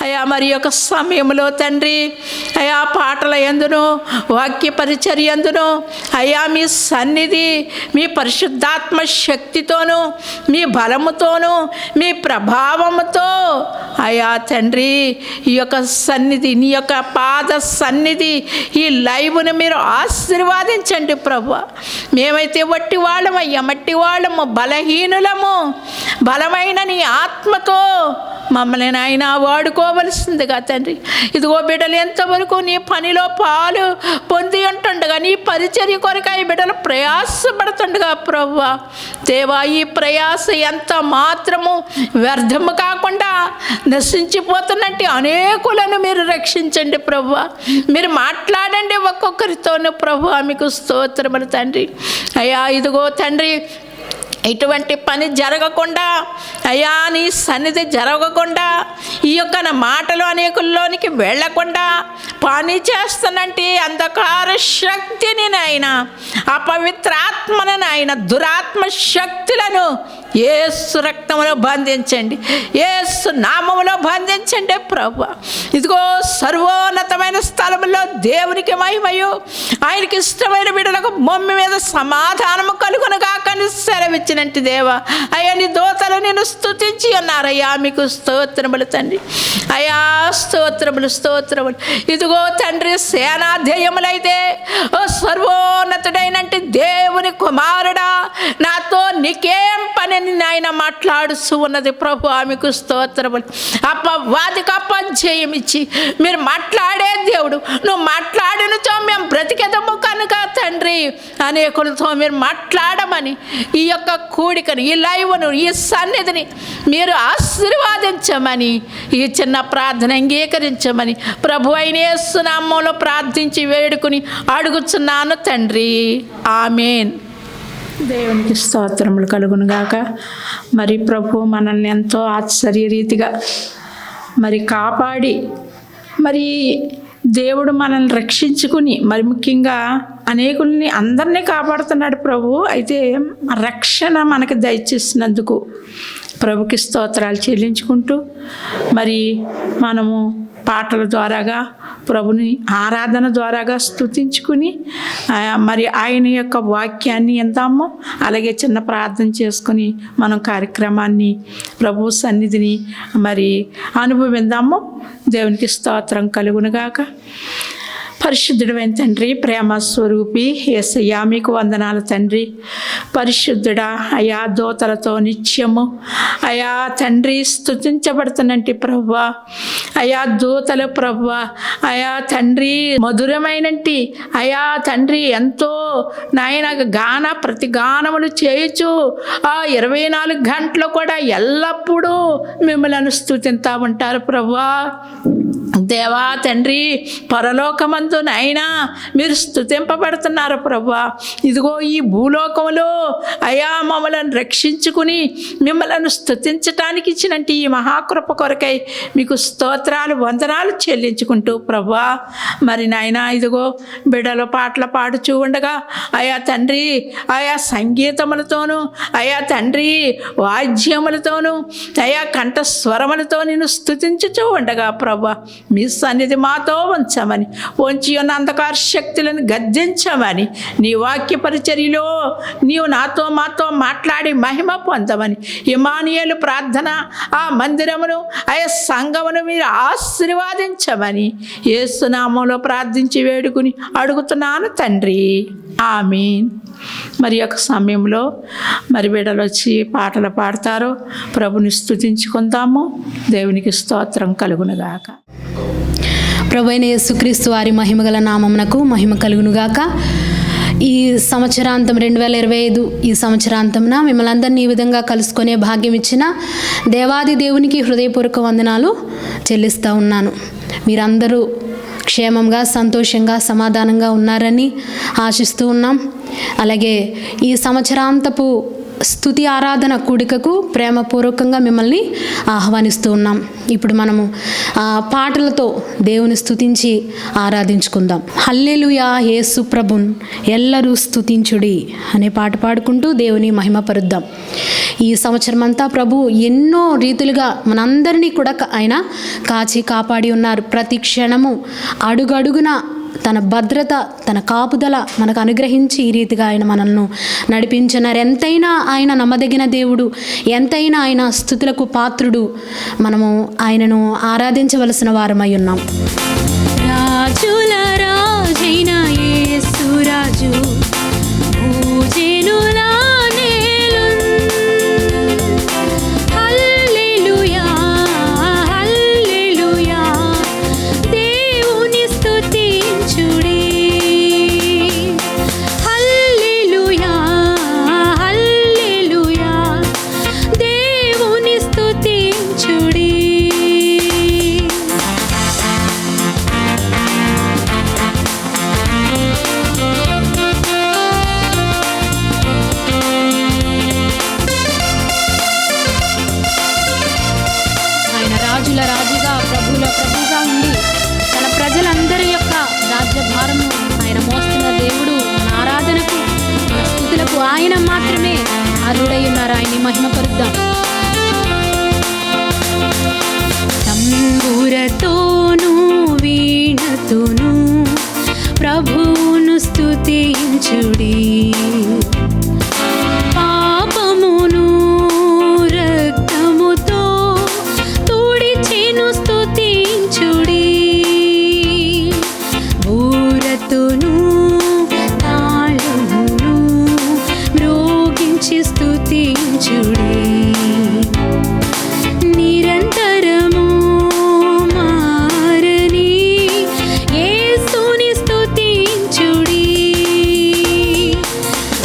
అయా మరి యొక్క సమయంలో తండ్రి అయా పాటల యందును వాక్య పరిచర్య యందును అయా మీ సన్నిధి మీ పరిశుద్ధాత్మ శక్తితోనూ మీ బలముతోనూ మీ ప్రభావముతో అయా తండ్రి ఈ యొక్క సన్నిధి నీ యొక్క పాద సన్నిధి ఈ లైవ్ను మీరు ఆశీర్వాదించండి ప్రభువా. మేమైతే వట్టి వాళ్ళమయ్యా, మట్టి వాళ్ళము, బలహీనులము. బలమైన నీ ఆత్మతో మమ్మల్ని నాయన వాడుకోవలసిందిగా తండ్రి. ఇదిగో బిడ్డలు ఎంతవరకు నీ పనిలో పాలు పొంది ఉంటుండగా నీ పరిచర్య కొరకు ఈ బిడ్డలు ప్రయాసపడుతుండగా ప్రభువా దేవా, ఈ ప్రయాస ఎంత మాత్రము వ్యర్థము కాకుండా నశించిపోతున్నట్టు అనేకులను మీరు రక్షించండి ప్రభువా. మీరు మాట్లాడండి ఒక్కొక్కరితోనూ ప్రభువా. మీకు స్తోత్రములు తండ్రి. అయ్యా ఇదిగో తండ్రి, ఇటువంటి పని జరగకుండా అయ్యా నీ సన్నిధి జరగకుండా ఈ యొక్క నా మాటలు అనేకుల్లోనికి వెళ్ళకుండా పని చేస్తున్నట్టు అంధకార శక్తిని నాయన, అపవిత్రాత్మను నాయన, దురాత్మ శక్తులను యేసు రక్తములో బంధించండి, యేసు నామములో బంధించండి ప్రభువా. ఇదిగో సర్వోన్నతమైన స్థలములో దేవునికి మహిమయు ఆయనకి ఇష్టమైన బిడ్డలకు భూమి మీద సమాధానము కలుగునుగా కానీ సెలవిచ్చినట్టు దేవా అయ్యా నీ దూతలు నేను స్తుతించి ఉన్నారయ్యా. మీకు స్తోత్రములు తండ్రి. అయ్యా స్తోత్రములు స్తోత్రములు. ఇదిగో తండ్రి, సేనాధ్యయములైతే ఓ సర్వోన్నతుడైనట్టు దేవుని కుమారుడా నాతో నీకేం పని నాయన మాట్లాడుతూ ఉన్నది ప్రభు. ఆమెకు స్తోత్రములు. అపవాదికి అపజయం ఇచ్చి మీరు మాట్లాడే దేవుడు, నువ్వు మాట్లాడినతో మేము బ్రతికెదము కనుక తండ్రి అనేకులతో మీరు మాట్లాడమని ఈ యొక్క కూడికను, ఈ లైవ్ను, ఈ సన్నిధిని మీరు ఆశీర్వాదించమని, ఈ చిన్న ప్రార్థన అంగీకరించమని ప్రభు అయిన యేసు నామములో ప్రార్థించి వేడుకుని అడుగుచున్నాను తండ్రి. ఆమేన్. దేవునికి స్తోత్రములు కలుగునుగాక. మరి ప్రభు మనల్ని ఎంతో ఆశ్చర్యరీతిగా మరి కాపాడి మరి దేవుడు మనల్ని రక్షించుకుని మరి ముఖ్యంగా అనేకుల్ని అందరినీ కాపాడుతున్నాడు ప్రభు. అయితే రక్షణ మనకు దయచేసినందుకు ప్రభుకి స్తోత్రాలు చెల్లించుకుంటూ మరి మనము పాటల ద్వారాగా ప్రభుని ఆరాధన ద్వారాగా స్తుతించుకుని మరి ఆయన యొక్క వాక్యాన్ని ఎంతామో అలాగే చిన్న ప్రార్థన చేసుకుని మనం కార్యక్రమాన్ని ప్రభు సన్నిధిని మరి అనుభవిద్దాము. దేవునికి స్తోత్రం కలుగునుగాక. పరిశుద్ధుడైన తండ్రి, ప్రేమ స్వరూపి యేసయ్యా మీకు వందనాలు తండ్రి. పరిశుద్ధుడా అయా, దూతలతో నిత్యము అయా తండ్రి స్తుతించబడుతున్నట్టు ప్రభువా. అయా దూతలు ప్రభువా అయా తండ్రి మధురమైనట్టి అయా తండ్రి ఎంతో నాయన ప్రతి గానములు చేయొచ్చు. ఆ 24 గంటలు కూడా ఎల్లప్పుడూ మిమ్మల్ని స్తుతింతా ఉంటారు ప్రభువా. దేవా తండ్రి, పరలోకమందు నాయనా మీరు స్తుతింపబడుతున్నారు ప్రభువా. ఇదిగో ఈ భూలోకంలో అయా మమ్మలను రక్షించుకుని మిమ్మల్ని స్తుతించటానికి ఇచ్చినట్టు ఈ మహాకృప కొరకై మీకు స్తోత్రాలు వందనాలు చెల్లించుకుంటూ ప్రభువా. మరి నాయనా ఇదిగో బిడ్డలు పాటలు పాడుచూ ఉండగా అయా తండ్రి ఆయా సంగీతములతోనూ అయా తండ్రి వాద్యములతోనూ అయా కంఠస్వరములతో నేను స్తుతించుచూ ఉండగా ప్రభువా మీ సన్నిధి మాతో ఉంచమని, పొంచి ఉన్న అంధకార శక్తులను గద్దించమని, నీ వాక్య పరిచర్యలో నీవు నాతో మాతో మాట్లాడి మహిమ పొందమని, ఇమానుయేలు ప్రార్థన ఆ మందిరమును ఆ సంఘమును మీరు ఆశీర్వాదించమని యేసు నామములో ప్రార్థించి వేడుకుని అడుగుతున్నాను తండ్రి. ఆమేన్. మరి యొక్క సమయంలో మరి బిడ్డలు వచ్చి పాటలు పాడతారో ప్రభుని స్తుతించుకుందాము. దేవునికి స్తోత్రం కలుగునుగాక. ప్రభువైన యేసుక్రీస్తు వారి మహిమగల నామమునకు మహిమ కలుగునుగాక. ఈ సంవత్సరాంతం 2025 ఈ సంవత్సరాంతంన మిమ్మల్ని అందరినీ ఈ విధంగా కలుసుకునే భాగ్యం ఇచ్చిన దేవాది దేవునికి హృదయపూర్వక వందనాలు చెల్లిస్తూ ఉన్నాను. మీరందరూ క్షేమంగా, సంతోషంగా, సమాధానంగా ఉన్నారని ఆశిస్తూ ఉన్నాం. అలాగే ఈ సంవత్సరాంతపు స్తుతి ఆరాధన కూడికకు ప్రేమపూర్వకంగా మిమ్మల్ని ఆహ్వానిస్తూ ఉన్నాం. ఇప్పుడు మనము పాటలతో దేవుని స్తుతించి ఆరాధించుకుందాం. హల్లెలూయా యేసు ప్రభున్ ఎల్లరూ స్తుతించుడి అనే పాట పాడుకుంటూ దేవుని మహిమపరుద్దాం. ఈ సంవత్సరం అంతా ప్రభు ఎన్నో రీతులుగా మనందరినీ కూడా ఆయన కాచి కాపాడి ఉన్నారు. ప్రతి క్షణము అడుగడుగున తన భద్రత, తన కాపుదల మనకు అనుగ్రహించి ఈ రీతిగా ఆయన మనల్ని నడిపించున్నారు. ఎంతైనా ఆయన నమ్మదగిన దేవుడు, ఎంతైనా ఆయన స్తుతులకు పాత్రుడు. మనము ఆయనను ఆరాధించవలసిన వారమై ఉన్నాం. రాజుల రాజైన యేసు రాజు భూజనుల నేలున్. హల్లెలూయా హల్లెలూయా దేవుని స్తుతించుడి. హల్లెలూయా హల్లెలూయా దేవుని స్తుతించుడి. రాజుల రాజుగా, ప్రభుల ప్రభుగా ఉండి తన ప్రజలందరి యొక్క రాజ్య భారము ఆయన మోస్తున్న దేవుడు. మన ఆరాధనకు, మన స్తుతులకు ఆయన మాత్రమే అర్హుడై ఉన్నారు. ఆయన్ని మహిమపరుద్దాం. తంబురతోను వీణతోను ప్రభువును స్తుతించుడి. పాపమును రక్తముతో తుడిచెను స్తుతించుడి. బూరతును తాళమును మ్రోగించి స్తుతించుడి. నిరంతరము మారని యేసుని స్తుతించుడి.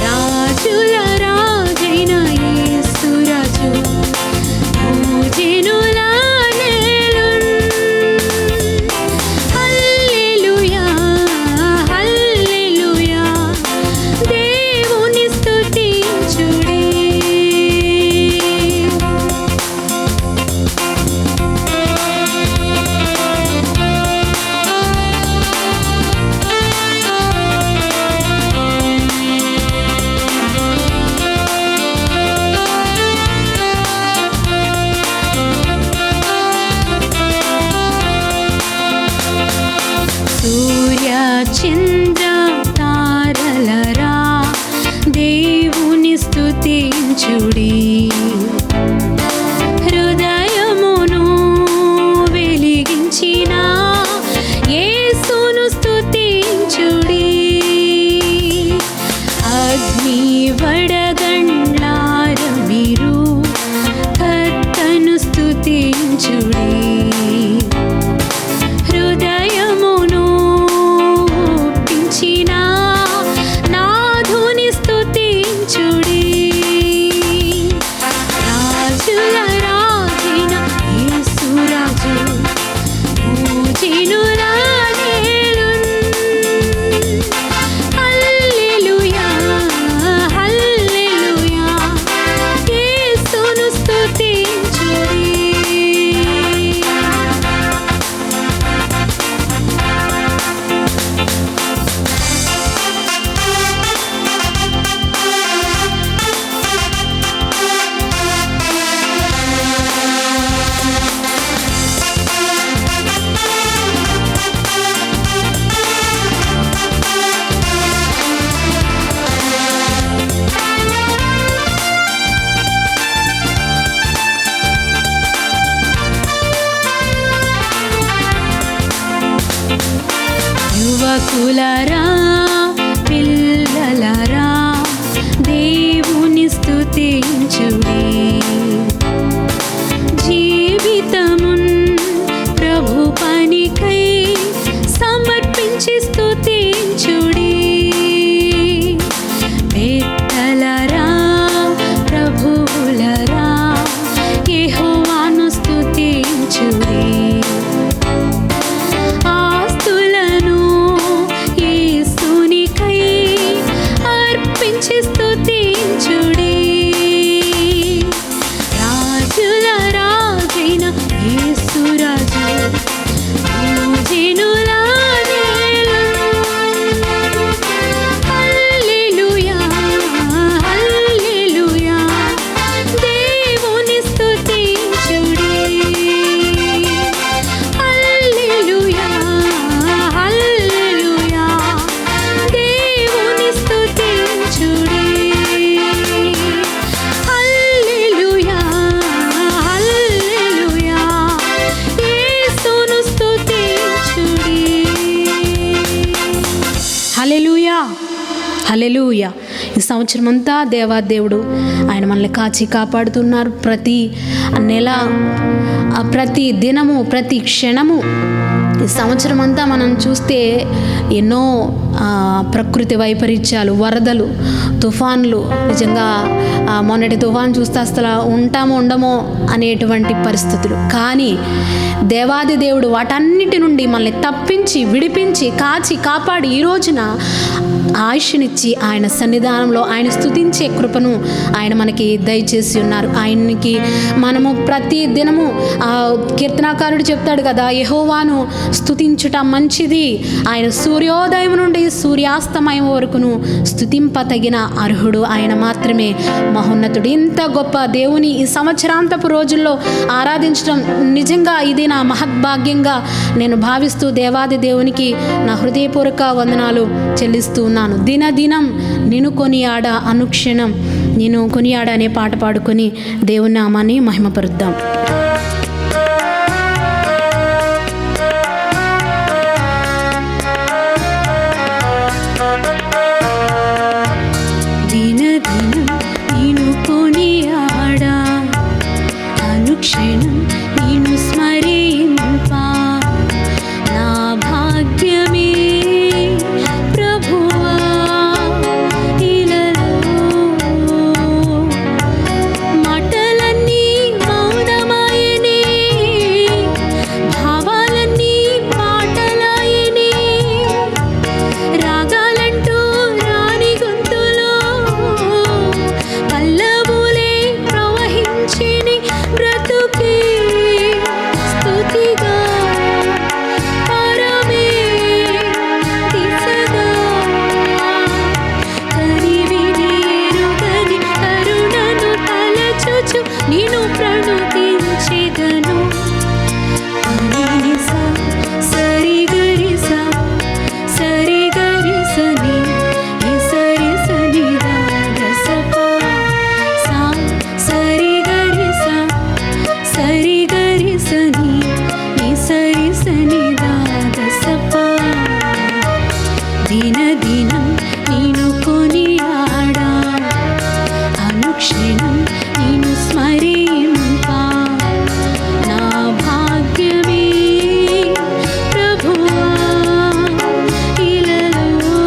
రాజుల రాజైన యేసు రాజు భూజనుల నేలున్. హల్లెలూయా హల్లెలూయా దేవుని స్తుతించుడి. సూర్య చంద్ర తారలరా దేవుని స్తుతించుడి. హృదయమును వెలిగించిన యేసును స్తుతించుడి. అగ్ని వడగండ్లార మీరు కర్తను స్తుతించుడి. హృదయమును ఒప్పించిన నాథుని స్తుతించుడి. రాజుల రాజైన యేసు రాజు భూజనుల నేలున్. హల్లెలూయా హల్లెలూయా యేసును స్తుతించుడి. యువకులరా పిల్లలరా దేవుని స్తుతించుడి. జీవితమున్ ప్రభు పనికై సమర్పించి స్తుతించుడి. పెద్దలరా ప్రభువులరా యెహోవాను స్తుతించుడి. ఆస్తులను యేసుని హల్లెలూయా. ఈ సంవత్సరం అంతా దేవాదేవుడు ఆయన మనల్ని కాచి కాపాడుతున్నారు. ప్రతి నెల, ప్రతి దినము, ప్రతి క్షణము ఈ సంవత్సరం అంతా మనం చూస్తే ఎన్నో ప్రకృతి వైపరీత్యాలు, వరదలు, తుఫాన్లు, నిజంగా మొన్నటి తుఫాన్ చూస్తే అసలు ఉంటామో ఉండమో అనేటువంటి పరిస్థితులు. కానీ దేవాది దేవుడు వాటన్నిటి నుండి మనల్ని తప్పించి, విడిపించి, కాచి కాపాడి ఈ రోజున ఆయుష్నిచ్చి ఆయన సన్నిధానంలో ఆయన స్తుతించే కృపను ఆయన మనకి దయచేసి ఉన్నారు. ఆయనకి మనము ప్రతి దినము కీర్తనాకారుడు చెప్తాడు కదా, యెహోవాను స్తుతించుట మంచిది, ఆయన సూర్యోదయం నుండి సూర్యాస్తమయం వరకును స్తుతింపతగిన అర్హుడు ఆయన మాత్రమే మహోన్నతుడు. ఇంత గొప్ప దేవుని ఈ సంవత్సరాంతపు రోజుల్లో ఆరాధించడం నిజంగా ఇది నా మహద్భాగ్యంగా నేను భావిస్తూ దేవాది దేవునికి నా హృదయపూర్వక వందనాలు చెల్లిస్తూ ఉన్నాను. దినదినం నిన్ను కొనియాడ, అనుక్షణం నేను కొనియాడ అనే పాట పాడుకొని దేవుని నామాన్ని మహిమపరుద్దాం. దినదినం నిన్ను కొనియాడ, అనుక్షణం నిన్ను స్మరింప, నా భాగ్యమే ప్రభువా ఇలలో. మాటలన్నీ మౌనమాయనే, భావాలన్నీ పాటలాయనే, రాగాలంటూ రాని గొంతులో పల్లవులే ప్రవహించిని, బ్రతుకే స్తుతిగా పరమే దిశగా, కరివిని ఎరుగని కరుణను తలచుచు నిన్ను ప్రణుతించెదను. పనినిస సరిగరిస సరిగరిసని ఇసరిసని దాదసప, సా సరిగరిస సరిగరిసని ఇసరిసని దాదసప. దినదినం నిన్ను కొనియాడ, అనుక్షణం నిన్ను స్మరింప, నా భాగ్యమే ప్రభువా ఇలలో.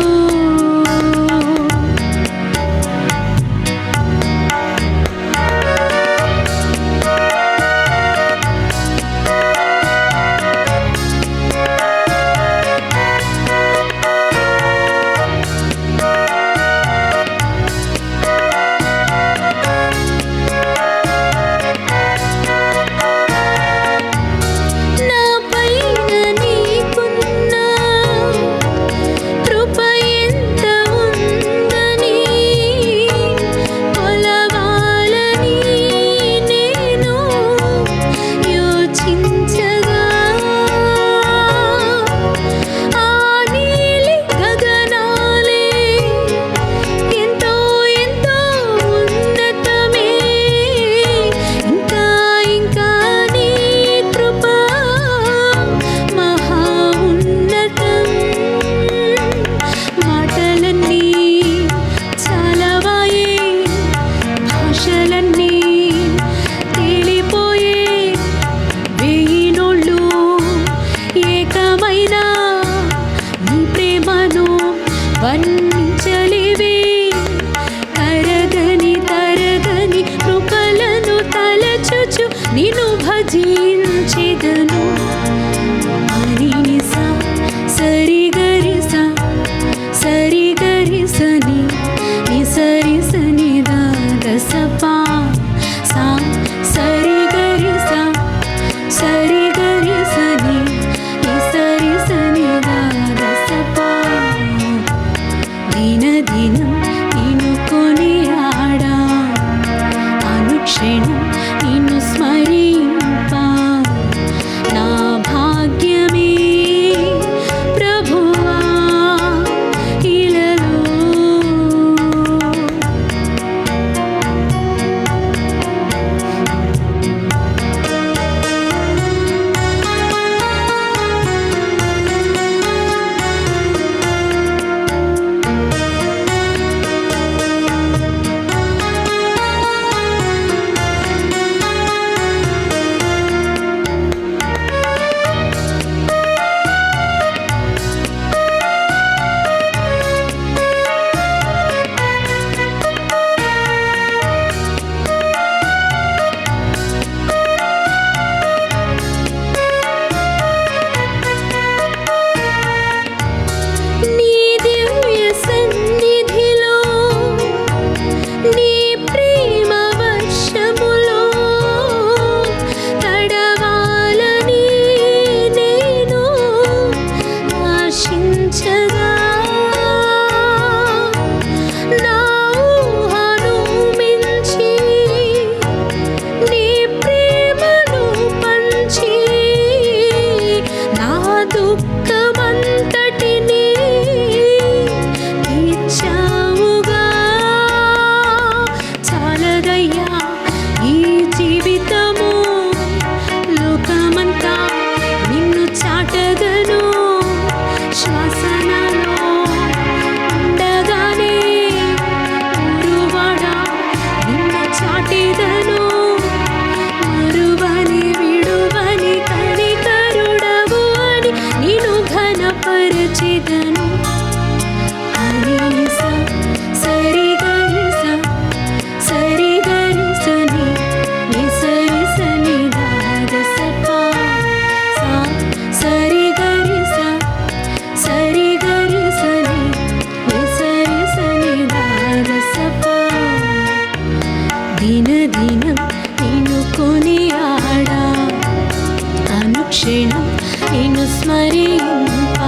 క్షణం నిన్ను స్మరింప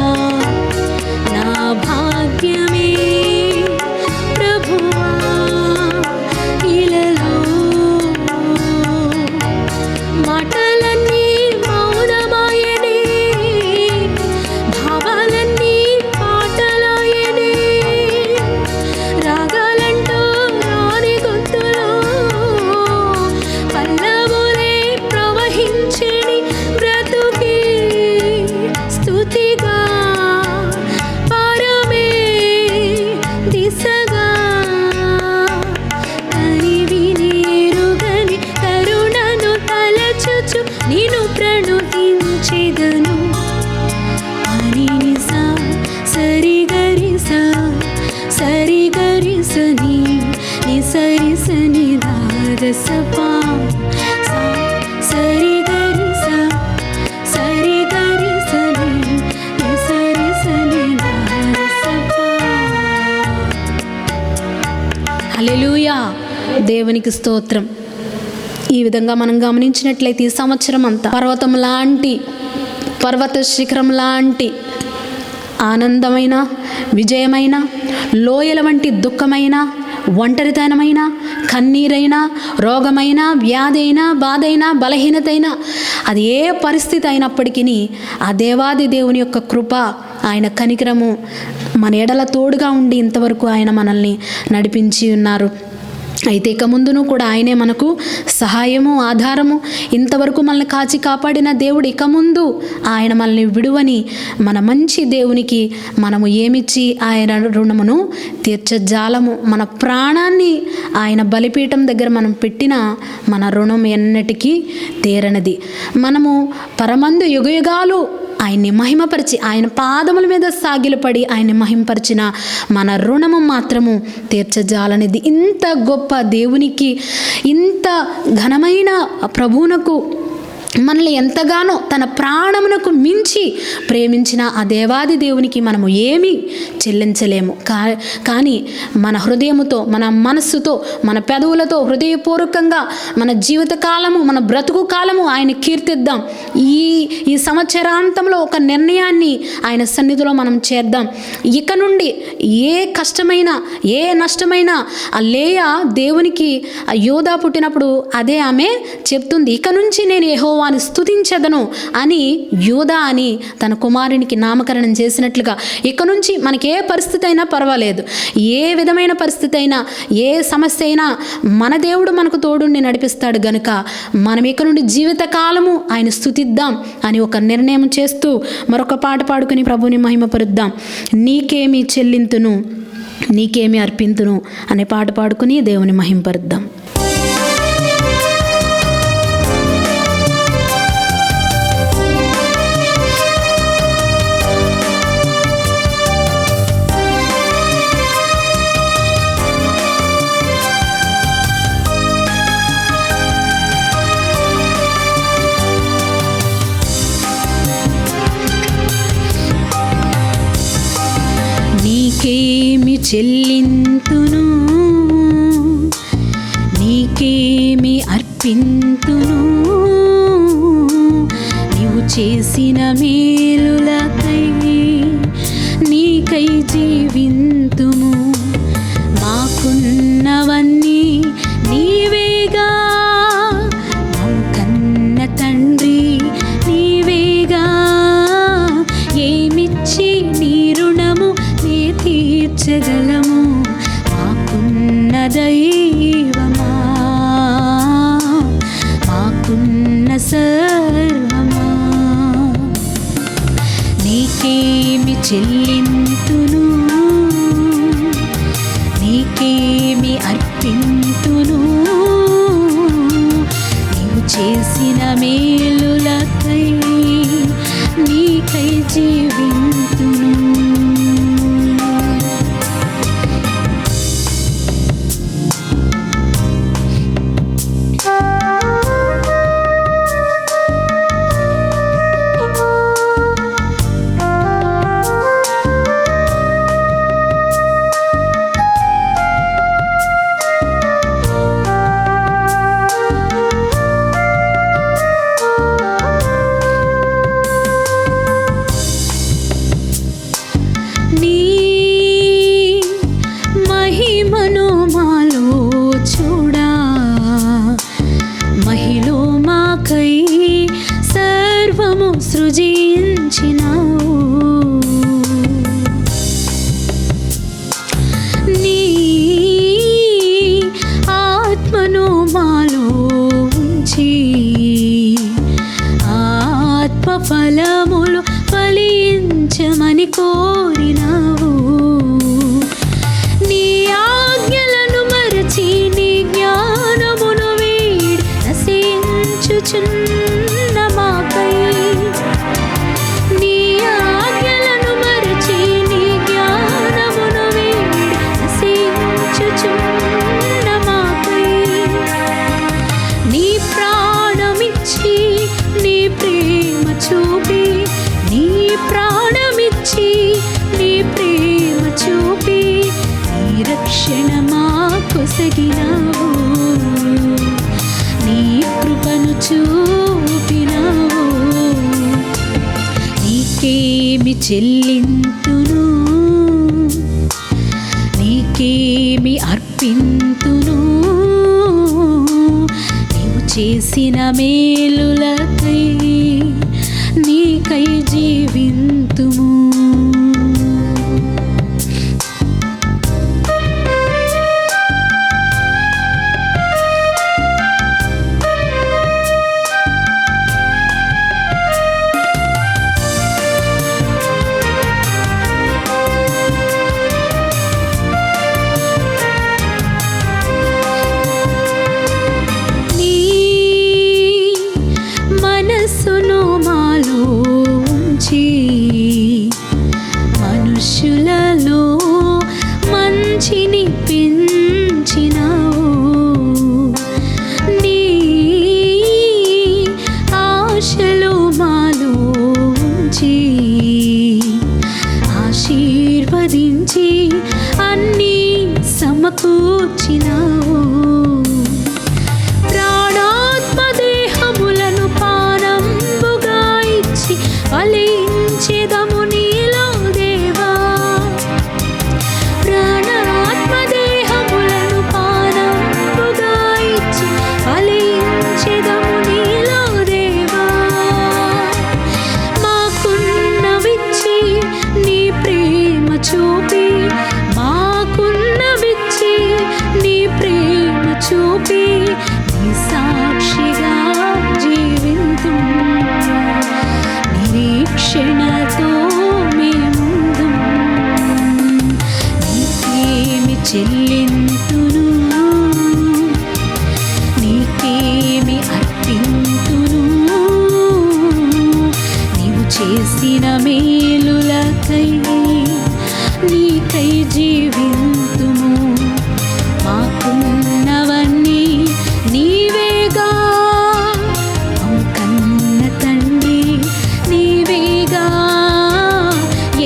నా భాగ్యమే ప్రభువా. ఇలలో మాటలన్నీ మౌనమాయనే, భావాలన్నీ పాటలాయనే, రాగాలంటూ రాని గొంతులో పల్లవులే ప్రవహించేని బ్రతుకే స్తుతిగా పారమే దిశగా. కనివి నేరుగని కరుణను తలచుచు నిన్ను ప్రణుతించెదను. అని నిసా సరిగరిస సరిగరిసని నిసరిసని దాదసపా సరిగరిస సరిగరిసని నిసరిసని దాదసపా. హల్లెలూయా, దేవునికి స్తోత్రం. ఈ విధంగా మనం గమనించినట్లయితే ఈ సంవత్సరం అంతా పర్వతం లాంటి, పర్వత శిఖరం లాంటి ఆనందమైన, విజయమైన, లోయల వంటి దుఃఖమైన, ఒంటరితనమైన, కన్నీరైనా, రోగమైన, వ్యాధి అయినా, బాధ అయినా, బలహీనత అయినా, అది ఏ పరిస్థితి అయినప్పటికీ ఆ దేవాది దేవుని యొక్క కృప, ఆయన కనికరము మన ఎడల తోడుగా ఉండి ఇంతవరకు ఆయన మనల్ని నడిపించి ఉన్నారు. అయితే ఇక ముందును కూడా ఆయనే మనకు సహాయము, ఆధారము. ఇంతవరకు మనల్ని కాచి కాపాడిన దేవుడు ఇక ముందు ఆయన మనల్ని విడువని మన మంచి దేవునికి మనము ఏమిచ్చి ఆయన రుణమును తీర్చజాలము. మన ప్రాణాన్ని ఆయన బలిపీఠం దగ్గర మనం పెట్టిన మన రుణం ఎన్నటికీ తీరనిది. మనము పరమందు యుగయుగాలు ఆయన్ని మహిమపరిచి ఆయన పాదముల మీద సాగిలపడి ఆయన్ని మహిమపరిచిన మన రుణము మాత్రము తీర్చజాలనిది. ఇంత గొప్ప దేవునికి, ఇంత ఘనమైన ప్రభువునకు మనల్ని ఎంతగానో తన ప్రాణమునకు మించి ప్రేమించిన ఆ దేవాది దేవునికి మనము ఏమీ చెల్లించలేము. కానీ మన హృదయముతో, మన మనస్సుతో, మన పెదవులతో హృదయపూర్వకంగా మన జీవిత కాలము, మన బ్రతుకు కాలము ఆయన కీర్తిద్దాం. ఈ సంవత్సరాంతంలో ఒక నిర్ణయాన్ని ఆయన సన్నిధిలో మనం చేద్దాం. ఇక నుండి ఏ కష్టమైనా, ఏ నష్టమైనా, ఆ లేయా దేవునికి ఆ యోధా పుట్టినప్పుడు అదే ఆమె చెప్తుంది, ఇక నుంచి నేను యెహోవాని స్తుతించెదను అని యూదా అని తన కుమారునికి నామకరణం చేసినట్లుగా ఇక నుంచి మనకి ఏ పరిస్థితి అయినా పర్వాలేదు, ఏ విధమైన పరిస్థితి అయినా, ఏ సమస్య అయినా మన దేవుడు మనకు తోడుండి నడిపిస్తాడు గనుక మనం ఇక నుండి జీవితకాలము ఆయన స్తుతిద్దాం అని ఒక నిర్ణయం చేస్తూ మరొక పాట పాడుకుని ప్రభుని మహిమపరుద్దాం. నీకేమి చెల్లింతును, నీకేమి అర్పింతును అనే పాట పాడుకుని దేవుని మహిమపరుద్దాం. నీకేమి చెల్లింతును, నీకేమి అర్పింతును, నీవు చేసిన మేలులకై నీకై జీవింతుము. మాకున్నవన్నీ నీవేగా, కన్న తండ్రి నీవేగా, ఏమిచ్చి నీ రుణము తీర్చగలము. మాకున్న దైవమా, మాకున్న సర్వమా, నీకేమి చెల్లింతును, నీకేమి అర్పింతును, నీవు చేసిన మేలులకై నీకై జీవింతును. విచ్చి నీ ప్రేమ చూపి నీ రక్షణ మాకు సగినావు, నీ కృపను చూపినావు. నీకేమి చెల్లింతును, నీకేమి అర్పింతును, నీవు చేసిన మేలులకై నీకై జీవింతుము. మనసును మాలో ఉంచి మనుషులలో మంచిని పెంచినావు, నీ ఆశలు మాలో ఉంచి ఆశీర్వదించి అన్నీ సమకూర్చినావు. ఫలించెదము నీలో దేవా, ప్రాణాత్మదేహములను పానంబుగా ఇచ్చి ఫలించెదము నీలో దేవా. మాకున్నవిచ్చి నీ ప్రేమ చూపి, మాకున్నవిచ్చి నీ ప్రేమ చూపి నీ సాక్షిగా జీవింతు, నిరీక్షణతో మేముందు. నీకేమి చెల్లింతును, నీకేమి అర్పింతును, నీవు చేసిన మేలులకై నీకై జీవింతుము. మాకున్నవన్నీ నీవేగా, కన్న తండ్రి నీవేగా.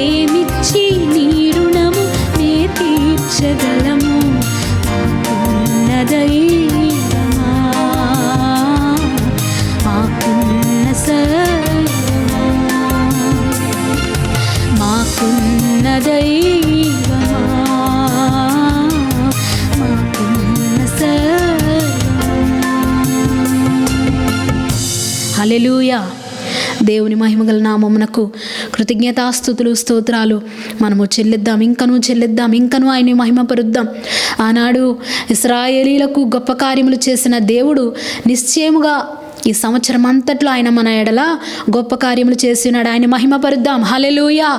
ఏమిచ్చి నీ రుణము నే తీర్చగలము, మాకున్న దైవమా, మాకున్న సర్వమా, మాకున్న దైవమా, మాకున్న సర్వమా. హల్లెలూయా. దేవుని మహిమగల నామమునకు కృతజ్ఞతాస్తుతులు స్తోత్రాలు మనము చెల్లిద్దాం, ఇంకను ఆయన్ని మహిమపరుద్దాం. ఆనాడు ఇశ్రాయేలీలకు గొప్ప కార్యములు చేసిన దేవుడు నిశ్చయముగా ఈ సంవత్సరం అంతట్లో ఆయన మన ఎడల గొప్ప కార్యములు చేసి ఉన్నాడు. ఆయన మహిమపరుద్దాం. హల్లెలూయా.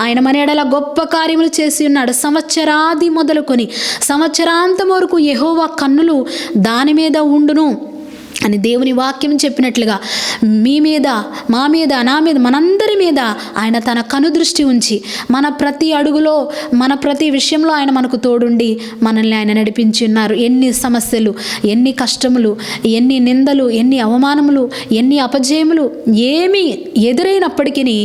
ఆయన మన ఎడల గొప్ప కార్యములు చేసి ఉన్నాడు. సంవత్సరాది మొదలుకొని సంవత్సరాంతం వరకు యెహోవా కన్నులు దాని మీద ఉండును అని దేవుని వాక్యం చెప్పినట్లుగా మీ మీద, మా మీద, నా మీద, మనందరి మీద ఆయన తన కనుదృష్టి ఉంచి మన ప్రతి అడుగులో, మన ప్రతి విషయంలో ఆయన మనకు తోడుండి మనల్ని ఆయన నడిపించి ఉన్నారు. ఎన్ని సమస్యలు, ఎన్ని కష్టములు, ఎన్ని నిందలు, ఎన్ని అవమానములు, ఎన్ని అపజయములు ఏమి ఎదురైనప్పటికీ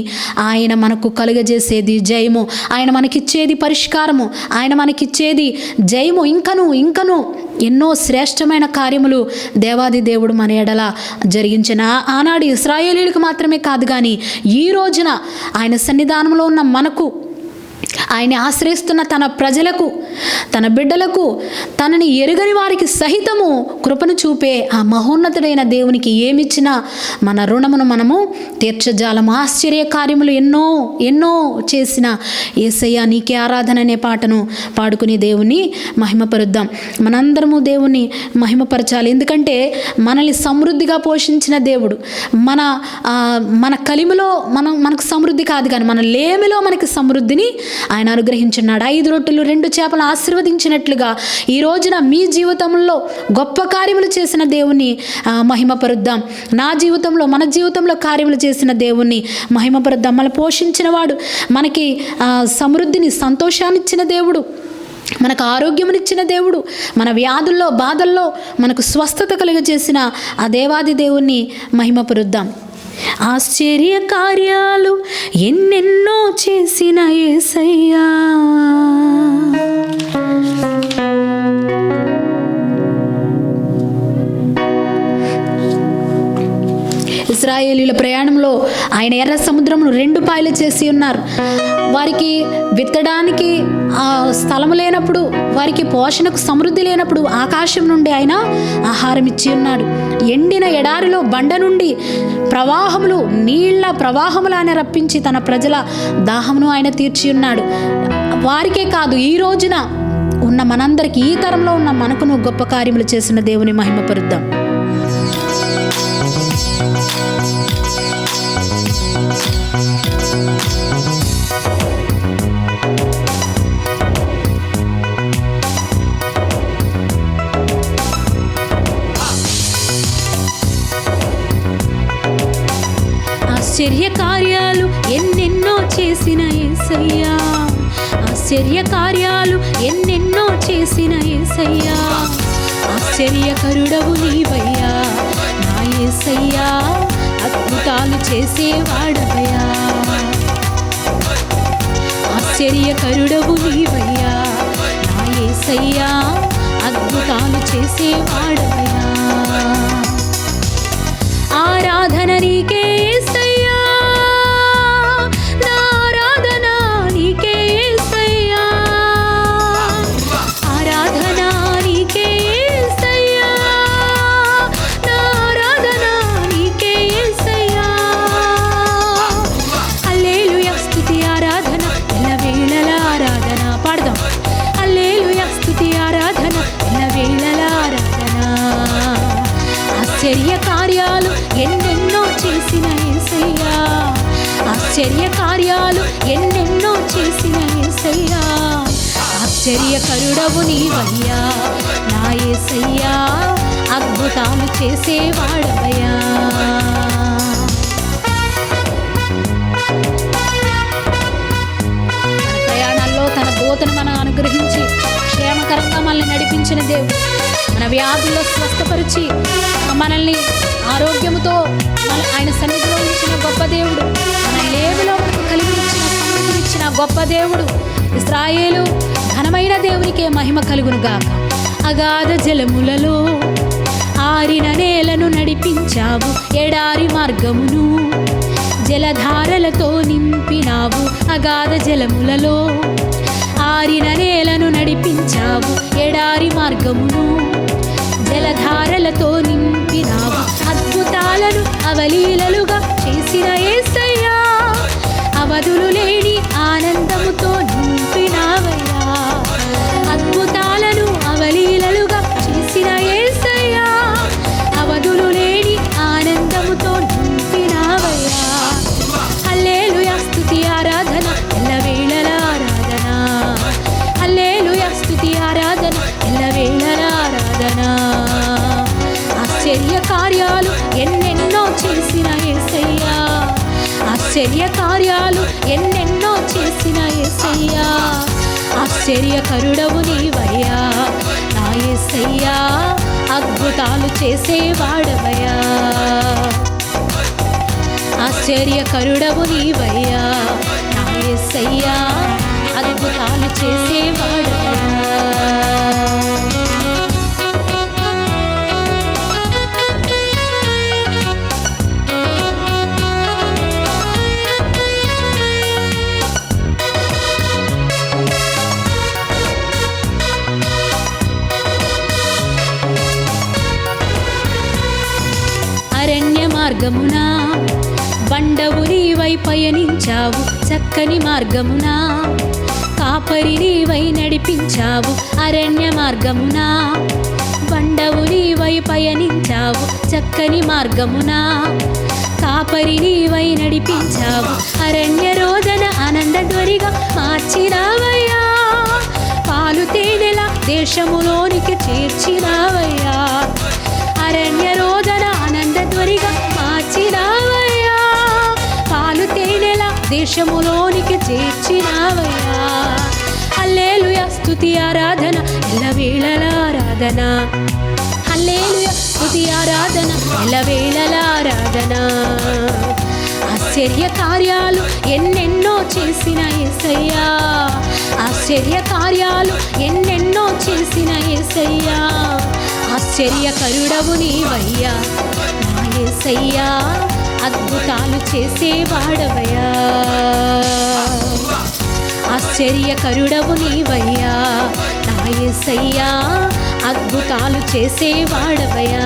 ఆయన మనకు కలుగజేసేది జయము, ఆయన మనకిచ్చేది పరిష్కారము, ఆయన మనకిచ్చేది జయము. ఇంకను ఎన్నో శ్రేష్టమైన కార్యములు దేవాది దేవుడు మన ఎడల జరిగించిన. ఆనాడు ఇశ్రాయేలీయులకు మాత్రమే కాదు కానీ ఈ రోజున ఆయన సన్నిధానంలో ఉన్న మనకు, ఆయన ఆశ్రయిస్తున్న తన ప్రజలకు, తన బిడ్డలకు, తనని ఎరుగని వారికి సహితము కృపను చూపే ఆ మహోన్నతుడైన దేవునికి ఏమిచ్చినా మన రుణమును మనము తీర్చజాలము. ఆశ్చర్య కార్యములు ఎన్నో చేసిన యేసయ్య నీకే ఆరాధన అనే పాటను పాడుకుని దేవుని మహిమపరుద్దాం. మనందరము దేవుని మహిమపరచాలి. ఎందుకంటే మనల్ని సమృద్ధిగా పోషించిన దేవుడు. మన కలిమిలో మనకు సమృద్ధి కాదు కానీ మన లేమిలో మనకి సమృద్ధిని ఆయన అనుగ్రహించున్నాడు. 5 రొట్టెలు 2 చేపలు ఆశీర్వదించినట్లుగా ఈ రోజున మీ జీవితంలో గొప్ప కార్యములు చేసిన దేవుని మహిమపరుద్దాం. నా జీవితంలో, మన జీవితంలో కార్యములు చేసిన దేవుణ్ణి మహిమపరుద్దాం. మన పోషించిన వాడు, మనకి సమృద్ధిని, సంతోషాన్ని ఇచ్చిన దేవుడు, మనకు ఆరోగ్యమునిచ్చిన దేవుడు, మన వ్యాధుల్లో, బాధల్లో మనకు స్వస్థత కలుగజేసిన ఆ దేవాది దేవుణ్ణి మహిమపరుద్దాం. ఆశ్చర్య కార్యాలు ఎన్నెన్నో చేసిన యేసయ్యా. ఇశ్రాయేలీల ప్రయాణంలో ఆయన ఎర్ర సముద్రమును 2 పాయలు చేసి ఉన్నారు. వారికి విత్తడానికి ఆ స్థలం లేనప్పుడు, వారికి పోషణకు సమృద్ధి లేనప్పుడు ఆకాశం నుండి ఆయన ఆహారం ఇచ్చి ఉన్నాడు. ఎండిన ఎడారిలో బండ నుండి ప్రవాహములు, నీళ్ల ప్రవాహములు ఆయన రప్పించి తన ప్రజల దాహమును ఆయన తీర్చి ఉన్నాడు. వారికే కాదు, ఈ రోజున ఉన్న మనందరికీ, ఈ తరంలో ఉన్న మనకును గొప్ప కార్యములు చేసిన దేవుని మహిమపరుద్దాం. ఆశ్చర్య కార్యాలు ఎన్నెన్నో చేసిన యేసయ్యా. ఆశ్చర్య కార్యాలు ఎన్నెన్నో చేసిన యేసయ్యా. ఆశ్చర్యకరుడవు నీవయ్యా నా యేసయ్యా, అద్భుతాలు చేసేవాడవయ్యా. ఆశ్చర్యకరుడవు నీవయ్యా నా యేసయ్యా, అద్భుతాలు చేసేవాడవయ్యా. ఆరాధన నీకే యేసయ్యా, నా ఆరాధన నీకే యేసయ్యా. ఆరాధన నీకే యేసయ్యా, నా ఆరాధన నీకే యేసయ్యా. హల్లెలూయా స్తుతి ఆరాధన ఎల్లవేళల ఆరాధన. పాడదాం. హల్లెలూయా స్తుతి ఆరాధన ఎల్లవేళల ఆరాధన. ఆశ్చర్య కార్యాలు ఎన్నెన్నో చేసిన యేసయ్యా. ఆశ్చర్య కార్యాలు ఎన్నెన్నో చేసిన యేసయ్యా. ఆశ్చర్యకరుడవు నీవయ్యా నా యేసయ్యా, అద్భుతాలు చేసేవాడవయ్యా. ప్రయాణాల్లో తన దూతను మనం అనుగ్రహించి క్షేమకరంగా మనల్ని నడిపించిన దేవుడు, మన వ్యాధుల్లో స్వస్థపరిచి మనల్ని ఆరోగ్యముతో ఆయన సన్నిధిలో ఉంచిన గొప్ప దేవుడు, మన లేబులో మనకు కలిగించిన సమృద్ధినిచ్చిన గొప్ప దేవుడు. ఇశ్రాయేలు ఘనమైన దేవునికే మహిమ కలుగును గాక. అగాధ జలములలో ఆరిన నేలను నడిపించావు, ఎడారి మార్గమును జలధారలతో నింపినావు. అగాధ జలములలో ఆరిన నేలను నడిపించావు, ఎడారి మార్గమును జలధారలతో నింపినావు. అద్భుతాలను అవలీలలుగా చేసిన యేసయ్యా, అవధులు లేని ఆనందముతో నింపినావయ్యా. అద్భుతాలను అవలీలలుగా చేసిన యేసయ్యా, అవధులు లేని ఆనందముతో నింపినావయ్యా. హల్లెలూయా స్తుతి ఆరాధన ఎల్లవేళల ఆరాధన. హల్లెలూయా స్తుతి ఆరాధన ఎల్లవేళల ఆరాధన. ఆశ్చర్య కార్యాలు ఎన్నెన్నో చేసిన యేసయ్యా. ఆశ్చర్య కార్యాలు ఎన్నెన్నో చేసిన యేసయ్యా. ఆశ్చర్యకరుడవు నీవయ్యా నా యేసయ్యా, అద్భుతాలు చేసేవాడవయ్యా. ఆశ్చర్యకరుడవు నీవయ్యా నా యేసయ్యా, అద్భుతాలు చేసేవాడవయ్యా. అరణ్య మార్గమున బండవు నీవై పయనించావు, చక్కని మార్గమున కాపరి నీవై నడిపించావు. అరణ్య మార్గమున బండవు నీవై పయనించావు, చక్కని మార్గమున కాపరి నీవై నడిపించావు. అరణ్య రోదన ఆనందధ్వరిగా మార్చినావయ్యా, పాలు తేనెల దేశములోనికి చేర్చినావయ్యా. అరణ్య రోదన ఆనందధ్వరిగా మార్చినావయ్యా, పాలు తేనెల దేశములోనికి చేర్చినావయ్యా. హల్లెలూయా స్తుతి ఆరాధన ఎల్లవేళల ఆరాధన. హల్లెలూయా స్తుతి ఆరాధన ఎల్లవేళలా ఆరాధన. ఆశ్చర్య కార్యాలు ఎన్నెన్నో చేసిన యేసయ్యా, ఆశ్చర్య కార్యాలు ఎన్నెన్నో చేసిన యేసయ్యా, ఆశ్చర్యకరుడవు నీవయ్యా నా యేసయ్యా, అద్భుతాలు చేసేవాడవయ్యా. ఆశ్చర్యకరుడవు నీవయ్యా నా యేసయ్యా, అద్భుతాలు చేసేవాడవయ్యా.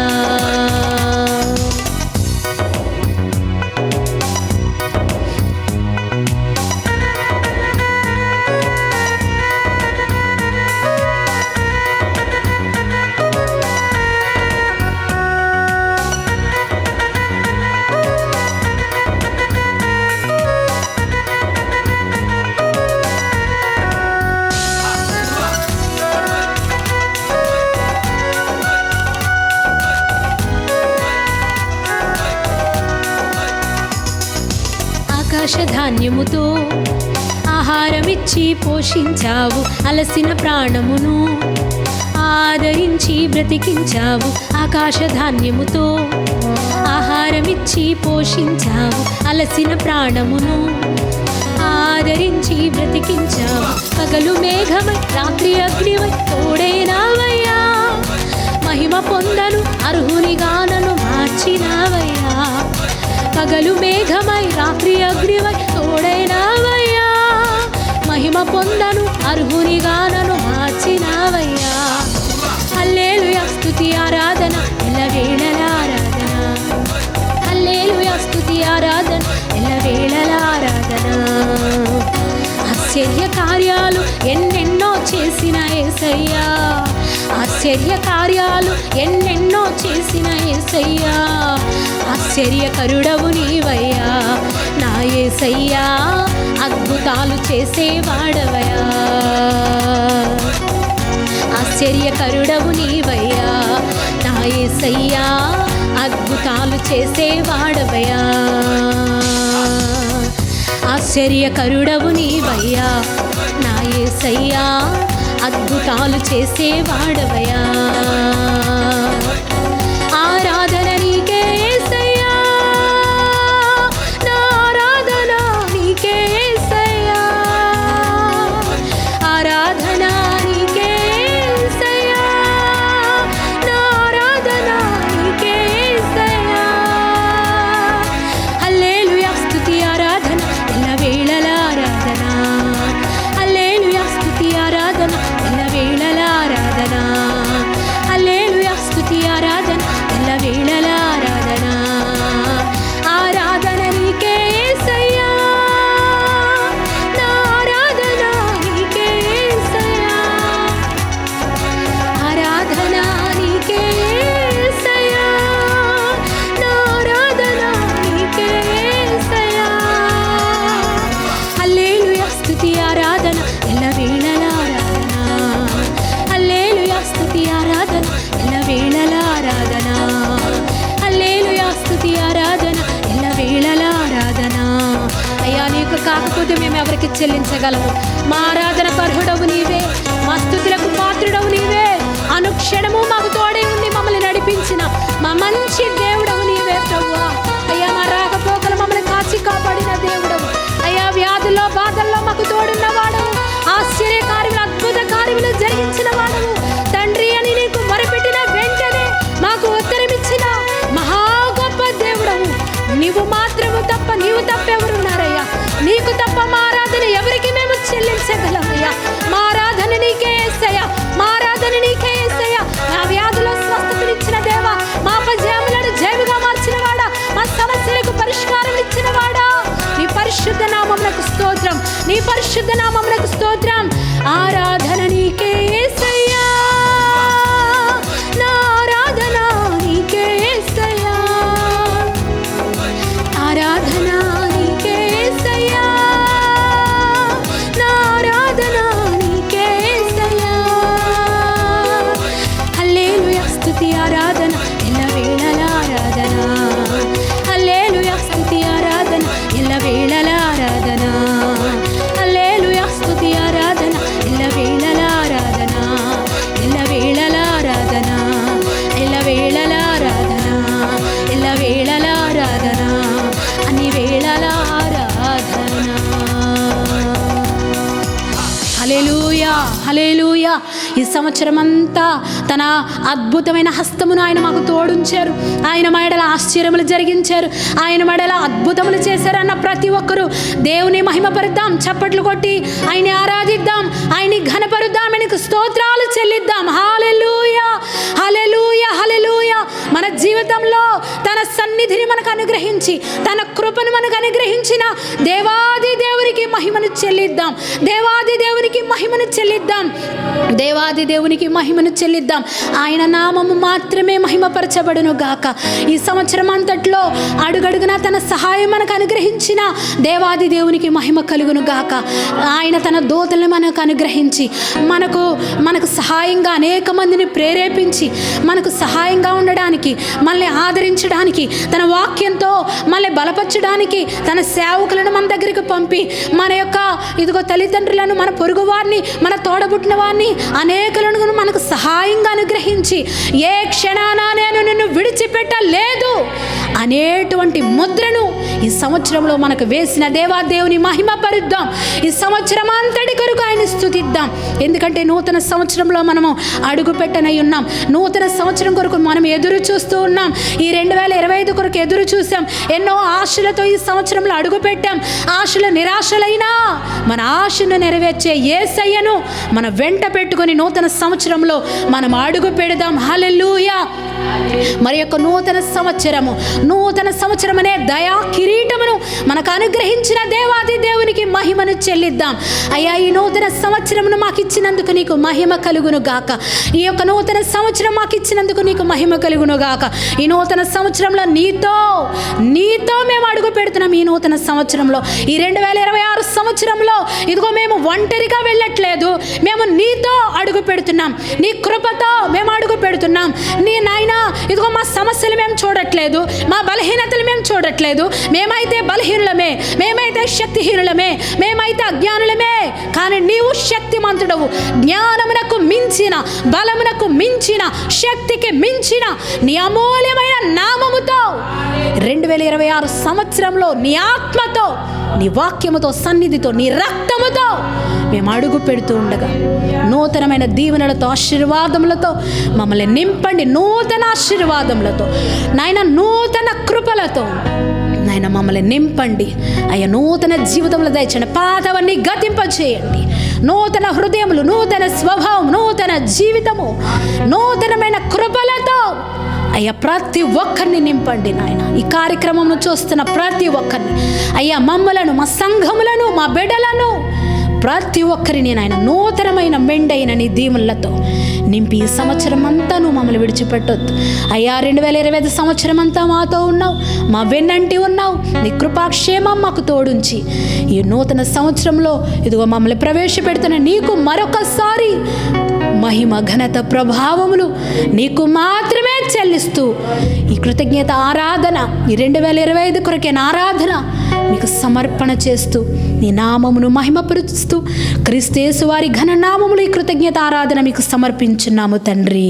ఆకాశధాన్యముతో ఆహారమిచ్చి పోషించావు, అలసిన ప్రాణమును ఆదరించి బ్రతికించావు. ఆకాశధాన్యముతో ఆహారమిచ్చి పోషించావు, అలసిన ప్రాణమును ఆదరించి బ్రతికించావు. పగలు మేఘమై రాత్రి అగ్నివై తోడైనావయ్యా, మహిమ పొందను అర్హునిగా నన్ను మార్చినావయ్యా. పగలు మేఘమై రాత్రి అగ్నివై తోడైనావయ్యా, మహిమ పొందను అర్హునిగా నన్ను మార్చినావయ్యా. హల్లెలూయా స్తుతి ఆరాధన ఎల్లవేళలా ఆరాధన, హల్లెలూయా స్తుతి ఆరాధన ఎల్లవేళలా ఆరాధన. ఆశ్చర్య కార్యాలు ఎన్నెన్నో చేసిన యేసయ్యా, ఆశ్చర్య కార్యాలు ఎన్నెన్నో చేసిన యేసయ్యా, ఆశ్చర్యకరుడవు నీవయ్యా నా యేసయ్యా, అద్భుతాలు చేసేవాడవయ్యా. ఆశ్చర్యకరుడవు నీవయ్యా నా యేసయ్యా, అద్భుతాలు చేసేవాడవయ్యా. ఆశ్చర్యకరుడవు నీవయ్యా నా యేసయ్యా, అద్భుతాలు చేసేవాడవయ్యా. ఆరాధన నీకే యేసయ్యా, నా ఆరాధన నీకే యేసయ్యా, ఆరాధన నీకే యేసయ్యా, నా ఆరాధన నీకే యేసయ్యా. హల్లెలూయా స్తుతి ఆరాధన ఎల్లవేళలా ఆరాధన, హల్లెలూయా స్తుతి ఆరాధన ఎల్లవేళలా ఆరాధన, హల్లెలూయా స్తుతి ఆరాధన ఎల్లవేళలా ఆరాధన. ఆరాధన నీకే యేసయ్యా, నా ఆరాధన నీకే యేసయ్యా, ఆరాధన నీకే యేసయ్యా, నా ఆరాధన నీకే యేసయ్యా. హల్లెలూయా స్తుతి ఆరాధన ఎల్లవేళలా ఆరాధన, హల్లెలూయా స్తుతి ఆరాధన ఎల్లవేళలా ఆరాధన, హల్లెలూయా స్తుతి ఆరాధన ఎల్లవేళలా ఆరాధన. అయ్యా నీకు కాకపోతే మేము ఎవరికి చెల్లించగలము? మా ఆరాధనకు అర్హుడవు నీవే, మా స్తుతులకు పాత్రుడవు నీవే. అనుక్షణము మాకు తోడే ఉండి మమ్మల్ని నడిపించిన మా మంచి దేవుడవు నీవే ప్రభువా. అయ్యా మా రాకపోకలు మమ్మల్ని కాచి కాపాడిన దేవుడవు. అయ్యా వ్యాధుల్లో బాధల్లో మాకు తోడున్న వాడవు, ఆశ్చర్య కార్యములు అద్భుత కార్యములు జరిగించిన వాడవు. తండ్రి అని నీకు మొరపెట్టిన వెంటనే మాకు ఉత్తరమిచ్చిన మహా గొప్ప దేవుడవు. నీవు మాత్రము తప్ప, నీవు తప్ప ఎవరున్నారయ్యా? నీకు తప్ప మా ఆరాధన ఎవరికి మేము చెల్లించగలమయ్యా? మా ఆరాధన నీకే యేసయ్యా, మా ఆరాధన నీకే యేసయ్యా. నా వ్యాధులో స్వస్థతనిచ్చిన దేవా, మా అపజయములను జయముగా మార్చిన వాడా, మా సమస్యలకు పరిష్కారం ఇచ్చిన వాడా, నీ పరిశుద్ధ నామమునకు స్తోత్రం, నీ పరిశుద్ధ నామమునకు స్తోత్రం. ఆరాధన నీకే యేసయ్యా, నా ఆరాధన నీకే యేసయ్యా, ఆరాధన నీకే యేసయ్యా, నా ఆరాధన నీకే యేసయ్యా. హల్లెలూయా స్తుతి ఆరాధన ఎల్లవేళలా ఆరాధన, హల్లెలూయా స్తుతి ఆరాధన ఎల్లవేళలా ఆరాధన, హల్లెలూయా స్తుతి ఆరాధన ఎల్లవేళలా ఆరాధన. హల్లెలూయా. ఈ సంవత్సరం అంతా తన అద్భుతమైన హస్తమును ఆయన మాకు తోడుంచారు. ఆయన మెడల ఆశ్చర్యములు జరిగించారు, ఆయన మెడల అద్భుతములు చేశారన్న ప్రతి ఒక్కరూ దేవుని మహిమపరుద్దాం, చప్పట్లు కొట్టి ఆయన్ని ఆరాధిద్దాం, ఆయన్ని ఘనపరుద్దాం, ఆయనకు స్తోత్రాలు చెల్లిద్దాం. హల్లెలూయా, హల్లెలూయా, హల్లెలూయా. మన జీవితంలో తన సన్నిధిని మనకు అనుగ్రహించి, తన కృపను మనకు అనుగ్రహించిన దేవాది దేవునికి మహిమను చెల్లిద్దాం, దేవాది దేవునికి మహిమను చెల్లిద్దాం, దేవాది దేవునికి మహిమను చెల్లిద్దాం. ఆయన నామము మాత్రమే మహిమపరచబడును గాక. ఈ సంవత్సరం అంతట్లో అడుగడుగునా తన సహాయం మనకు అనుగ్రహించిన దేవాది దేవునికి మహిమ కలుగును గాక. ఆయన తన దూతలను మనకు అనుగ్రహించి మనకు సహాయంగా అనేక మందిని ప్రేరేపించి, మనకు సహాయంగా ఉండడానికి, మనల్ని ఆదరించడానికి, తన వాక్యంతో మనల్ని బలపరచడానికి తన సేవకులను మన దగ్గరికి పంపి, మన యొక్క ఇదిగో తల్లిదండ్రులను, మన పొరుగు వారిని, మన తోడబుట్టిన వారిని అనేకులను మనకు సహాయంగా అనుగ్రహించి, ఏ క్షణాన నేను నిన్ను విడిచిపెట్టలేదు అనేటువంటి ముద్రను ఈ సంవత్సరంలో మనకు వేసిన దేవాదేవుని మహిమ పరుద్దాం. ఈ సంవత్సరం అంతటి కొరకు ఆయన స్తుతిద్దాం. ఎందుకంటే నూతన సంవత్సరంలో మనము అడుగు పెట్టనై ఉన్నాం. నూతన సంవత్సరం కొరకు మనం ఎదురు చూస్తూ ఉన్నాం. ఈ 2025 కొరకు ఎదురు చూసాం. ఎన్నో ఆశలతో ఈ సంవత్సరంలో అడుగు పెట్టాం. ఆశలు నిరాశలైనా మన ఆశను నెరవేర్చే యేసయ్యను మన వెంట పెట్టుకొని నూతన సంవత్సరంలో మనం అడుగు పెడదాం. హల్లెలూయా. మరి యొక్క నూతన సంవత్సరం అనే దయా కిరీటమును మనకు అనుగ్రహించిన దేవాది దేవునికి మహిమను చెల్లిద్దాం. అయ్యా, ఈ నూతన సంవత్సరమును మాకు ఇచ్చినందుకు నీకు మహిమ కలుగును గాక. ఈ యొక్క నూతన సంవత్సరం మాకు ఇచ్చినందుకు నీకు మహిమ కలుగును గాక. ఈ నూతన సంవత్సరంలో నీతో మేము అడుగు పెడుతున్నాం. ఈ నూతన సంవత్సరంలో, ఈ 2026 సంవత్సరంలో ఇదిగో మేము ఒంటరిగా వెళ్ళట్లేదు, మేము నీతో అడుగు పెడుతున్నాం. నీ కృపతో మేము అడుగు పెడుతున్నాం. నీ నాయన ఇదిగో మా సమస్యలు మేము చూడట్లేదు, మా బలహీనతలు మేము చూడట్లేదు. మేమైతే బలహీనులమే, మేమైతే శక్తిహీనులమే, మేమైతే అజ్ఞానులమే. కానీ నీవు శక్తిమంతుడవు. జ్ఞానమునకు మించిన, బలమునకు మించిన, శక్తికి మించిన నీ అమూల్యమైన నామముతో 2026 సంవత్సరంలో నీ ఆత్మతో, నీ వాక్యముతో, సన్నిధితో, నీ రక్తముతో మేము అడుగు పెడుతూ ఉండగా నూతనమైన దీవెనలతో, ఆశీర్వాదములతో మమ్మల్ని నింపండి. నూతన ఆశీర్వాదములతో నాయన, నూతన కృపలతో నాయన మమ్మల్ని నింపండి. అయ్యా, నూతన జీవితంలో దయచండి. పాతవన్నీ గతింపచేయండి. నూతన హృదయములు, నూతన స్వభావం, నూతన జీవితము, నూతనమైన కృపలతో అయ్యా ప్రతి ఒక్కరిని నింపండి నాయన. ఈ కార్యక్రమంను చూస్తున్న ప్రతి ఒక్కరిని అయ్యా, మమ్మలను, మా సంఘములను, మా బిడ్డలను, ప్రతి ఒక్కరిని నాయన నూతనమైన మెండైన నీ దీవులతో నింపి ఈ సంవత్సరం అంతా నువ్వు మమ్మల్ని విడిచిపెట్టొద్దు అయ్యా. 2025 సంవత్సరం అంతా మాతో ఉన్నావు, మా వెన్నంటి ఉన్నావు. నీ కృపాక్షేమం మాకు తోడుంచి ఈ నూతన సంవత్సరంలో ఇదిగో మమ్మల్ని ప్రవేశపెడుతున్న నీకు మరొకసారి మహిమ, ఘనత, ప్రభావములు నీకు మాత్రమే చెల్లిస్తూ ఈ కృతజ్ఞత ఆరాధన, ఈ 2025 కొరకైన ఆరాధన మీకు సమర్పణ చేస్తూ నీ నామమును మహిమపరుస్తూ క్రీస్తు వారి ఘన నామములు ఈ కృతజ్ఞత ఆరాధన మీకు సమర్పించున్నాము తండ్రి.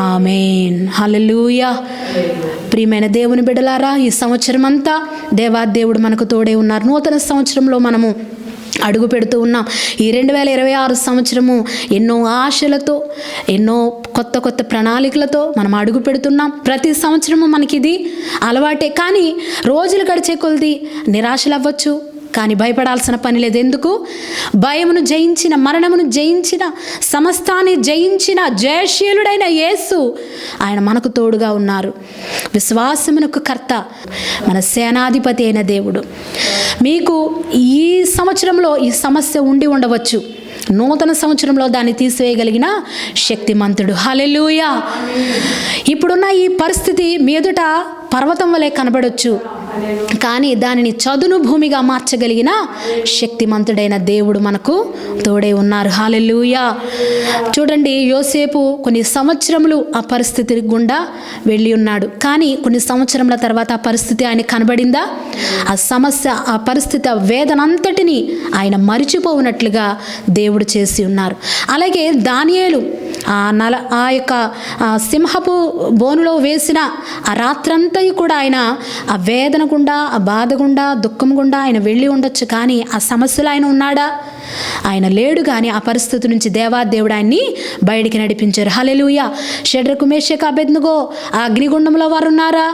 ఆమేన్. హల్లెలూయా. ప్రియమైన దేవుని బిడ్డలారా, ఈ సంవత్సరం అంతా దేవాదేవుడు మనకు తోడే ఉన్నారు. నూతన సంవత్సరంలో మనము అడుగు పెడుతూ ఉన్నాం. ఈ 2026 సంవత్సరము ఎన్నో ఆశలతో, ఎన్నో కొత్త ప్రణాళికలతో మనం అడుగు పెడుతున్నాం. ప్రతి సంవత్సరము మనకి ఇది అలవాటే. కానీ రోజులు గడిచే కొలది నిరాశలు అవ్వచ్చు, కానీ భయపడాల్సిన పని లేదు. ఎందుకు? భయమును జయించిన, మరణమును జయించిన, సమస్తాన్ని జయించిన జయశీలుడైన యేసు ఆయన మనకు తోడుగా ఉన్నారు. విశ్వాసమునకు కర్త, మన సేనాధిపతి అయిన దేవుడు. మీకు ఈ సంవత్సరంలో ఈ సమస్య ఉండి ఉండవచ్చు, నూతన సంవత్సరంలో దాన్ని తీసివేయగలిగిన శక్తిమంతుడు. హల్లెలూయా. ఇప్పుడున్న ఈ పరిస్థితి మీ ఎదుట పర్వతం వలె కనబడొచ్చు, కానీ దానిని చదును భూమిగా మార్చగలిగిన శక్తిమంతుడైన దేవుడు మనకు తోడే ఉన్నారు. హల్లెలూయా. చూడండి, యోసేపు కొన్ని సంవత్సరములు ఆ పరిస్థితి గుండా వెళ్ళి ఉన్నాడు, కానీ కొన్ని సంవత్సరముల తర్వాత ఆ పరిస్థితి ఆయన కనబడిందా? ఆ సమస్య, ఆ పరిస్థితి, ఆ వేదనంతటిని ఆయన మరిచిపోవునట్లుగా దేవుడు చేసి ఉన్నారు. అలాగే దానియేలు ఆ యొక్క సింహపు బోనులో వేసిన ఆ రాత్రంతా కూడా ఆయన ఆ వేదన గుండా, ఆ బాధ గుండా, దుఃఖం గుండా ఆయన వెళ్ళి ఉండొచ్చు, కానీ ఆ సమస్యలో ఆయన ఉన్నాడా? ఆయన లేడు. కానీ ఆ పరిస్థితి నుంచి దేవాదేవుడు ఆయన్ని బయటికి నడిపించారు. హల్లెలూయా. షడ్రకు మేషకు అబేద్నెగో ఆ అగ్నిగుండంలో వారు ఉన్నారా?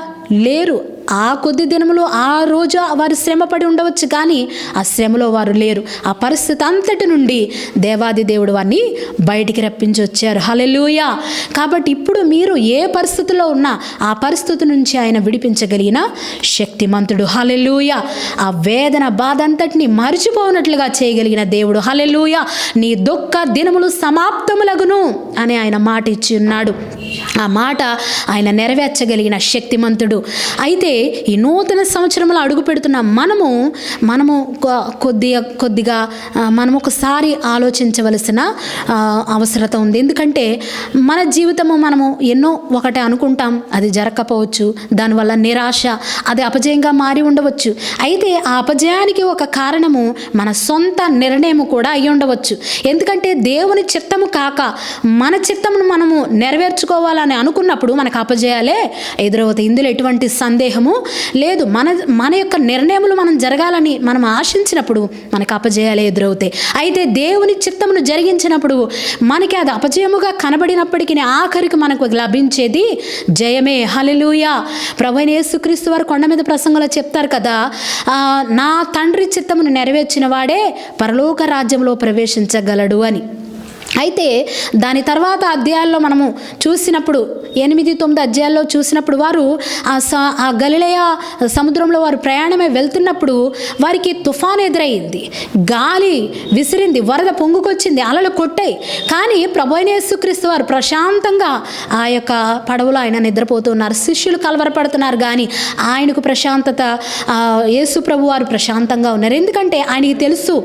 లేరు. ఆ కొద్ది దినములు ఆ రోజు వారు శ్రమపడి ఉండవచ్చు, కానీ ఆ శ్రమలో వారు లేరు. ఆ పరిస్థితి అంతటి నుండి దేవాది దేవుడు వారిని బయటికి రప్పించి వచ్చారు. హల్లెలూయా. కాబట్టి ఇప్పుడు మీరు ఏ పరిస్థితిలో ఉన్నా ఆ పరిస్థితి నుంచి ఆయన విడిపించగలిగిన శక్తిమంతుడు. హల్లెలూయా. ఆ వేదన బాధ అంతటిని మరిచిపోనట్లుగా చేయగలిగిన దేవుడు. హల్లెలూయా. నీ దుఃఖ దినములు సమాప్తములగును అని ఆయన మాట ఇచ్చి ఉన్నాడు. ఆ మాట ఆయన నెరవేర్చగలిగిన శక్తిమంతుడు. అయితే ఈ నూతన సంవత్సరంలో అడుగు పెడుతున్న మనము కొద్దిగా మనం ఒకసారి ఆలోచించవలసిన అవసరత ఉంది. ఎందుకంటే మన జీవితము మనము ఎన్నో ఒకటే అనుకుంటాం, అది జరగకపోవచ్చు, దానివల్ల నిరాశ, అది అపజయంగా మారి ఉండవచ్చు. అయితే ఆ అపజయానికి ఒక కారణము మన సొంత నిర్ణయం కూడా అయి ఉండవచ్చు. ఎందుకంటే దేవుని చిత్తము కాక మన చిత్తమును మనము నెరవేర్చుకోవాలని అనుకున్నప్పుడు మనకు అపజయాలే ఎదురవుతాయి. ఇందులో ఎటువంటి సందేహము లేదు. మన యొక్క నిర్ణయములు మనం జరగాలని మనం ఆశించినప్పుడు మనకు అపజయాలే ఎదురవుతాయి. అయితే దేవుని చిత్తమును జరిగించినప్పుడు మనకి అది అపజయముగా కనబడినప్పటికీ ఆఖరికి మనకు లభించేది జయమే. హల్లెలూయా. ప్రభువైన యేసుక్రీస్తు వారు కొండ మీద ప్రసంగంలో చెప్తారు కదా, నా తండ్రి చిత్తమును నెరవేర్చిన వాడే పరలోక రాజ్యంలో ప్రవేశించగలడు అని. అయితే దాని తర్వాత అధ్యాయాల్లో మనము చూసినప్పుడు 8-9 అధ్యాయాల్లో చూసినప్పుడు వారు ఆ గలిలయ సముద్రంలో వారు ప్రయాణమై వెళ్తున్నప్పుడు వారికి తుఫాను ఎదురయ్యింది, గాలి విసిరింది, వరద పొంగుకొచ్చింది, అలలు కొట్టాయి. కానీ ప్రభువైన యేసుక్రీస్తు వారు ప్రశాంతంగా ఆ యొక్క పడవలో ఆయన నిద్రపోతున్నారు. శిష్యులు కలవరపడుతున్నారు, కానీ ఆయనకు ప్రశాంతత, యేసు ప్రభు వారు ప్రశాంతంగా ఉన్నారు. ఎందుకంటే ఆయనకి తెలుసు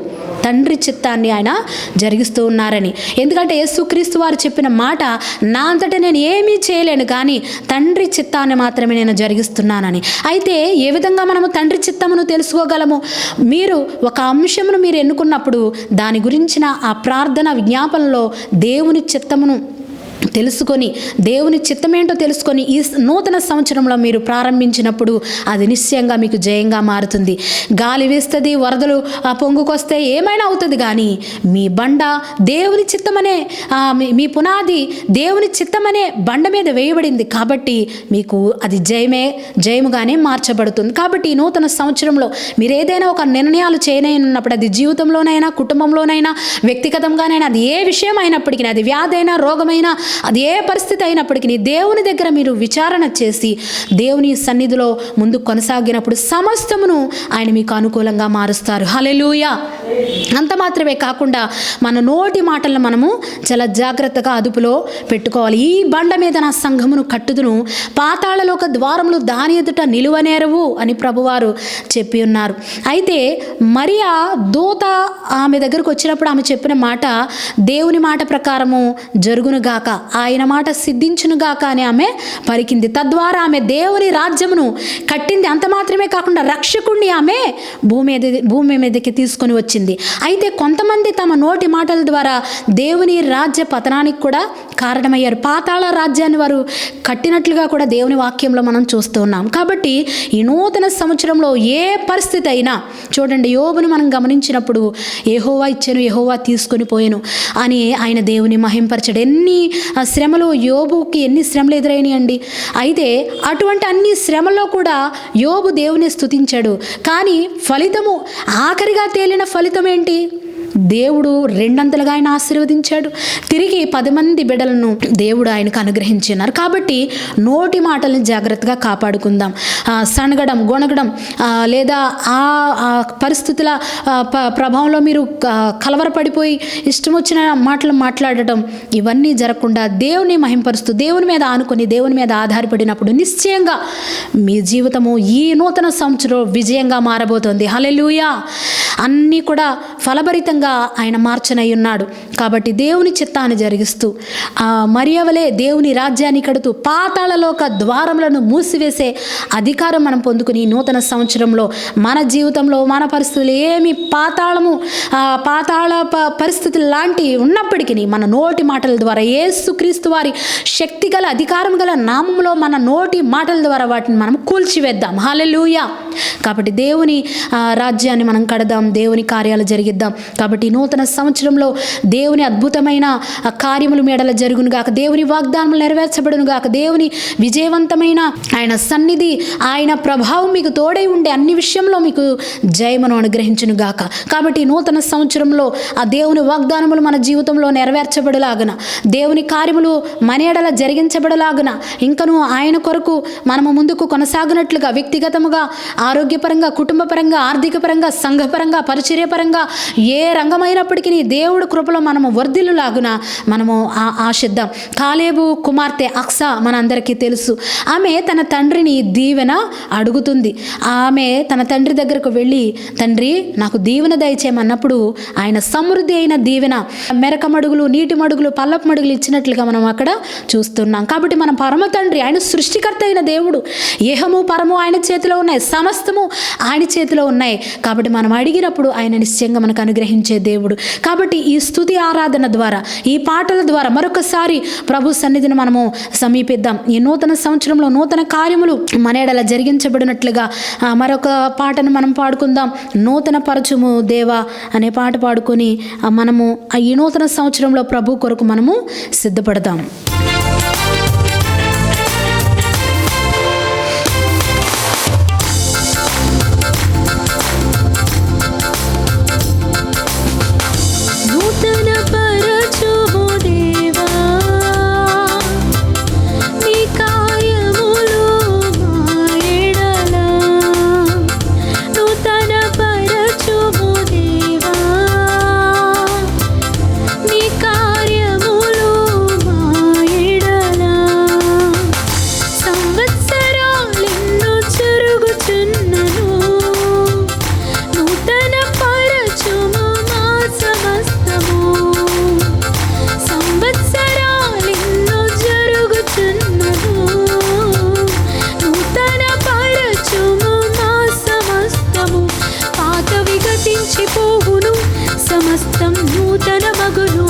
తండ్రి చిత్తాన్ని ఆయన జరిగిస్తూ ఉన్నారని. ఎందుకంటే యేసుక్రీస్తు వారు చెప్పిన మాట, నా అంతటా నేను ఏమీ చేయలేను, కానీ తండ్రి చిత్తాన్ని మాత్రమే నేను జరిగిస్తున్నానని. అయితే ఏ విధంగా మనము తండ్రి చిత్తమును తెలుసుకోగలము? మీరు ఒక అంశమును మీరు ఎన్నుకున్నప్పుడు దాని గురించిన ఆ ప్రార్థన విజ్ఞాపనలో దేవుని చిత్తమును తెలుసుకొని, దేవుని చిత్తమేంటో తెలుసుకొని ఈ నూతన సంవత్సరంలో మీరు ప్రారంభించినప్పుడు అది నిశ్చయంగా మీకు జయంగా మారుతుంది. గాలి వేస్తుంది, వరదలు పొంగుకొస్తే ఏమైనా అవుతుంది, కానీ మీ బండ దేవుని చిత్తమనే, మీ పునాది దేవుని చిత్తమనే బండ మీద వేయబడింది. కాబట్టి మీకు అది జయముగానే మార్చబడుతుంది. కాబట్టి ఈ నూతన సంవత్సరంలో మీరు ఏదైనా ఒక నిర్ణయాలు చేయనప్పుడు, అది జీవితంలోనైనా, కుటుంబంలోనైనా, వ్యక్తిగతంగానైనా, అది ఏ విషయం అయినప్పటికీ, అది వ్యాధి అయినా, రోగమైనా, అది ఏ పరిస్థితి అయినప్పటికీ దేవుని దగ్గర మీరు విచారణ చేసి దేవుని సన్నిధిలో ముందుకు కొనసాగినప్పుడు సమస్తమును ఆయన మీకు అనుకూలంగా మారుస్తారు. హల్లెలూయా. అంత మాత్రమే కాకుండా మన నోటి మాటలను మనము చాలా జాగ్రత్తగా అదుపులో పెట్టుకోవాలి. ఈ బండ మీద నా సంఘమును కట్టుదును, పాతాళలోక ద్వారములు దాని ఎదుట నిలువనేరవు అని ప్రభువారు చెప్పి ఉన్నారు. అయితే మరియా దూత ఆమె దగ్గరకు వచ్చినప్పుడు ఆమె చెప్పిన మాట, దేవుని మాట ప్రకారము జరుగునుగాక, ఆయన మాట సిద్ధించునుగాక అని ఆమె పలికింది. తద్వారా ఆమె దేవుని రాజ్యమును కట్టింది. అంత మాత్రమే కాకుండా రక్షకుణ్ణి ఆమె భూమి మీదకి తీసుకొని వచ్చింది. అయితే కొంతమంది తమ నోటి మాటల ద్వారా దేవుని రాజ్య పతనానికి కూడా కారణమయ్యారు. పాతాళ రాజ్యాన్ని వారు కట్టినట్లుగా కూడా దేవుని వాక్యంలో మనం చూస్తూ ఉన్నాం. కాబట్టి ఈ నూతన సంవత్సరంలో ఏ పరిస్థితి అయినా చూడండి, యోబును మనం గమనించినప్పుడు యెహోవా ఇచ్చెను, యెహోవా తీసుకొని పోయెను అని ఆయన దేవుని మహింపరచడు. ఎన్ని శ్రమలు యోబుకి, ఎన్ని శ్రమలు ఎదురైనాయండి. అయితే అటువంటి అన్ని శ్రమల్లో కూడా యోబు దేవుని స్తుతించాడు. కానీ ఫలితము, ఆఖరిగా తేలిన ఫలితం ఏంటి? దేవుడు రెండంతలుగా ఆయన ఆశీర్వదించాడు. తిరిగి 10 మంది బిడ్డలను దేవుడు ఆయనకు అనుగ్రహించినారు. కాబట్టి నోటి మాటలను జాగ్రత్తగా కాపాడుకుందాం. సనగడం, గొనగడం, లేదా ఆ పరిస్థితుల ప్రభావంలో మీరు కలవరపడిపోయి ఇష్టం వచ్చిన మాటలు మాట్లాడటం, ఇవన్నీ జరగకుండా దేవుని మహింపరుస్తూ దేవుని మీద ఆనుకొని దేవుని మీద ఆధారపడినప్పుడు నిశ్చయంగా మీ జీవితము ఈ నూతన సంవత్సరం విజయంగా మారబోతోంది. హల్లెలూయా. అన్నీ కూడా ఫలభరితంగా ఆయన మార్చనై ఉన్నాడు. కాబట్టి దేవుని చిత్తాన్ని జరిగిస్తూ మరియవలే దేవుని రాజ్యాన్ని కడుతూ పాతాళలోక ద్వారములను మూసివేసే అధికారం మనం పొందుకుని నూతన సంవత్సరంలో మన జీవితంలో మన పరిస్థితులు ఏమి పాతాళ పరిస్థితులు లాంటి ఉన్నప్పటికీ మన నోటి మాటల ద్వారా యేసుక్రీస్తు వారి శక్తి గల అధికారం గల నామంలో మన నోటి మాటల ద్వారా వాటిని మనం కూల్చివేద్దాం. హల్లెలూయా. కాబట్టి దేవుని రాజ్యాన్ని మనం కడదాం, దేవుని కార్యాలు జరిగిద్దాం. కాబట్టి నూతన సంవత్సరంలో దేవుని అద్భుతమైన కార్యములు మేడల జరుగును గాక, దేవుని వాగ్దానములు నెరవేర్చబడును గాక, దేవుని విజయవంతమైన ఆయన సన్నిధి ఆయన ప్రభావం మీకు తోడై ఉండే అన్ని విషయంలో మీకు జయమును అనుగ్రహించును గాక. కాబట్టి నూతన సంవత్సరంలో ఆ దేవుని వాగ్దానములు మన జీవితంలో నెరవేర్చబడలాగున, దేవుని కార్యములు మన ఎడల జరిగించబడలాగున, ఇంకను ఆయన కొరకు మనము ముందుకు కొనసాగినట్లుగా వ్యక్తిగతముగా, ఆరోగ్యపరంగా, కుటుంబపరంగా, ఆర్థిక పరంగా, సంఘపరంగా, పరిచర్యపరంగా ఏ రంగమైనప్పటికీ దేవుడు కృపలో మనము వర్ధిల్లులాగున మనము ఆశిద్దాం. కాలేబు కుమార్తె అక్సా మనందరికీ తెలుసు. ఆమె తన తండ్రిని దీవెన అడుగుతుంది. ఆమె తన తండ్రి దగ్గరకు వెళ్ళి, తండ్రి నాకు దీవెన దయచేయమన్నప్పుడు ఆయన సమృద్ధి అయిన దీవెన, మెరక మడుగులు, నీటి మడుగులు, పల్లపు మడుగులు ఇచ్చినట్లుగా మనం అక్కడ చూస్తున్నాం. కాబట్టి మన పరమ తండ్రి ఆయన సృష్టికర్త అయిన దేవుడు. ఏహము పరము ఆయన చేతిలో ఉన్నాయి, సమస్తము ఆయన చేతిలో ఉన్నాయి. కాబట్టి మనం అడిగినప్పుడు ఆయన నిశ్చయంగా మనకు అనుగ్రహించే దేవుడు. కాబట్టి ఈ స్తుతి ఆరాధన ద్వారా, ఈ పాటల ద్వారా మరొకసారి ప్రభు సన్నిధిని మనము సమీపిద్దాం. ఈ నూతన సంవత్సరంలో నూతన కార్యములు మన ఎడల జరిగించబడినట్లుగా మరొక పాటను మనం పాడుకుందాం. నూతన పరచుము దేవా అనే పాట పాడుకొని మనము ఈ నూతన సంవత్సరంలో ప్రభు కొరకు మనము సిద్ధపడదాం. సమస్తం నూతన మగును,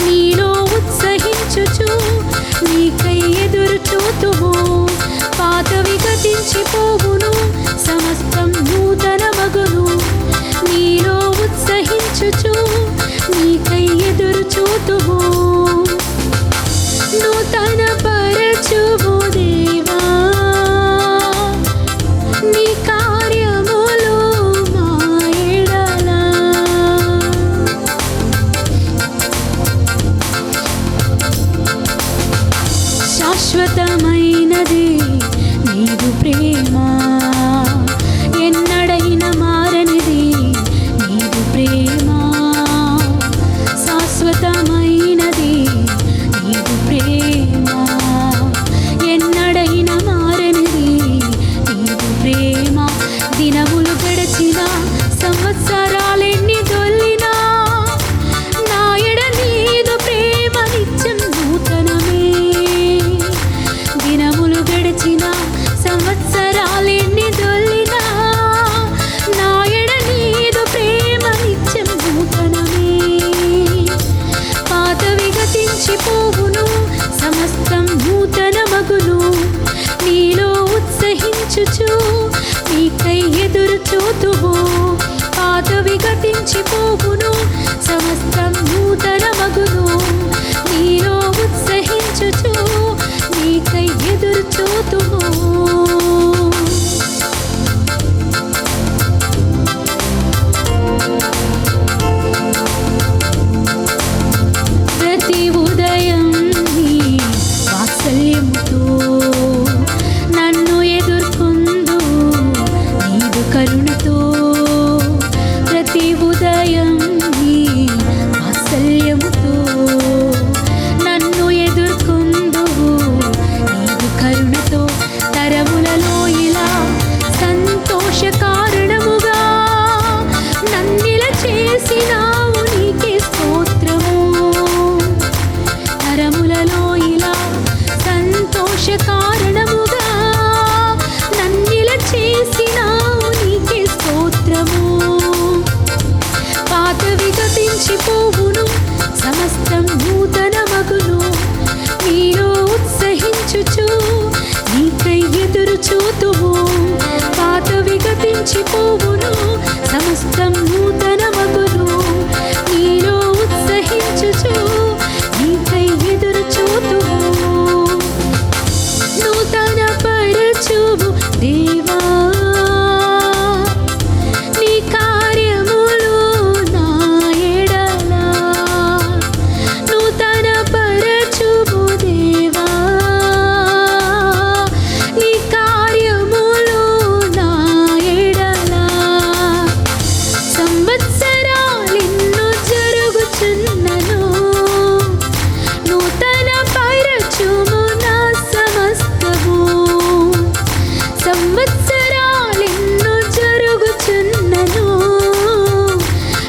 నీలో ఉత్సహించుచు నీకై ఎదురు చూతుము. పాతవి గతించిపోవును, సమస్తం నూతన మగును, నీలో ఉత్సహించుచు నీకై ఎదురు చూతుము. నూతన పరచుము దేవా నీ కార్యములు మా ఎడల. శాశ్వతమైనది నీదు ప్రేమ, ఎన్నడైన మారనిది నీదు ప్రేమ. శాశ్వతమైనది నీదు ప్రేమ, ఎన్నడైన మారనిది నీదు ప్రేమ. దినములు గడచిన సంవత్సరాలెన్ని దొల్లినా నా ఎడ నీదు ప్రేమ నిత్యం నూతనమే. దినములు గడిచిన సంవత్సరాలెన్ని దొల్లినా నా ఎడ నీదు ప్రేమ నిత్యం నూతనమే. పాతవి గతించిపోవును, సమస్తం నూతన మగును, నీలో ఉత్సహించుచు నీకై ఎదురు చూతుము. పాతవి గతించిపోవును, సమస్తం నూతన మగును, నీలో ఉత్సహించుచు నీకై ఎదురు చూతుము. ప్రతి ఉదయం నీ వాత్సల్యముతో నన్ను ఎదుర్కొందు నీదు కరుణతో. ప్రతి ఉదయం నీ వాత్సల్యముతో నన్ను ఎదుర్కొందు నీదు కరుణతో. తరములలో ఇలా సంతోష కారణముగా నన్నిల చేసి చేసినావు నీకే స్తోత్రము. తరములలో ఇలా సంతోష కారణముగా నన్నిల చేసినావు నీకే స్తోత్రము. పాతవి గతించిపోవును, సమస్తం నూతనమగును. నీలో ఉత్సహించుచు నీకై ఎదురు చూతువు. పాతవి గతించిపోవును, సమస్తం నూతనమగును. నీలో ఉత్సహించుచు నీకై ఎదురు చూతువు. నూతన పరచువు దేవా నీ కార్యములు నా ఎడల. నూతన పరచువు దేవా నీ కార్యములు నా ఎడల. సంవత్సరాలెన్నో జరుగుచున్నను, నూతన పరచుము నా సమస్తము. సంవత్సరాలెన్నో జరుగుచున్నను,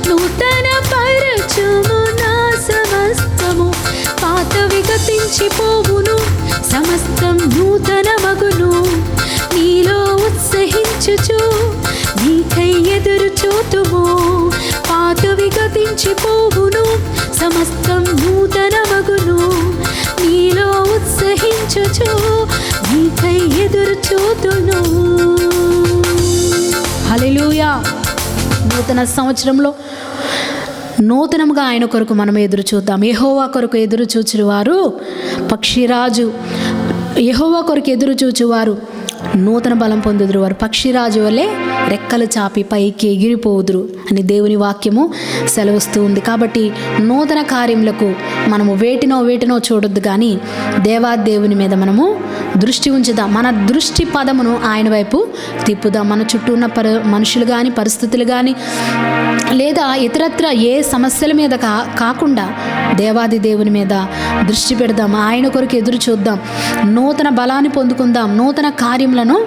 నూతన పరచుము నా సమస్తము. పాతవి గతించిపోవును, సమస్తం నూతనమగును. నీలో ఉత్సహించుచు నీకై ఎదురు చూతుము. పాతవి గతించిపోవును, సమస్తం నూతనమగును. నీలో ఉత్సహించుచు నీకై ఎదురు చూతును. హల్లెలూయా. నూతన సంవత్సరంలో నూతనముగా ఆయన కొరకు మనం ఎదురు చూద్దాం. యెహోవా కొరకు ఎదురు చూచువారు పక్షిరాజు, యెహోవా కొరకు ఎదురు చూచువారు నూతన బలం పొందుదురు. వారు పక్షిరాజు వలె రెక్కలు చాపి పైకి ఎగిరిపోదురు అని దేవుని వాక్యము సెలవుస్తూ ఉంది. కాబట్టి నూతన కార్యములకు మనము వేటినో చూడొద్దు, కానీ దేవాదేవుని మీద మనము దృష్టి ఉంచుదాం. మన దృష్టి పదమును ఆయన వైపు తిప్పుదాం. మన చుట్టూ ఉన్న మనుషులు కానీ, పరిస్థితులు కానీ, లేదా ఇతరత్ర ఏ సమస్యల మీద కాకుండా దేవాది దేవుని మీద దృష్టి పెడదాం. ఆయన కొరకు ఎదురు చూద్దాం. నూతన బలాన్ని పొందుకుందాం, నూతన కార్యములను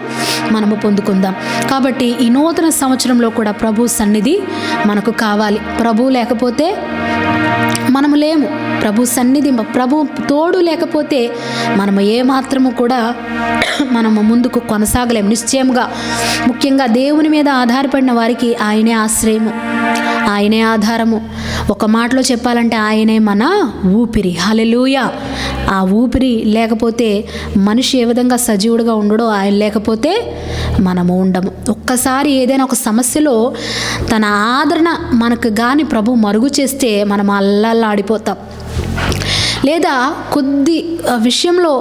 మనము పొందుకుందాం. కాబట్టి ఈ నూతన సంవత్సరంలో కూడా ప్రభు సన్నిధి మనకు కావాలి. ప్రభు లేకపోతే మనము లేము. ప్రభు సన్నిధి, ప్రభు తోడు లేకపోతే మనము ఏమాత్రము కూడా మనము ముందుకు కొనసాగలేము. నిశ్చయంగా ముఖ్యంగా దేవుని మీద ఆధారపడిన వారికి ఆయనే ఆశ్రయము, ఆయనే ఆధారము. ఒక మాటలో చెప్పాలంటే ఆయనే మన ఊపిరి. హల్లెలూయా. ఆ ఊపిరి లేకపోతే మనిషి ఏ విధంగా సజీవుడిగా ఉండడో ఆయన లేకపోతే మనము ఉండము. ఒక్కసారి ఏదైనా ఒక సమస్యలో తన ఆదరణ మనకు కానీ ప్రభు మరుగు చేస్తే మనం అల్లల్లాడిపోతాం. లేదా కొద్ది విషయంలో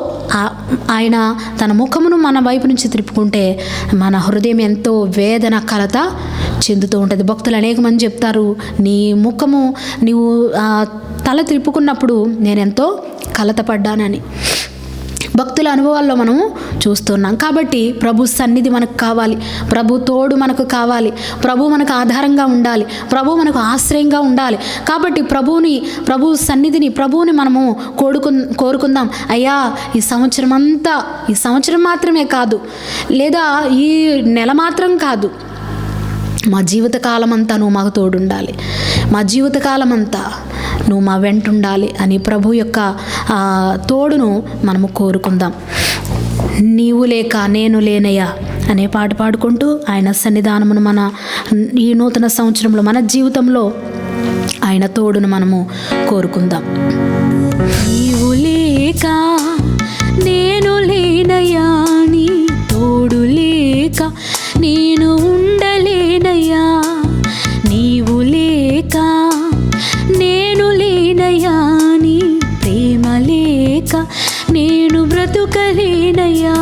ఆయన తన ముఖమును మన వైపు నుంచి తిప్పుకుంటే మన హృదయం ఎంతో వేదన కలత చెందుతూ ఉంటుంది. భక్తులు అనేక మంది చెప్తారు, నీ ముఖము నీవు తల తిప్పుకున్నప్పుడు నేనెంతో కలతపడ్డానని. భక్తుల అనుభవాల్లో మనము చూస్తున్నాం. కాబట్టి ప్రభు సన్నిధి మనకు కావాలి, ప్రభు తోడు మనకు కావాలి, ప్రభు మనకు ఆధారంగా ఉండాలి, ప్రభు మనకు ఆశ్రయంగా ఉండాలి. కాబట్టి ప్రభు సన్నిధిని, ప్రభువుని మనము కోరుకుందాం. అయ్యా ఈ సంవత్సరం మాత్రమే కాదు, లేదా ఈ నెల మాత్రం కాదు, మా జీవితకాలం అంతా నువ్వు మాకు తోడుండాలి, మా జీవితకాలం అంతా నువ్వు మా వెంట ఉండాలి అని ప్రభు యొక్క తోడును మనము కోరుకుందాం. నీవు లేక నేను లేనయ్యా అనే పాట పాడుకుంటూ ఆయన సన్నిధానమును మన ఈ నూతన సంవత్సరంలో మన జీవితంలో ఆయన తోడును మనము కోరుకుందాం. నీవు లేక నేను లేనయ్యా, నీ తోడు లేక నేను ఉండలేనయ్యా. నీవు లేక నేను లేనయ్యా, నీ ప్రేమ లేక నేను బ్రతుకలేనయ్యా.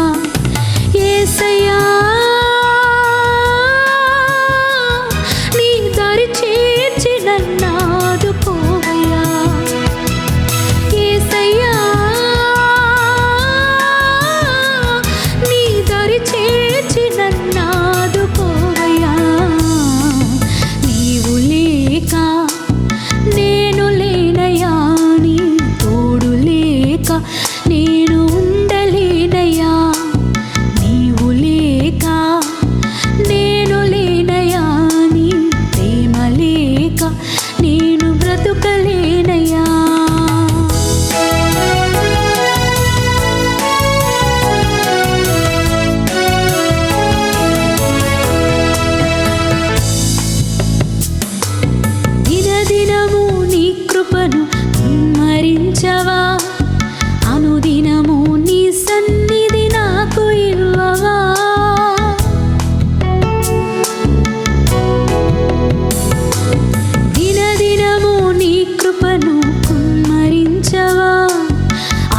యేసయ్యా నీ దరి చేర్చి నన్నాదుకోవయ్యా. యేసయ్యా నీ దరి చేర్చి నన్నాదుకోవయ్యా. నీవు లేక నేను లేనయ్యా, నీ తోడు లేక నేను ఉండలేనయ్యా. బ్రతుకలేనయ్యా. దినదినము నీ కృపను కుమ్మరించవా, అనుదినము నీ సన్నిధి నాకు ఇవ్వవా. దినదినము నీ కృపను కుమ్మరించవా,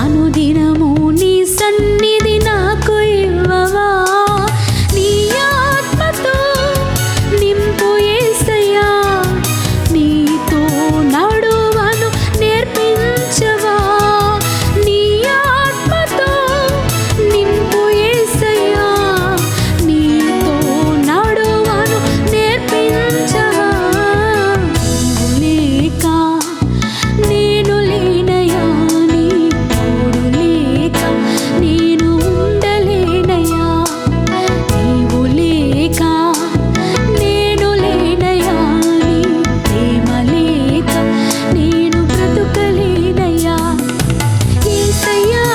అనుదినము నీ సన్నిధి నాకు ఇవ్వవా. నీ ఆత్మతో నింపు యేసయ్యా, నీతో నడువను నేర్పించవా. నీ ఆత్మతో నింపు యేసయ్యా, నీతో నడువను నేర్పించవా. నీవు లేక నేను లేనయ్యా, నీ తోడు లేక నేను ఉండలేనయ్యా. నీవు లేక నేను లేనయ్యా, నీ ప్రేమ లేక నేను బ్రతుకలేనయ్యా. యేసయ్యా,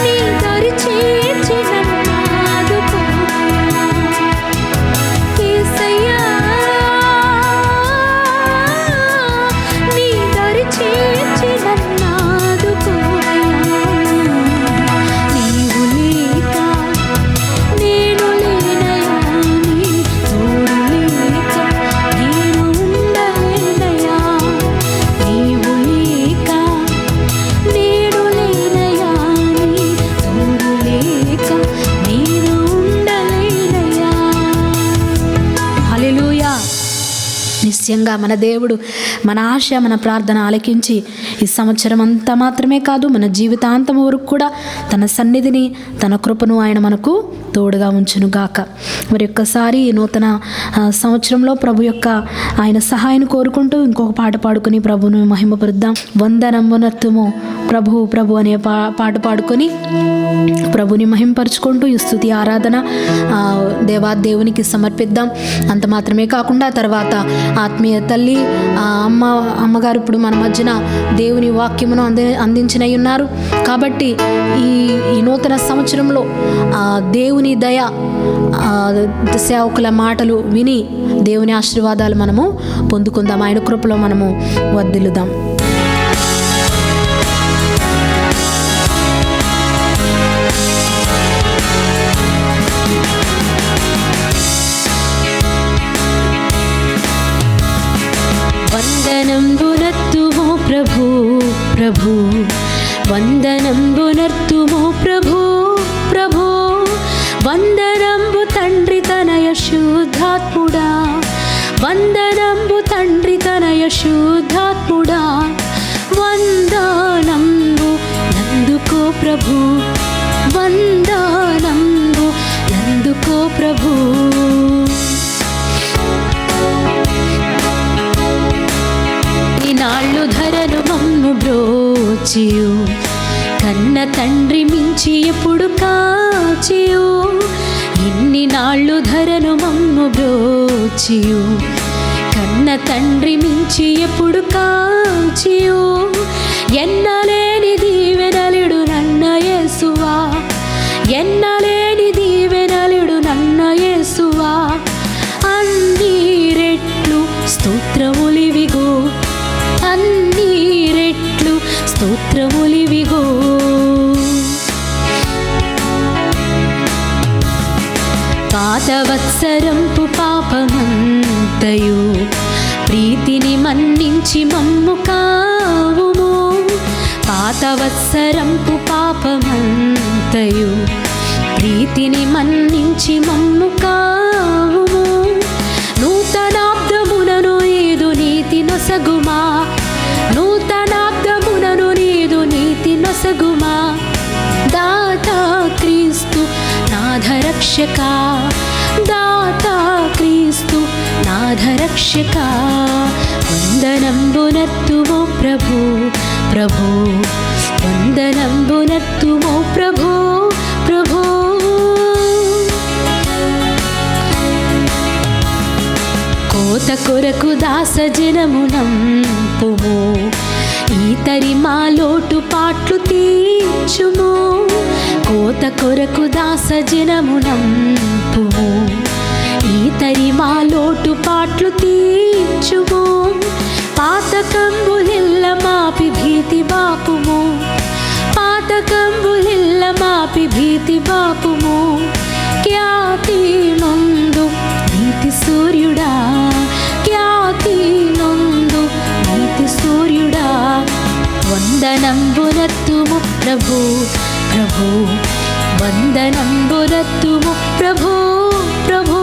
నీ దరి చేర్చి నన్ను ఆదుకోవయ్యా. యేసయ్యా, నీ దరి చేర్చి నన్ను ఆదుకోవయ్యా. నీవు లేక నేను లేనయ్యా, నీ తోడు లేక నేను ఉండలేనయ్యా. నీవు లేక నేను లేనయ్యా, నీ తోడు లేక నేను ఉండలేనయ్యా. హల్లెలూయా. నిశ్చయంగా మన దేవుడు మన ఆశ, మన ప్రార్థన ఆలకించి ఈ సంవత్సరం అంతా మాత్రమే కాదు, మన జీవితాంతం వరకు కూడా తన సన్నిధిని, తన కృపను ఆయన మనకు తోడుగా ఉంచును గాక. మరి ఒక్కసారి ఈ నూతన సంవత్సరంలో ప్రభు యొక్క ఆయన సహాయాన్ని కోరుకుంటూ ఇంకొక పాట పాడుకొని ప్రభును మహిమపరుద్దాం. వందనమునర్తుము ప్రభు ప్రభు అనే పాట పాడుకొని ప్రభుని మహిమపరుచుకుంటూ ఈ స్తుతి ఆరాధన దేవునికి సమర్పిద్దాం. అంత మాత్రమే కాకుండా తర్వాత ఆత్మీయ తల్లి అమ్మగారు ఇప్పుడు మన మధ్యన దేవుని వాక్యమును అందించినై ఉన్నారు. కాబట్టి ఈ నూతన సంవత్సరంలో దేవుని దయ, సేవకుల మాటలు విని దేవుని ఆశీర్వాదాలు మనము పొందుకుందాం. ఆయన కృపలో మనము వర్ధిల్లుదాం. వందనంబునర్తుమో ప్రభు ప్రభు, వందనంబునర్తుమో ప్రభు ప్రభు. వందనంబు తండ్రి తనయ శుద్ధాత్ముడా, వందనంబు తండ్రి తనయ శుద్ధాత్ముడా. వందనంబు నందుకో ప్రభు, వందనంబు నందుకో ప్రభు. నాళ్ళు ధరను మమ్ము బ్రోచియు, కన్న తండ్రి మించి ఎప్పుడు కాచియు. ఇన్ని నాళ్ళు ధరను మమ్ము బ్రోచియు, కన్న తండ్రి మించి ఎప్పుడు కాచియు. ఎన్నలేని దీవెనలుడు నన్న యేసువా, ఎన్నలేని దీవెనలుడు నన్న యేసువా. అన్ని రెట్లు స్తోత్రములివిగో, అన్ని రెట్లు స్తోత్రములివిగో. పాత వత్సరంపు పాపమంతయు ప్రీతిని మన్నించి మమ్ము కావుము. పాత వత్సరంపు పాపమంతయు ప్రీతిని మన్నించి మమ్ము కావుము. నూతనాబ్దమునను ఏదు నీతి నొసగుమా, నూతనాబ్దమునను నీదు నీతి నొసగుమా. దాతా క్రీస్తు నాథరక్షక, దాతా క్రీస్తు నాథరక్షక. వందనంబునర్తుమో ప్రభు ప్రభు, వందనంబునర్తుమో ప్రభు ప్రభు. కోత కొరకు దాసజనమునంపుము, ఈతరి మా లోటు పాట్లు తీర్చుము. కోత కొరకు దాసజనమునంపుము, ఈతరి మా లోటు పాట్లు తీర్చుము. పాతకంబులిల్ల మాపి భీతి బాపుము, పాతకంబులిల్ల మాపి భీతి బాపుము. ఖ్యాతి నొందు నీతి సూర్యుడా, ఖ్యాతి నొందు నీతి సూర్యుడా. వందనంబునత్తుము ప్రభు ప్రభు, వందనంబునత్తుము ప్రభు ప్రభు.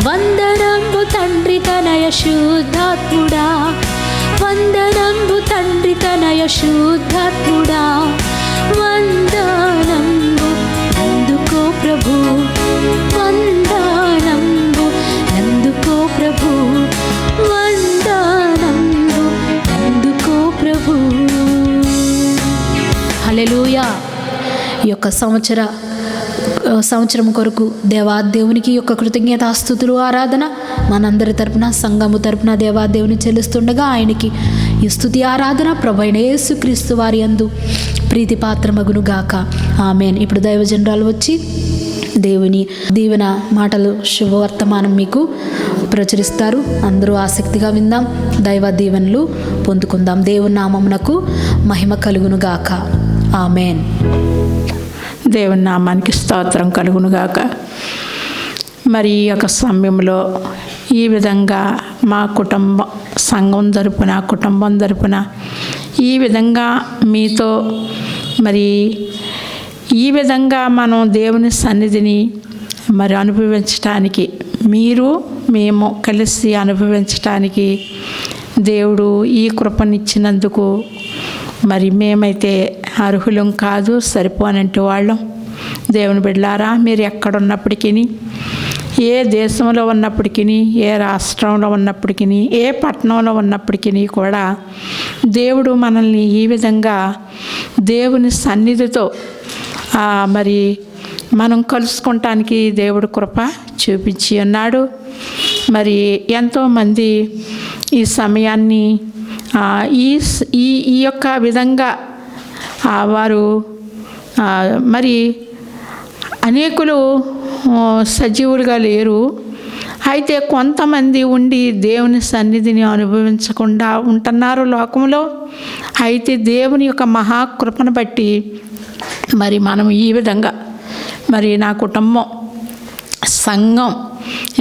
వందనంబు తండ్రి తనయ శుద్ధాత్ముడా, వందనంబు తండ్రి తనయ శుద్ధాత్ముడా. వందనంబు నందుకో ప్రభు, వందనంబు నందుకో ప్రభు, వందనంబు నందుకో ప్రభు. హల్లెలూయా. ఈ యొక్క సంవత్సరం కొరకు దేవాదేవునికి యొక్క కృతజ్ఞతాస్తుతులు ఆరాధన మనందరి తరపున సంఘము తరపున దేవాదేవుని చెల్లిస్తుండగా ఆయనకి ఈ స్తుతి ఆరాధన ప్రభువైన యేసుక్రీస్తు వారి యందు ప్రీతిపాత్రమగును గాక. ఆమేన్. ఇప్పుడు దైవజనరాలు వచ్చి దేవుని దీవెన మాటలు శుభవర్తమానం మీకు ప్రచురిస్తారు. అందరూ ఆసక్తిగా విందాం, దైవ దీవెనలు పొందుకుందాం. దేవుని నామమునకు మహిమ కలుగును గాక. ఆమేన్. దేవుని నామానికి స్తోత్రం కలుగునుగాక. మరి ఈ యొక్క సమయంలో ఈ విధంగా మా సంఘం కుటుంబం తరపున ఈ విధంగా మీతో మరి ఈ విధంగా మనం దేవుని సన్నిధిని మరి అనుభవించటానికి, మేము కలిసి అనుభవించటానికి దేవుడు ఈ కృపనిచ్చినందుకు మరి మేమైతే అర్హులం కాదు, సరిపోనంటి వాళ్ళం. దేవుని బిడ్డలారా, మీరు ఎక్కడున్నప్పటికీ, ఏ దేశంలో ఉన్నప్పటికీ, ఏ రాష్ట్రంలో ఉన్నప్పటికీ, ఏ పట్టణంలో ఉన్నప్పటికీ కూడా దేవుడు మనల్ని ఈ విధంగా దేవుని సన్నిధితో మరి మనం కలుసుకుంటానికి దేవుడు కృప చూపించి ఉన్నాడు. మరి ఎంతోమంది ఈ సమయాన్ని ఈ యొక్క విధంగా వారు మరి అనేకులు సజీవులుగా లేరు. అయితే కొంతమంది ఉండి దేవుని సన్నిధిని అనుభవించకుండా ఉంటున్నారు లోకంలో. అయితే దేవుని యొక్క మహాకృపను బట్టి మరి మనం ఈ విధంగా మరి నా కుటుంబం, సంఘం,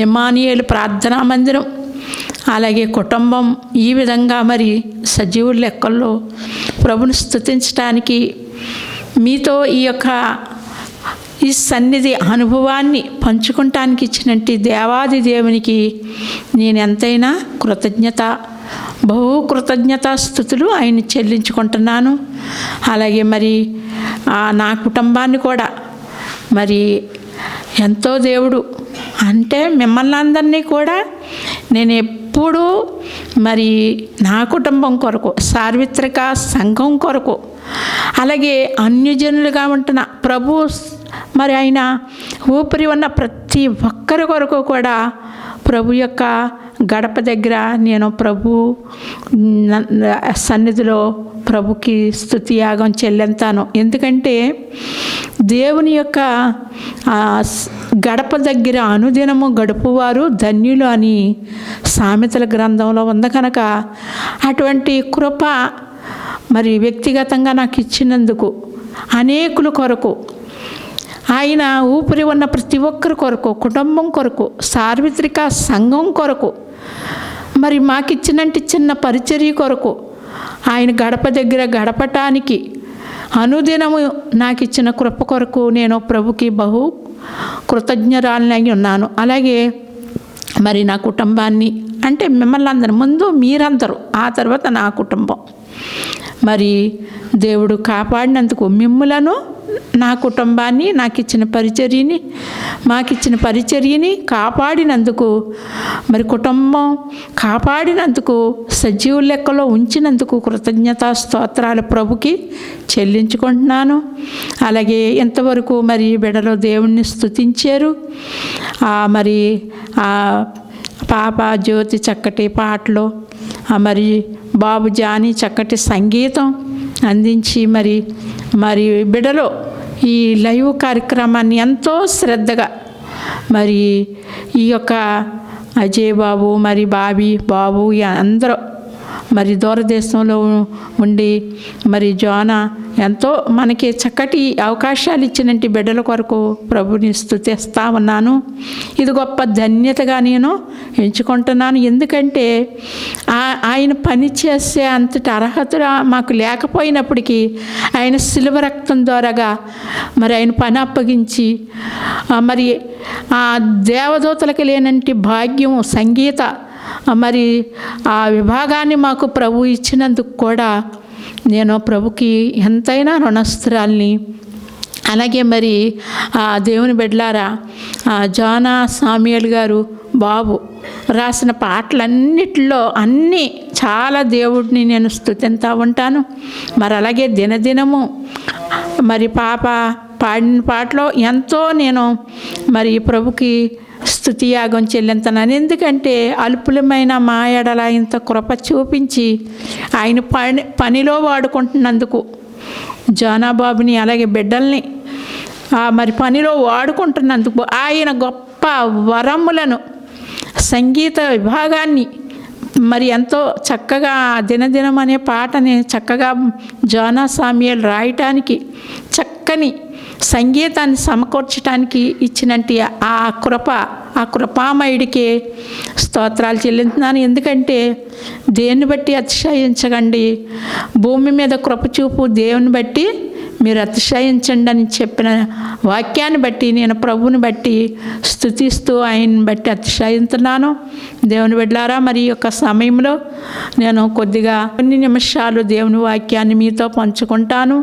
ఇమ్మానుయేలు ప్రార్థనా మందిరం, అలాగే కుటుంబం ఈ విధంగా మరి సజీవుల లెక్కల్లో ప్రభుని స్తుతించడానికి మీతో ఈ సన్నిధి అనుభవాన్ని పంచుకుంటానికి ఇచ్చినట్టు దేవాది దేవునికి నేను ఎంతైనా బహు కృతజ్ఞతాస్తుతులు ఆయన చెల్లించుకుంటున్నాను. అలాగే మరి నా కుటుంబాన్ని కూడా మరి ఎంతో దేవుడు అంటే మిమ్మల్ని అందరినీ కూడా నేను ఎప్పుడూ మరి నా కుటుంబం కొరకు, సార్వత్రిక సంఘం కొరకు, అలాగే అన్యజనులుగా ఉంటున్న ప్రభు మరి ఆయన ఊపిరి ఉన్న ప్రతి ఒక్కరి కొరకు కూడా ప్రభు యొక్క గడప దగ్గర నేను ప్రభు సన్నిధిలో ప్రభుకి స్తుతి యాగం చెల్లిస్తాను. ఎందుకంటే దేవుని యొక్క గడప దగ్గర అనుదినము గడుపువారు ధన్యులు అని సామెతల గ్రంథంలో ఉంది కనుక అటువంటి కృప మరి వ్యక్తిగతంగా నాకు ఇచ్చినందుకు అనేకుల కొరకు, ఆయన ఊపిరి ఉన్న ప్రతి ఒక్కరి కొరకు, కుటుంబం కొరకు, సార్వత్రిక సంఘం కొరకు, మరి మాకిచ్చినట్టు చిన్న పరిచర్య కొరకు, ఆయన గడప దగ్గర గడపటానికి అనుదినము నాకు ఇచ్చిన కృప కొరకు నేను ప్రభుకి బహు కృతజ్ఞరాలనై ఉన్నాను. అలాగే మరి నా కుటుంబాన్ని అంటే మిమ్మల్ని అందరూ ముందు మీరందరూ, ఆ తర్వాత నా కుటుంబం మరి దేవుడు కాపాడినందుకు మిమ్ములను, నా కుటుంబాన్ని, మాకిచ్చిన పరిచర్యని కాపాడినందుకు, మరి కుటుంబం కాపాడినందుకు, సజీవుల లెక్కలో ఉంచినందుకు కృతజ్ఞతా స్తోత్రాలు ప్రభుకి చెల్లించుకుంటున్నాను. అలాగే ఇంతవరకు మరి బిడ్డలో దేవుణ్ణి స్తుతించారు. మరి పాప జ్యోతి చక్కటి పాటలు, మరి బాబు జానీ చక్కటి సంగీతం అందించి మరి బిడలో ఈ లైవ్ కార్యక్రమాన్ని ఎంతో శ్రద్ధగా మరి ఈ యొక్క అజయ్ బాబు, మరి బాబు అందరూ మరి దూరదేశంలో ఉండి మరి జోనా ఎంతో మనకి చక్కటి అవకాశాలు ఇచ్చినట్టు బిడ్డల కొరకు ప్రభుని స్తుతిస్తా ఉన్నాను. ఇది గొప్ప ధన్యతగా నేను ఎంచుకుంటున్నాను. ఎందుకంటే ఆయన పని చేసే అంతటి అర్హత మాకు లేకపోయినప్పటికీ ఆయన శిలువ రక్తం ద్వారాగా మరి ఆయన పని అప్పగించి మరి ఆ దేవదూతలకు లేనంటి భాగ్యము సంగీత మరి ఆ విభాగాన్ని మాకు ప్రభు ఇచ్చినందుకు కూడా నేను ప్రభుకి ఎంతైనా రుణస్తురాల్ని. అలాగే మరి ఆ దేవుని బిడ్డలారా, జానా సామ్యూయల్ గారు బాబు రాసిన పాటలన్నిటిలో అన్నీ చాలా దేవుడిని నేను స్తుతింతా ఉంటాను. మరి అలాగే దినదినము మరి పాప పాడిన పాటలో ఎంతో నేను మరి ప్రభుకి స్తుతియాగం చెల్లింతున్నాను. ఎందుకంటే అల్పులమైన మా ఎడల ఇంత కృప చూపించి ఆయన పనిలో వాడుకుంటున్నందుకు జానాబాబుని అలాగే బిడ్డల్ని మరి పనిలో వాడుకుంటున్నందుకు ఆయన గొప్ప వరములను సంగీత విభాగాన్ని మరి ఎంతో చక్కగా దినదినం అనే పాటని చక్కగా జానా సామ్యూయల్ రాయటానికి చక్కని సంగీతాన్ని సమకూర్చడానికి ఇచ్చినట్టు ఆ కృపామయుడికి స్తోత్రాలు చెల్లించున్నాను. ఎందుకంటే దేన్ని బట్టి అతిశయించకండి, భూమి మీద కృప చూపు దేవుని బట్టి మీరు అతిశయించండి అని చెప్పిన వాక్యాన్ని బట్టి నేను ప్రభుని బట్టి స్తుతిస్తూ ఆయన్ని బట్టి అతిశయిస్తున్నాను. దేవుని బిడ్డలారా, మరి ఈ యొక్క సమయంలో నేను కొద్దిగా కొన్ని నిమిషాలు దేవుని వాక్యాన్ని మీతో పంచుకుంటాను.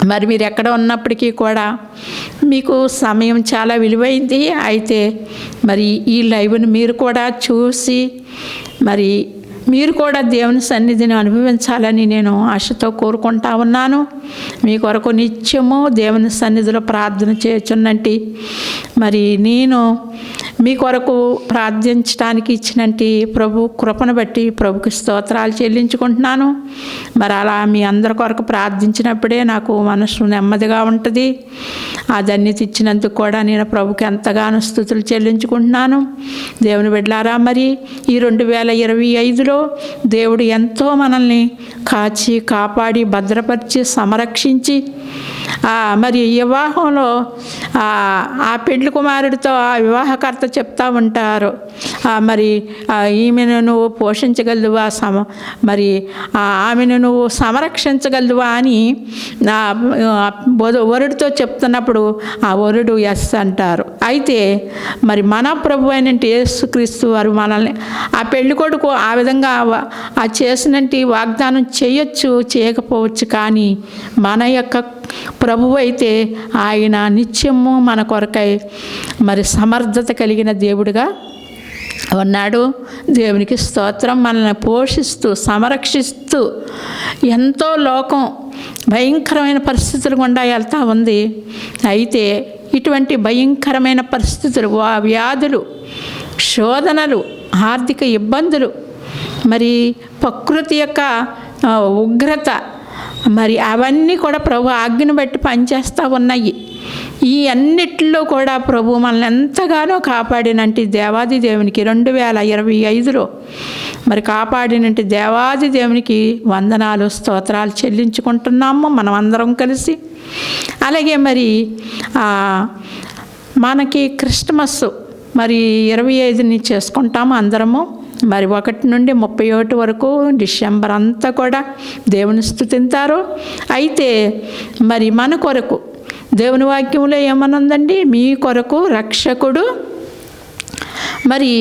మరి మీరు ఎక్కడ ఉన్నప్పటికీ కూడా మీకు సమయం చాలా విలువైంది. అయితే మరి ఈ లైవ్ని మీరు కూడా చూసి మరి మీరు కూడా దేవుని సన్నిధిని అనుభవించాలని నేను ఆశతో కోరుకుంటా ఉన్నాను. మీ కొరకు నిత్యము దేవుని సన్నిధిలో ప్రార్థన చేయుచున్నట్టు మరి నేను మీ కొరకు ప్రార్థించడానికి ఇచ్చినట్టు ప్రభు కృపను బట్టి ప్రభుకి స్తోత్రాలు చెల్లించుకుంటున్నాను. మరి అలా మీ అందరి కొరకు ప్రార్థించినప్పుడే నాకు మనసు నెమ్మదిగా ఉంటుంది. ఆ ధన్యత ఇచ్చినందుకు కూడా నేను ప్రభుకి ఎంతగానో స్తుతులు చెల్లించుకుంటున్నాను. దేవుని బిడ్డలారా, మరి ఈ 2025లో దేవుడు ఎంతో మనల్ని కాచి కాపాడి భద్రపరిచి సంరక్షించి మరి వివాహంలో ఆ పెండ్లి కుమారుడితో ఆ వివాహకర్త చెప్తా ఉంటారు, మరి ఈమెను నువ్వు పోషించగలదువా, మరి ఆమెను నువ్వు సంరక్షించగలదువా అని వరుడితో చెప్తున్నప్పుడు ఆ వరుడు ఎస్ అంటారు. అయితే మరి మన ప్రభు అయినట్టు యేసుక్రీస్తు వారు మనల్ని ఆ పెళ్లి కొడుకు ఆ విధంగా ఆ చేసినట్టు వాగ్దానం చేయొచ్చు, చేయకపోవచ్చు, కానీ మన యొక్క ప్రభువు అయితే ఆయన నిత్యము మన కొరకై మరి సమర్థత కలిగిన దేవుడిగా ఉన్నాడు. దేవునికి స్తోత్రం. మనల్ని పోషిస్తూ సంరక్షిస్తూ ఎంతో లోకం భయంకరమైన పరిస్థితులు గుండా వెళ్తూ ఉంది. అయితే ఇటువంటి భయంకరమైన పరిస్థితులు, వ్యాధులు, శోధనలు, ఆర్థిక ఇబ్బందులు, మరి ప్రకృతి యొక్క ఉగ్రత, మరి అవన్నీ కూడా ప్రభు ఆజ్ఞను బట్టి పనిచేస్తూ ఉన్నాయి. ఈ అన్నిటిలో కూడా ప్రభు మనల్ని ఎంతగానో కాపాడినంటి దేవాది దేవునికి 2025లో మరి కాపాడినంటి దేవాది దేవునికి వందనాలు స్తోత్రాలు చెల్లించుకుంటున్నాము మనం అందరం కలిసి. అలాగే మరి మనకి క్రిస్మస్ మరి 25ని చేసుకుంటాము అందరము. మరి 1 నుండి 31 వరకు డిసెంబర్ అంతా కూడా దేవుని స్తుతింతారు. అయితే మరి మన కొరకు దేవుని వాక్యంలో ఏమనుందండి, మీ కొరకు రక్షకుడు, మరి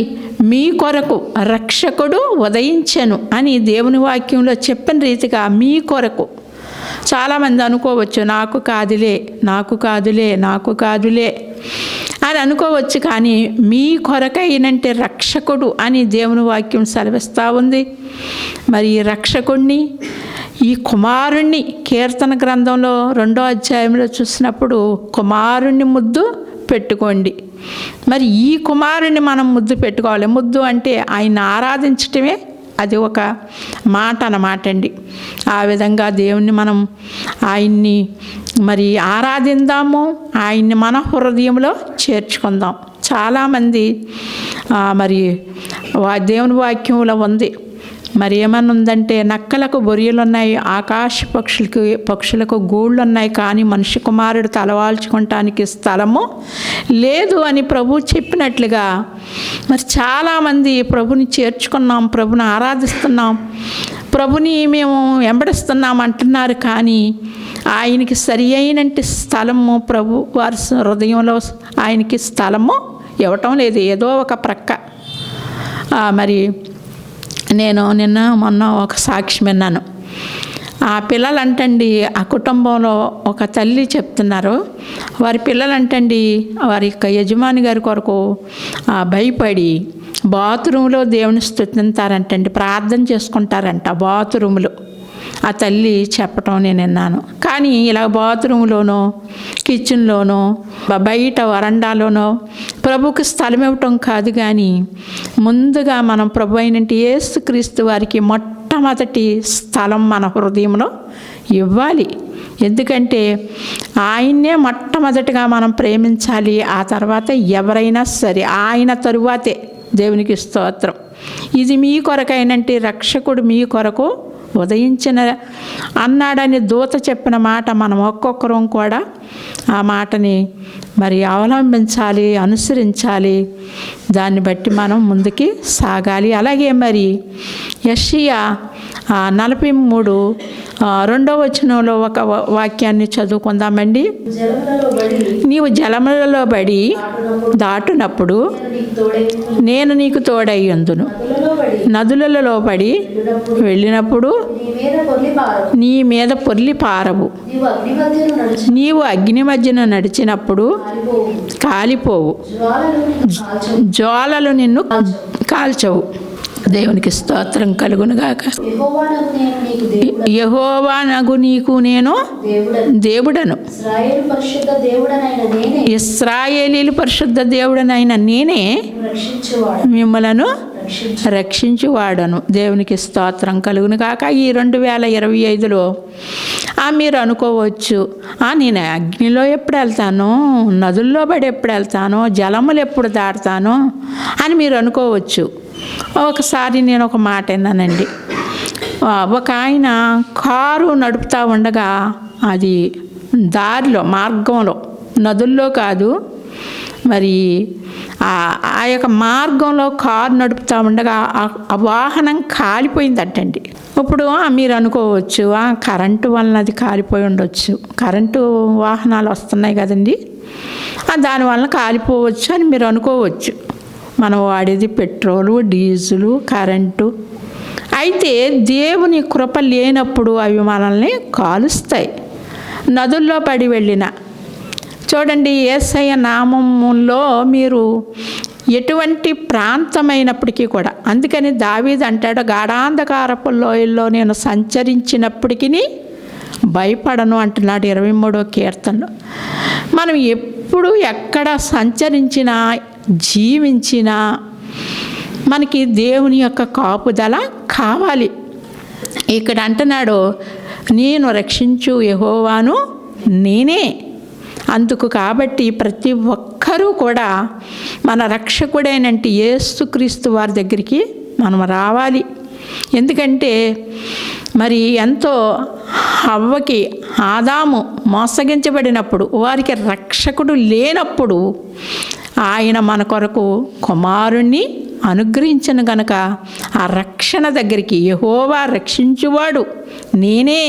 మీ కొరకు రక్షకుడు ఉదయించెను అని దేవుని వాక్యంలో చెప్పిన రీతిగా మీ కొరకు. చాలామంది అనుకోవచ్చు, నాకు కాదులే అని అనుకోవచ్చు, కానీ మీ కొరకైనంటే రక్షకుడు అని దేవుని వాక్యం సెలవిస్తూ ఉంది. మరి ఈ రక్షకుడిని, ఈ కుమారుణ్ణి కీర్తన గ్రంథంలో 2వ అధ్యాయంలో చూసినప్పుడు కుమారుణ్ణి ముద్దు పెట్టుకోండి, మరి ఈ కుమారుని మనం ముద్దు పెట్టుకోవాలి. ముద్దు అంటే ఆయన ఆరాధించటమే అది ఒక మాట అన్నమాట అండి. ఆ విధంగా దేవుణ్ణి మనం ఆయన్ని మరి ఆరాధిద్దాము, ఆయన్ని మన హృదయంలో చేర్చుకుందాం. చాలామంది మరి దేవుని వాక్యంలో ఉంది, మరి ఏమన్నా ఉందంటే నక్కలకు బొరియలు ఉన్నాయి, ఆకాశ పక్షులకు గూళ్ళు ఉన్నాయి, కానీ మనిషి కుమారుడు తలవాల్చుకోవటానికి స్థలము లేదు అని ప్రభు చెప్పినట్లుగా మరి చాలామంది ప్రభుని చేర్చుకున్నాం, ప్రభుని ఆరాధిస్తున్నాం, ప్రభుని మేము వెంబడిస్తున్నాం అంటున్నారు, కానీ ఆయనకి సరి అయినట్టు స్థలము ప్రభు వారి హృదయంలో ఆయనకి స్థలము ఇవ్వటం లేదు. ఏదో ఒక ప్రక్క. మరి నేను మొన్న ఒక సాక్ష్యం విన్నాను. ఆ పిల్లలంటండి, ఆ కుటుంబంలో ఒక తల్లి చెప్తున్నారు, వారి పిల్లలంటండి వారి యొక్క యజమాని గారి కొరకు భయపడి బాత్రూంలో దేవుని స్తుతింతారంటండి, ప్రార్థన చేసుకుంటారంట బాత్రూంలో. ఆ తల్లి చెప్పటం నేను విన్నాను. కానీ ఇలా బాత్రూంలోనో కిచెన్లోనో బయట వరండాలోనో ప్రభుకి స్థలం ఇవ్వటం కాదు, కానీ ముందుగా మనం ప్రభు అయినట్టు యేసుక్రీస్తు వారికి మొట్టమొదటి స్థలం మన హృదయంలో ఇవ్వాలి. ఎందుకంటే ఆయన్నే మొట్టమొదటిగా మనం ప్రేమించాలి. ఆ తర్వాత ఎవరైనా సరే ఆయన తరువాతే దేవునికి స్తోత్రం. ఇది మీ కొరకైనంటే రక్షకుడు మీ కొరకు ఉదయించిన అన్నాడని దూత చెప్పిన మాట మనం ఒక్కొక్కరం కూడా ఆ మాటని మరి అవలంబించాలి, అనుసరించాలి. దాన్ని బట్టి మనం ముందుకి సాగాలి. అలాగే మరి యెషయా 43:2 వచనంలో ఒక వాక్యాన్ని చదువుకుందామండి. నీవు జలములలో బడి దాటునప్పుడు నేను నీకు తోడయ్యుందును, నదులలో పడి వెళ్ళినప్పుడు నీ మీద పొర్లి పారవు, నీవు అగ్ని మధ్యన నడిచినప్పుడు కాలిపోవు, జ్వాలలు నిన్ను కాల్చవు. దేవునికి స్తోత్రం కలుగునుగాక. యెహోవానగు నీకు నేను దేవుడను, ఇశ్రాయేలీయుల పరిశుద్ధ దేవుడనైన నేనే మిమ్మలను రక్షించువాడను. దేవునికి స్తోత్రం కలుగునుగాక. ఈ 2025లో మీరు అనుకోవచ్చు, నేను అగ్నిలో ఎప్పుడు వెళ్తాను, నదుల్లో పడి ఎప్పుడు వెళ్తాను, జలములు ఎప్పుడు దాటుతాను అని మీరు అనుకోవచ్చు. ఒకసారి నేను ఒక మాట విన్నానండి. ఒక ఆయన కారు నడుపుతూ ఉండగా అది దారిలో మార్గంలో, నదుల్లో కాదు, మరి ఆ యొక్క మార్గంలో కారు నడుపుతూ ఉండగా ఆ వాహనం కాలిపోయిందటండి. ఇప్పుడు మీరు అనుకోవచ్చు, కరెంటు వలన అది కాలిపోయి ఉండొచ్చు, కరెంటు వాహనాలు వస్తున్నాయి కదండి, దానివల్ల కాలిపోవచ్చు అని మీరు అనుకోవచ్చు. మనం వాడేది పెట్రోలు, డీజిలు, కరెంటు. అయితే దేవుని కృప లేనప్పుడు అవి మనల్ని కాలుస్తాయి. నదుల్లో పడి వెళ్ళిన చూడండి, యేసయ్య నామములో మీరు ఎటువంటి ప్రాంతమైనప్పటికీ కూడా, అందుకని దావీదు అంటాడు, గాఢాంధకారపు లోయల్లో నేను సంచరించినప్పటికీ భయపడను అంటున్నాడు 23వ కీర్తనలో. మనం ఎప్పుడు ఎక్కడ సంచరించినా జీవించినా మనకి దేవుని యొక్క కాపుదల కావాలి. ఇక్కడ అంటున్నాడు, నేను రక్షించు యెహోవాను నేనే. అందుకు కాబట్టి ప్రతి ఒక్కరూ కూడా మన రక్షకుడైనంటి యేసుక్రీస్తు వారి దగ్గరికి మనం రావాలి. ఎందుకంటే మరి ఎంతో హవ్వకి ఆదాము మోసగించబడినప్పుడు, వారికి రక్షకుడు లేనప్పుడు ఆయన మన కొరకు కుమారుణ్ణి అనుగ్రహించను గనక ఆ రక్షణ దగ్గరికి, యెహోవా రక్షించువాడు నేనే,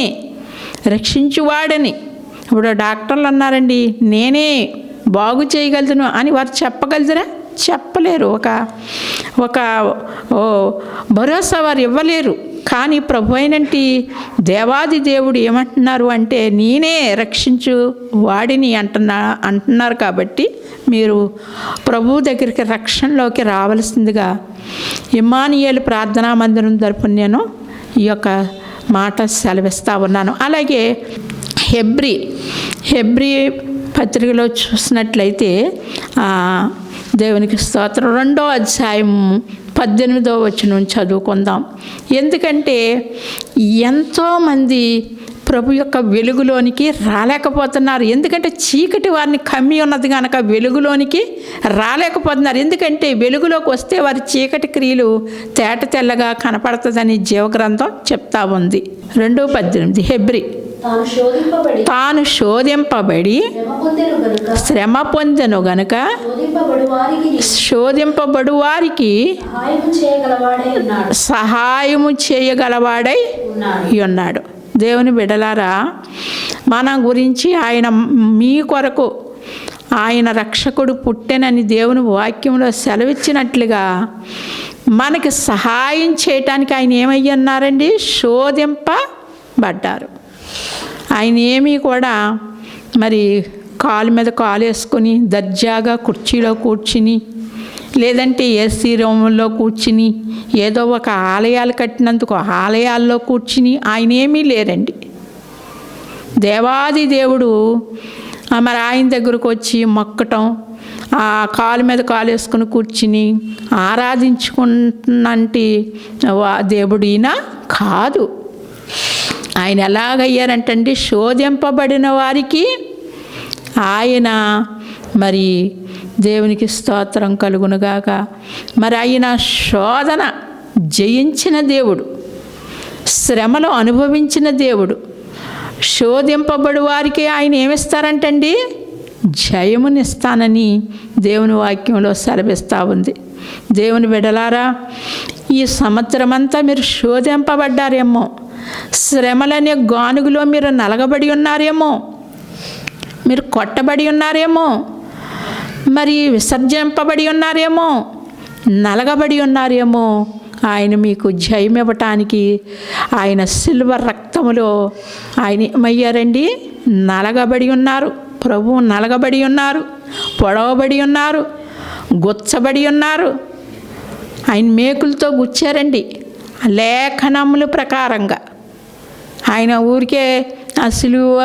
రక్షించువాడని. ఇప్పుడు డాక్టర్లు అన్నారండి, నేనే బాగు చేయగలను అని వారు చెప్పగలుగుతారా? చెప్పలేరు. ఒక భరోసా వారు ఇవ్వలేరు. కానీ ప్రభు అయినంటి దేవాది దేవుడు ఏమంటున్నారు అంటే, నేనే రక్షించు వాడిని అంటున్నారు. కాబట్టి మీరు ప్రభు దగ్గరికి రక్షణలోకి రావలసిందిగా ఇమ్మానుయేలు ప్రార్థనా మందిరం తరపున నేను ఈ యొక్క మాట సెలవిస్తూ ఉన్నాను. అలాగే హెబ్రీ పత్రికలో చూసినట్లయితే దేవునికి స్తోత్రం. 2వ అధ్యాయం 18వ వచనం చదువుకుందాం. ఎందుకంటే ఎంతోమంది ప్రభు యొక్క వెలుగులోనికి రాలేకపోతున్నారు. ఎందుకంటే చీకటి వారిని కమ్మి ఉన్నది కనుక వెలుగులోనికి రాలేకపోతున్నారు. ఎందుకంటే వెలుగులోకి వస్తే వారి చీకటి క్రియలు తేట తెల్లగా కనపడుతుందని జీవగ్రంథం చెప్తా ఉంది. 2:18 హెబ్రీ తాను శోధింపబడి శ్రమ పొందెను గనుక శోధింపబడు వారికి సహాయము చేయగలవాడై ఉన్నాడు. దేవుని బిడ్డలారా, మన గురించి ఆయన మీ కొరకు ఆయన రక్షకుడు పుట్టెనని దేవుని వాక్యంలో సెలవిచ్చినట్లుగా మనకి సహాయం చేయటానికి ఆయన ఏమయ్యన్నారండి? శోధింపబడ్డారు. ఆయన ఏమీ కూడా మరి కాలు మీద కాలు వేసుకొని దర్జాగా కుర్చీలో కూర్చుని, లేదంటే ఏసీ రూముల్లో కూర్చుని, ఏదో ఒక ఆలయాలు కట్టినందుకు ఆలయాల్లో కూర్చుని ఆయన ఏమీ లేరండి. దేవాది దేవుడు మరి ఆయన దగ్గరకు వచ్చి మొక్కటం, ఆ కాలు మీద కాలు వేసుకుని కూర్చుని ఆరాధించుకున్నంటి దేవుడు ఈయన కాదు. ఆయన ఎలాగయ్యారంటండి? శోధింపబడిన వారికి ఆయన మరి దేవునికి స్తోత్రం కలుగునుగాక. మరి ఆయన శోధన జయించిన దేవుడు, శ్రమలో అనుభవించిన దేవుడు. శోధింపబడి వారికి ఆయన ఏమిస్తారంటండి? జయమునిస్తానని దేవుని వాక్యంలో సెలవిస్తూ ఉంది. దేవుని బిడ్డలారా, ఈ సంవత్సరం అంతా మీరు శోధింపబడ్డారేమో, శ్రమలనే గానుగులో మీరు నలగబడి ఉన్నారేమో, మీరు కొట్టబడి ఉన్నారేమో, మరి విసర్జింపబడి ఉన్నారేమో, నలగబడి ఉన్నారేమో. ఆయన మీకు జయం ఇవ్వటానికి ఆయన సిల్వర్ రక్తములో ఆయన ఏమయ్యారండి? నలగబడి ఉన్నారు. ప్రభువు నలగబడి ఉన్నారు, పొడవబడి ఉన్నారు, గుచ్చబడి ఉన్నారు. ఆయన మేకులతో గుచ్చారండి లేఖనముల ప్రకారంగా. ఆయన ఊరికే ఆ సిలువ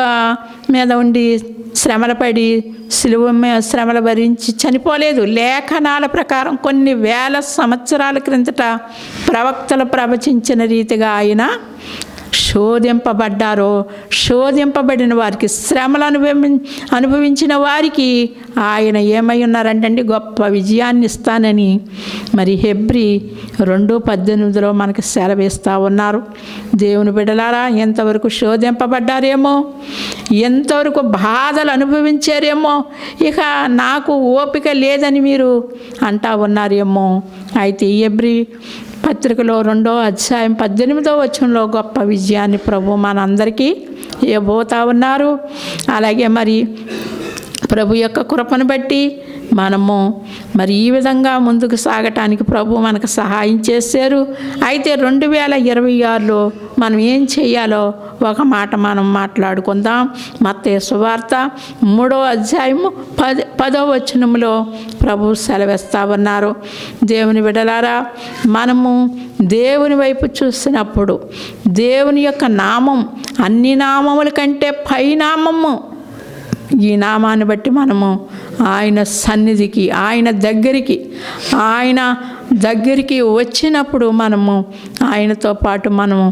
మీద ఉండి శ్రమలు పడి సిలువ శ్రమలు భరించి చనిపోలేదు. లేఖనాల ప్రకారం కొన్ని వేల సంవత్సరాల క్రిందట ప్రవక్తలు ప్రవచించిన రీతిగా ఆయన శోధింపబడ్డారో, శోధింపబడిన వారికి, శ్రమలు అనుభవించిన వారికి ఆయన ఏమై ఉన్నారంటండి? గొప్ప విజయాన్ని ఇస్తానని మరి హెబ్రీ 2:18 మనకు సెలవిస్తూ ఉన్నారు. దేవుని బిడ్డలారా, ఎంతవరకు శోధింపబడ్డారేమో, ఎంతవరకు బాధలు అనుభవించారేమో, ఇక నాకు ఓపిక లేదని మీరు అంటా ఉన్నారేమో. అయితే హెబ్రీ పత్రికలో 2వ అధ్యాయం 18వ వచనంలో గొప్ప విజయాన్ని ప్రభు మనందరికీ ఇవ్వబోతా ఉన్నారు. అలాగే మరి ప్రభు యొక్క కృపను బట్టి మనము మరి ఈ విధంగా ముందుకు సాగటానికి ప్రభు మనకు సహాయం చేశారు. అయితే 2026లో మనం ఏం చేయాలో ఒక మాట మనం మాట్లాడుకుందాం. మత్తయి సువార్త 3వ అధ్యాయము 10వ వచనంలో ప్రభు సెలవిస్తా ఉన్నారు. దేవుని బిడ్డలారా, మనము దేవుని వైపు చూసినప్పుడు దేవుని యొక్క నామం అన్ని నామముల కంటే పై నామము. ఈ నామాన్ని బట్టి మనము ఆయన సన్నిధికి, ఆయన దగ్గరికి వచ్చినప్పుడు మనము ఆయనతో పాటు మనము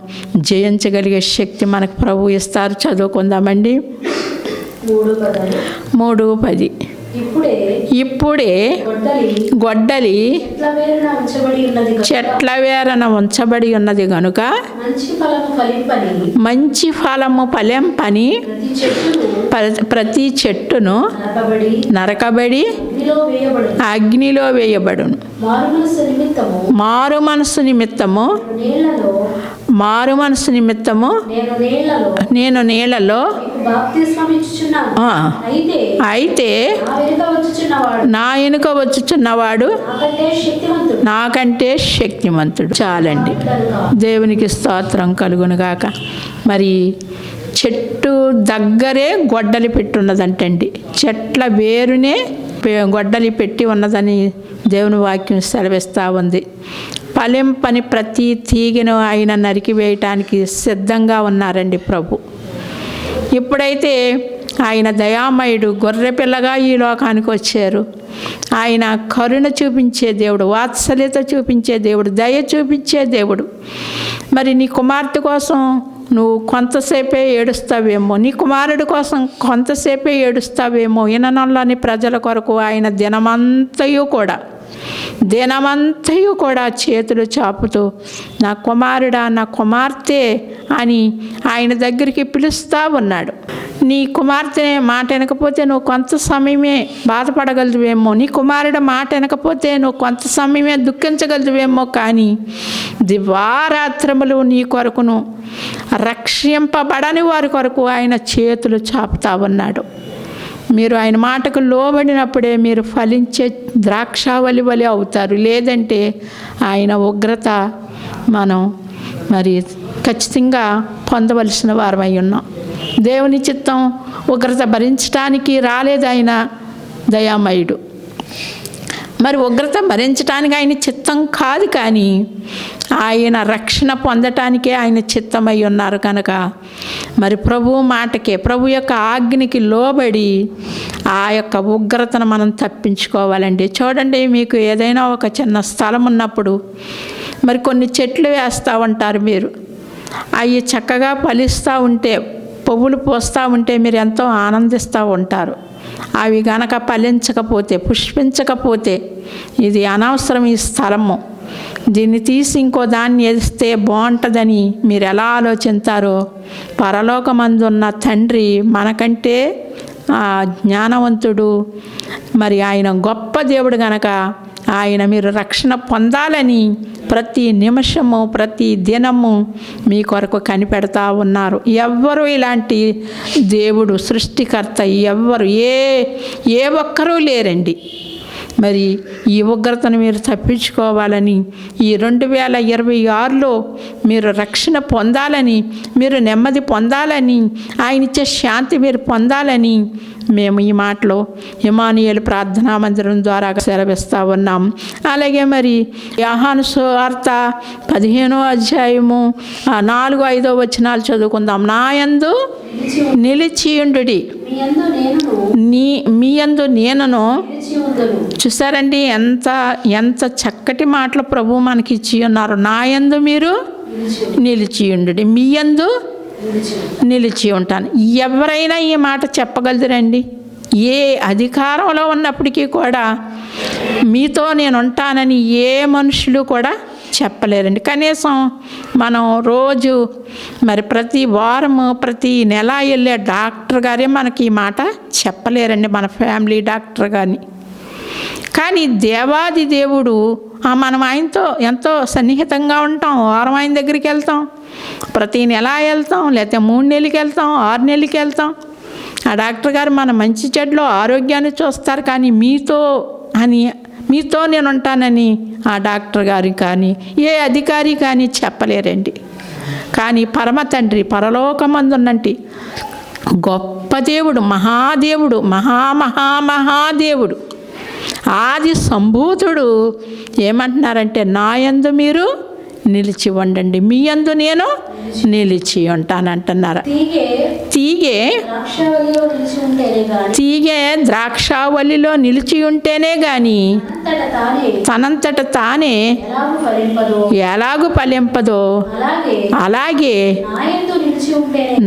జయించగలిగే శక్తి మనకు ప్రభు ఇస్తారు. చదువుకుందామండి. 3:10 ఇప్పుడే గొడ్డలి చెట్ల వేరన ఉంచబడి ఉన్నది గనుక మంచి ఫలము ఫలింపని ప్రతి చెట్టును నరకబడి అగ్నిలో వేయబడును. మారు మనసు నిమిత్తము నేను నీళ్ళలో అయితే నా వెనుక వచ్చుచున్నవాడు నాకంటే శక్తిమంతుడు. చాలండి. దేవునికి స్తోత్రం కలుగునుగాక. మరి చెట్టు దగ్గరే గొడ్డలి పెట్టి ఉన్నదంటండి. చెట్ల వేరునే గొడ్డలి పెట్టి ఉన్నదని దేవుని వాక్యం సెలవిస్తూ ఉంది. ఫలింపని ప్రతి తీగను ఆయన నరికివేయటానికి సిద్ధంగా ఉన్నారండి ప్రభు. ఇప్పుడైతే ఆయన దయామయుడు గొర్రెపిల్లగా ఈ లోకానికి వచ్చారు. ఆయన కరుణ చూపించే దేవుడు, వాత్సల్యత చూపించే దేవుడు, దయ చూపించే దేవుడు. మరి నీ కుమార్తె కోసం నువ్వు కొంతసేపే ఏడుస్తావేమో, నీ కుమారుడి కోసం కొంతసేపే ఏడుస్తావేమో. విననంలోని ప్రజల కొరకు ఆయన దినమంతయు కూడా చేతులు చాపుతూ నా కుమారుడా, నా కుమార్తె అని ఆయన దగ్గరికి పిలుస్తూ ఉన్నాడు. నీ కుమార్తె మాట వినకపోతే నువ్వు కొంత సమయమే బాధపడగలదువేమో, నీ కుమారుడు మాట వినకపోతే నువ్వు కొంత సమయమే దుఃఖించగలదువేమో, కానీ దివారాత్రములు నీ కొరకును రక్షింపబడని వారి కొరకు ఆయన చేతులు చాపుతా ఉన్నాడు. మీరు ఆయన మాటకు లోబడినప్పుడే మీరు ఫలించే ద్రాక్షావళి వలె అవుతారు. లేదంటే ఆయన ఉగ్రత మనం మరి ఖచ్చితంగా పొందవలసిన వారమై ఉన్నాం. దేవుని చిత్తం ఉగ్రత భరించడానికి రాలేదు, ఆయన దయామయుడు. మరి ఉగ్రత భరించడానికి ఆయన చిత్తం కాదు, కానీ ఆయన రక్షణ పొందటానికే ఆయన చిత్తమై ఉన్నారు కనుక మరి ప్రభు మాటకే, ప్రభు యొక్క ఆజ్ఞకి లోబడి ఆ యొక్క ఉగ్రతను మనం తప్పించుకోవాలండి. చూడండి, మీకు ఏదైనా ఒక చిన్న స్థలం ఉన్నప్పుడు మరి కొన్ని చెట్లు వేస్తూ ఉంటారు మీరు. అవి చక్కగా ఫలిస్తూ ఉంటే, పువ్వులు పోస్తూ ఉంటే మీరు ఎంతో ఆనందిస్తూ ఉంటారు. అవి గనక ఫలించకపోతే, పుష్పించకపోతే ఇది అనవసరం ఈ స్థలము, దీన్ని తీసి ఇంకో దాన్ని వేస్తే బాగుంటుందని మీరు ఎలా ఆలోచిస్తారో, పరలోకమందున్న తండ్రి మనకంటే జ్ఞానవంతుడు. మరి ఆయన గొప్ప దేవుడు గనక ఆయన మీరు రక్షణ పొందాలని ప్రతి నిమిషము ప్రతి దినము మీ కొరకు కనిపెడతా ఉన్నారు. ఎవ్వరూ ఇలాంటి దేవుడు సృష్టికర్త ఎవ్వరు ఏ ఒక్కరూ లేరండి. మరి ఈ ఉగ్రతను మీరు తప్పించుకోవాలని, ఈ 2026లో మీరు రక్షణ పొందాలని, మీరు నెమ్మది పొందాలని, ఆయన ఇచ్చే శాంతి మీరు పొందాలని మేము ఈ మాటలో ఇమ్మానుయేలు ప్రార్థనా మందిరం ద్వారా సెలవిస్తూ ఉన్నాం. అలాగే మరి యోహాను సువార్త 15వ అధ్యాయము 4-5 వచనాలు చదువుకుందాం. నా యందు నిలిచియుండుడి, మీ యందు నేనును. చూసారండి ఎంత చక్కటి మాటలు ప్రభు మనకి ఇచ్చి ఉన్నారు. నా యందు మీరు నిలిచియుండుడి, మీ యందు నిలిచి ఉంటాను. ఎవరైనా ఈ మాట చెప్పగలదురండి. ఏ అధికారంలో ఉన్నప్పటికీ కూడా మీతో నేను ఉంటానని ఏ మనుషులు కూడా చెప్పలేరండి. కనీసం మనం రోజు మరి ప్రతి వారము ప్రతి నెల వెళ్ళే డాక్టర్ గారే మనకి ఈ మాట చెప్పలేరండి, మన ఫ్యామిలీ డాక్టర్ కానీ. కానీ దేవాది దేవుడు మనం ఆయనతో ఎంతో సన్నిహితంగా ఉంటాం. వారం ఆయన దగ్గరికి వెళ్తాం, ప్రతి నెల వెళ్తాం, లేకపోతే 3 నెలలకి వెళ్తాం, 6 నెలలకి వెళ్తాం. ఆ డాక్టర్ గారు మన మంచి చెడులో ఆరోగ్యాన్ని చూస్తారు, కానీ మీతో నేను ఉంటానని ఆ డాక్టర్ గారు కానీ ఏ అధికారి కానీ చెప్పలేరండి. కానీ పరమ తండ్రి పరలోకమందున్నంటి గొప్ప దేవుడు, మహాదేవుడు, మహాదేవుడు, ఆది సంభూతుడు ఏమంటున్నారంటే, నా యందు మీరు నిలిచి ఉండండి, మీ యందు నేను నిలిచి ఉంటానంటున్నారు. తీగె ద్రాక్షావల్లిలో నిలిచి ఉంటేనే గాని తనంతట తానే ఎలాగూ ఫలింపదో, అలాగే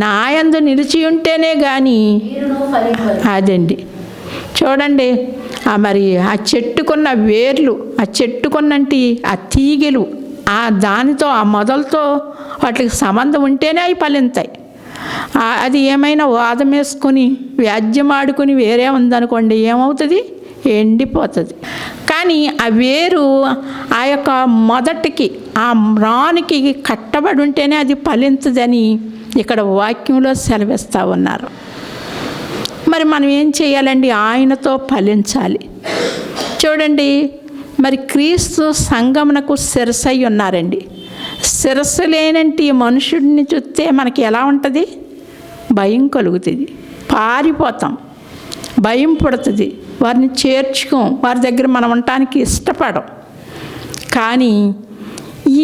నా యందు నిలిచి ఉంటేనే గాని అదండి. చూడండి, మరి ఆ చెట్టుకున్న వేర్లు, ఆ చెట్టుకున్నంటి ఆ తీగెలు, ఆ దానితో ఆ మొదలతో వాటికి సంబంధం ఉంటేనే అవి ఫలింతాయి. అది ఏమైనా వాదం వేసుకుని వ్యాజ్యం ఆడుకుని వేరే ఉందనుకోండి, ఏమవుతుంది? ఎండిపోతుంది. కానీ ఆ వేరు ఆ యొక్క మొదటికి ఆ రానికి కట్టబడి ఉంటేనే అది ఫలించదని ఇక్కడ వాక్యంలో సెలవిస్తూ ఉన్నారు. మరి మనం ఏం చేయాలండి? ఆయనతో ఫలించాలి. చూడండి, మరి క్రీస్తు సంఘమునకు శిరసై ఉన్నారండి. శిరస్సు లేనంటి మనుషుడిని చూస్తే మనకి ఎలా ఉంటుంది? భయం కలుగుతుంది, పారిపోతాం, భయం పుడుతుంది, వారిని చేర్చుకోం, వారి దగ్గర మనం ఉండటానికి ఇష్టపడం. కానీ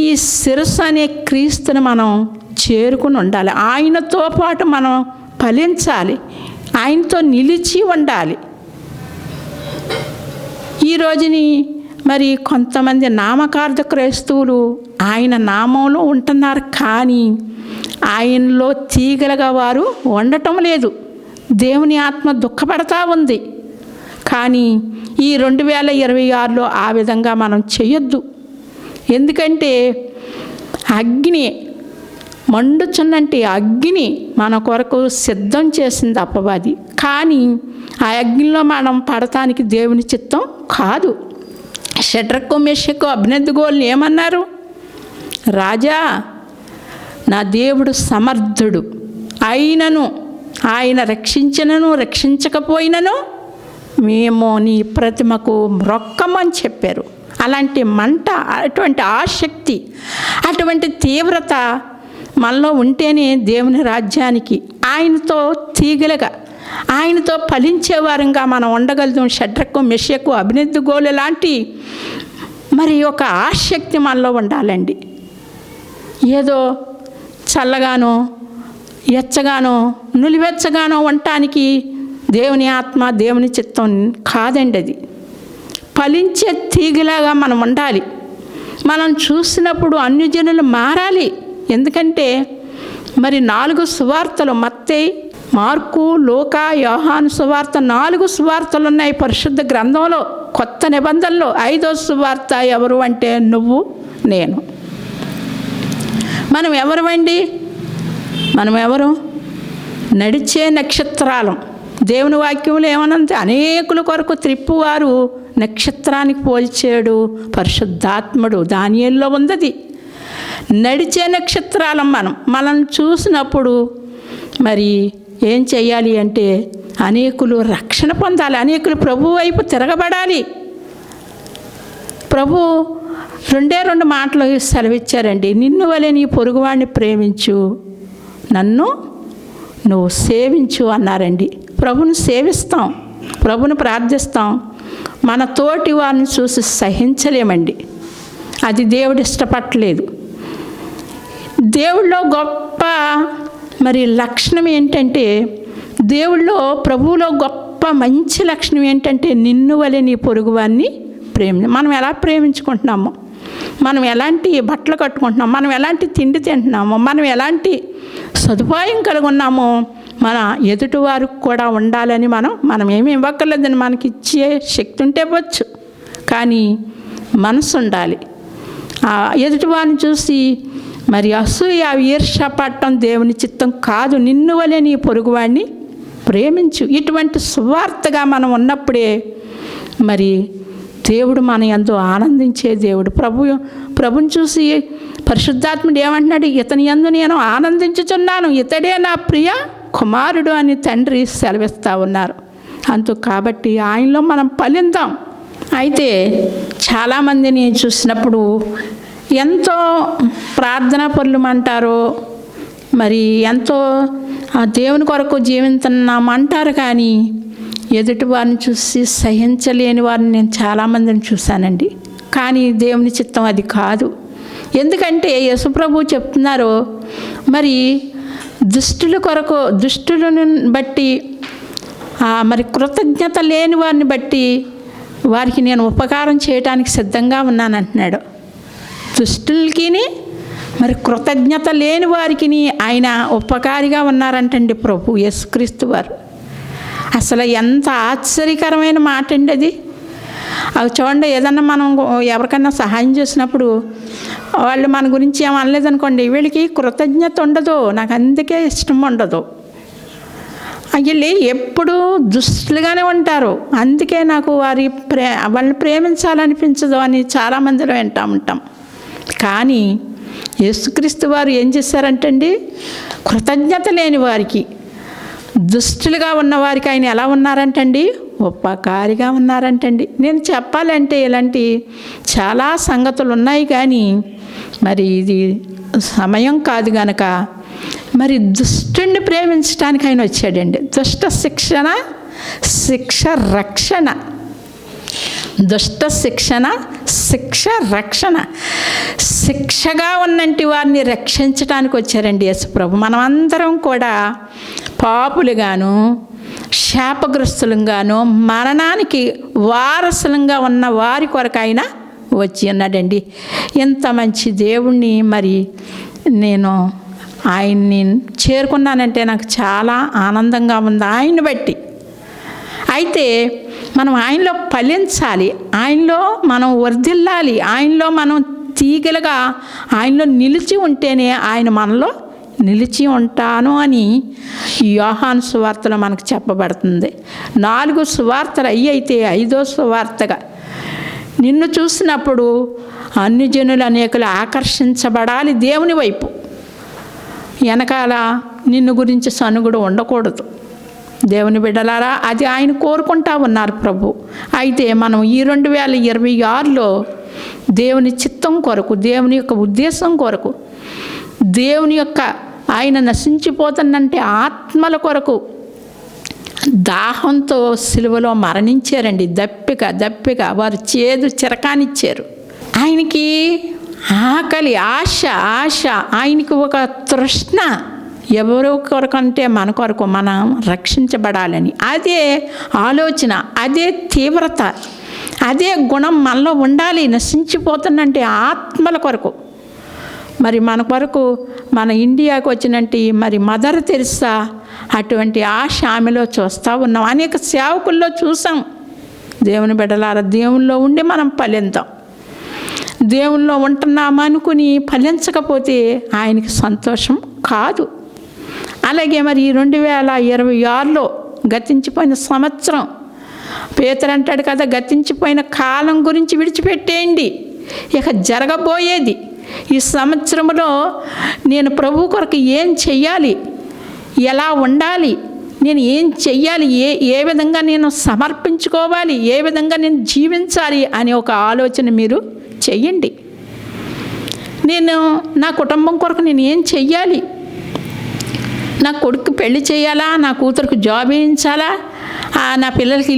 ఈ శిరస్సు అనే క్రీస్తుని మనం చేరుకుని ఉండాలి. ఆయనతో పాటు మనం ఫలించాలి, ఆయనతో నిలిచి ఉండాలి. ఈ రోజుని మరి కొంతమంది నామకార్థ క్రైస్తవులు ఆయన నామంలో ఉంటున్నారు, కానీ ఆయనలో తీగలుగా వారు ఉండటం లేదు. దేవుని ఆత్మ దుఃఖపడతా ఉంది. కానీ ఈ 2026లో ఆ విధంగా మనం చేయొద్దు. ఎందుకంటే అగ్ని, మండుచున్నంటి అగ్ని మన కొరకు సిద్ధం చేసింది అపవాది. కానీ ఆ అగ్నిలో మనం పడటానికి దేవుని చిత్తం కాదు. షడ్రకు మెషకు అబ్నెద్గోల్ని ఏమన్నారు? రాజా, నా దేవుడు సమర్థుడు, అయినను ఆయన రక్షించినను రక్షించకపోయినను మేము నీ ప్రతిమకు మ్రొక్కమని చెప్పారు. అలాంటి మంట, అటువంటి ఆసక్తి, అటువంటి తీవ్రత మనలో ఉంటేనే దేవుని రాజ్యానికి ఆయనతో తీగలుగా, ఆయనతో ఫలించే వారంగా మనం ఉండగలుగుతాం. షడ్రకు మెషకు అబ్నెద్గోలు లాంటి మరి ఒక ఆసక్తి మనలో ఉండాలండి. ఏదో చల్లగానో ఎచ్చగానో నులివెచ్చగానో ఉండటానికి దేవుని ఆత్మ, దేవుని చిత్తం కాదండి. అది ఫలించే తీగలాగా మనం ఉండాలి. మనం చూసినప్పుడు అన్యజనులు మారాలి. ఎందుకంటే మరి 4 సువార్తలు, మత్తయి, మార్కు, లూకా, యోహాను సువార్త, 4 సువార్తలు ఉన్నాయి పరిశుద్ధ గ్రంథంలో. కొత్త నిబంధనలో 5వ సువార్త ఎవరు అంటే నువ్వు, నేను. మనం ఎవరు? మనం ఎవరు? నడిచే నక్షత్రాలం. దేవుని వాక్యంలో ఏమనంటే అనేకుల కొరకు త్రిప్పువారు నక్షత్రానికి పోల్చాడు పరిశుద్ధాత్ముడు. దానియేలులో ఉందది. నడిచే నక్షత్రాలం మనం చూసినప్పుడు మరి ఏం చెయ్యాలి అంటే అనేకులు రక్షణ పొందాలి, అనేకులు ప్రభు వైపు తిరగబడాలి. ప్రభు 2 మాటలు సెలవిచ్చారండి. నిన్ను వలె నీ పొరుగువాడిని ప్రేమించు, నన్ను నువ్వు సేవించు అన్నారండి. ప్రభుని సేవిస్తాం, ప్రభుని ప్రార్థిస్తాం, మన తోటి వారిని చూసి సహించలేమండి. అది దేవుడు ఇష్టపడలేదు. దేవుళ్ళో గొప్ప మరి లక్షణం ఏంటంటే, దేవుళ్ళో, ప్రభువులో గొప్ప మంచి లక్షణం ఏంటంటే నిన్ను వలె నీ పొరుగువాన్ని మనం ఎలా ప్రేమించుకుంటున్నామో, మనం ఎలాంటి బట్టలు కట్టుకుంటున్నామో, మనం ఎలాంటి తిండి తింటున్నామో, మనం ఎలాంటి సదుపాయం కలిగి ఉన్నామో మన ఎదుటివారికి కూడా ఉండాలని మనం ఏమి ఇవ్వక్కర్లేదని, మనకి ఇచ్చే శక్తి ఉంటే ఇవ్వచ్చు, కానీ మనసు ఉండాలి. ఆ ఎదుటివారిని చూసి మరి అసూయ, ఈర్ష్య పడటం దేవుని చిత్తం కాదు. నిన్ను వలె నీ పొరుగువాడిని ప్రేమించు. ఇటువంటి సువార్తగా మనం ఉన్నప్పుడే మరి దేవుడు మన యందు ఆనందించే దేవుడు. ప్రభుని చూసి పరిశుద్ధాత్ముడు ఏమంటున్నాడు? ఇతని యందు నేను ఆనందించుచున్నాను, ఇతడే నా ప్రియ కుమారుడు అని తండ్రి సెలవిస్తూ ఉన్నారు. కాబట్టి ఆయనలో మనం ఫలిద్దాం. అయితే చాలామందిని చూసినప్పుడు ఎంతో ప్రార్థనా పరులమంటారు, మరి ఎంతో దేవుని కొరకు జీవిస్తున్నామంటారు, కానీ ఎదుటి వారిని చూసి సహించలేని వారిని నేను చాలామందిని చూశానండి. కానీ దేవుని చిత్తం అది కాదు. ఎందుకంటే యేసుప్రభు చెప్తున్నారు, మరి దుష్టులను బట్టి మరి కృతజ్ఞత లేని వారిని బట్టి వారికి నేను ఉపకారం చేయడానికి సిద్ధంగా ఉన్నానంటున్నాడు. దుష్టులకి మరి కృతజ్ఞత లేని వారికి ఆయన ఉపకారిగా ఉన్నారంటండి ప్రభు యేసుక్రీస్తు వారు. అసలు ఎంత ఆశ్చర్యకరమైన మాట అండి అది. అవి చూడండి, ఏదన్నా మనం ఎవరికైనా సహాయం చేసినప్పుడు వాళ్ళు మన గురించి ఏం అనలేదనుకోండి, వీళ్ళకి కృతజ్ఞత ఉండదు, నాకు అందుకే ఇష్టం ఉండదు, వీళ్ళు ఎప్పుడూ దుష్టులుగానే ఉంటారు, అందుకే నాకు వాళ్ళని ప్రేమించాలనిపించదు అని చాలామందిలో వింటూ ఉంటాం. కానీ యేసుక్రీస్తు వారు ఏం చేశారంటండి, కృతజ్ఞత లేని వారికి, దుష్టులుగా ఉన్నవారికి ఆయన ఎలా ఉన్నారంటండి, ఉపకారిగా ఉన్నారంటండి. నేను చెప్పాలంటే ఇలాంటి చాలా సంగతులు ఉన్నాయి, కానీ మరి ఇది సమయం కాదు గనక మరి దుష్టుణ్ణి ప్రేమించడానికి ఆయన వచ్చాడండి. దుష్ట శిక్ష రక్షణ, దుష్ట శిక్ష రక్షణ, శిక్షగా ఉన్నంటి వారిని రక్షించడానికి వచ్చారండి యేసుప్రభు. మనం అందరం కూడా పాపులుగాను శాపగ్రస్తులంగాను మరణానికి వారసులంగా ఉన్న వారి కొరకు ఆయన వచ్చి ఉన్నాడండి. ఇంత మంచి దేవుణ్ణి మరి నేను ఆయన్ని చేరుకున్నానంటే నాకు చాలా ఆనందంగా ఉంది ఆయన్ని బట్టి. అయితే మనం ఆయనలో ఫలించాలి, ఆయనలో మనం వర్ధిల్లాలి, ఆయనలో మనం తీగలుగా ఆయనలో నిలిచి ఉంటేనే ఆయన మనలో నిలిచి ఉంటాను అని యోహాను సువార్తలో మనకు చెప్పబడుతుంది. 4 సువార్తలు అయితే 5వ సువార్తగా నిన్ను చూసినప్పుడు అన్ని జనులు అనేకులు ఆకర్షించబడాలి దేవుని వైపు. వెనకాల నిన్ను గురించి సనుగుడు ఉండకూడదు. దేవుని బిడ్డలారా, అది ఆయన కోరుకుంటా ఉన్నారు ప్రభు. అయితే మనం ఈ 2026లో దేవుని చిత్తం కొరకు, దేవుని యొక్క ఉద్దేశం కొరకు, దేవుని యొక్క ఆయన నశించిపోతుందంటే ఆత్మల కొరకు దాహంతో సిలువలో మరణించారండి. దప్పిక వారు చేదు చిరకానిచ్చారు. ఆయనకి ఆకలి, ఆశ ఆయనకి ఒక తృష్ణ ఎవరో కొరకంటే మన కొరకు మనం రక్షించబడాలని. అదే ఆలోచన, అదే తీవ్రత, అదే గుణం మనలో ఉండాలి. నశించిపోతుందంటే ఆత్మల కొరకు. మరి మన కొరకు మన ఇండియాకు వచ్చినట్టు మరి మదర్ తెరిసా అటువంటి ఆశ ఆమెలో చూస్తూ ఉన్నాం. అనేక సేవకుల్లో చూసాం. దేవుని బిడ్డలారా, దేవుల్లో ఉండి మనం ఫలిద్దాం. దేవుల్లో ఉంటున్నామనుకుని ఫలించకపోతే ఆయనకి సంతోషం కాదు. అలాగే మరి 2026లో గతించిపోయిన సంవత్సరం, పేతురు అంటాడు కదా, గతించిపోయిన కాలం గురించి విడిచిపెట్టేయండి, ఇక జరగబోయేది ఈ సంవత్సరంలో నేను ప్రభు కొరకు ఏం చెయ్యాలి, ఎలా ఉండాలి, నేను ఏం చెయ్యాలి, ఏ విధంగా నేను సమర్పించుకోవాలి, ఏ విధంగా నేను జీవించాలి అనే ఒక ఆలోచన మీరు చెయ్యండి. నేను నా కుటుంబం కొరకు నేను ఏం చెయ్యాలి, నా కొడుకు పెళ్లి చేయాలా, నా కూతురికి జాబ్ వేయించాలా, నా పిల్లలకి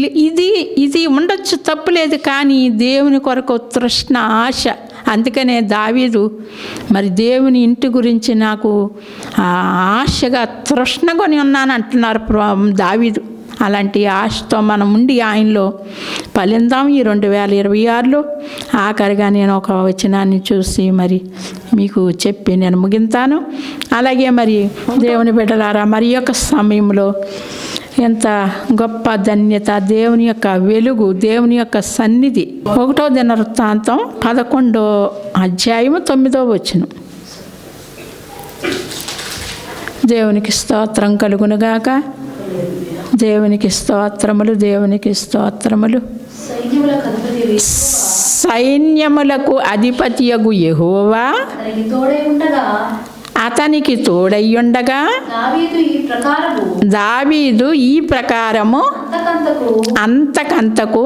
ఇది ఉండొచ్చు, తప్పులేదు. కానీ దేవుని కొరకు తృష్ణ, ఆశ. అందుకనే దావీదు మరి దేవుని ఇంటి గురించి నాకు ఆశగా తృష్ణకొని ఉన్నాను అంటున్నారు దావీదు. అలాంటి ఆశతో మనం ఉండి ఆయనలో ఫలిందాం ఈ 2026లో. ఆఖరిగా నేను ఒక వచనాన్ని చూసి మరి మీకు చెప్పి నేను ముగింతాను. అలాగే మరి దేవుని బిడ్డలారా, మరి యొక్క సమయంలో ఎంత గొప్ప ధన్యత, దేవుని యొక్క వెలుగు, దేవుని యొక్క సన్నిధి. 1వ దినవృత్తాంతం 11వ అధ్యాయము 9వ వచనం. దేవునికి స్తోత్రం కలుగునుగాక. దేవునికి స్తోత్రములు, దేవునికి స్తోత్రములు. సైన్యములకు అధిపతియగు యెహోవా అతనికి తోడయ్యుండగా దావీదు ఈ ప్రకారము అంతకంతకు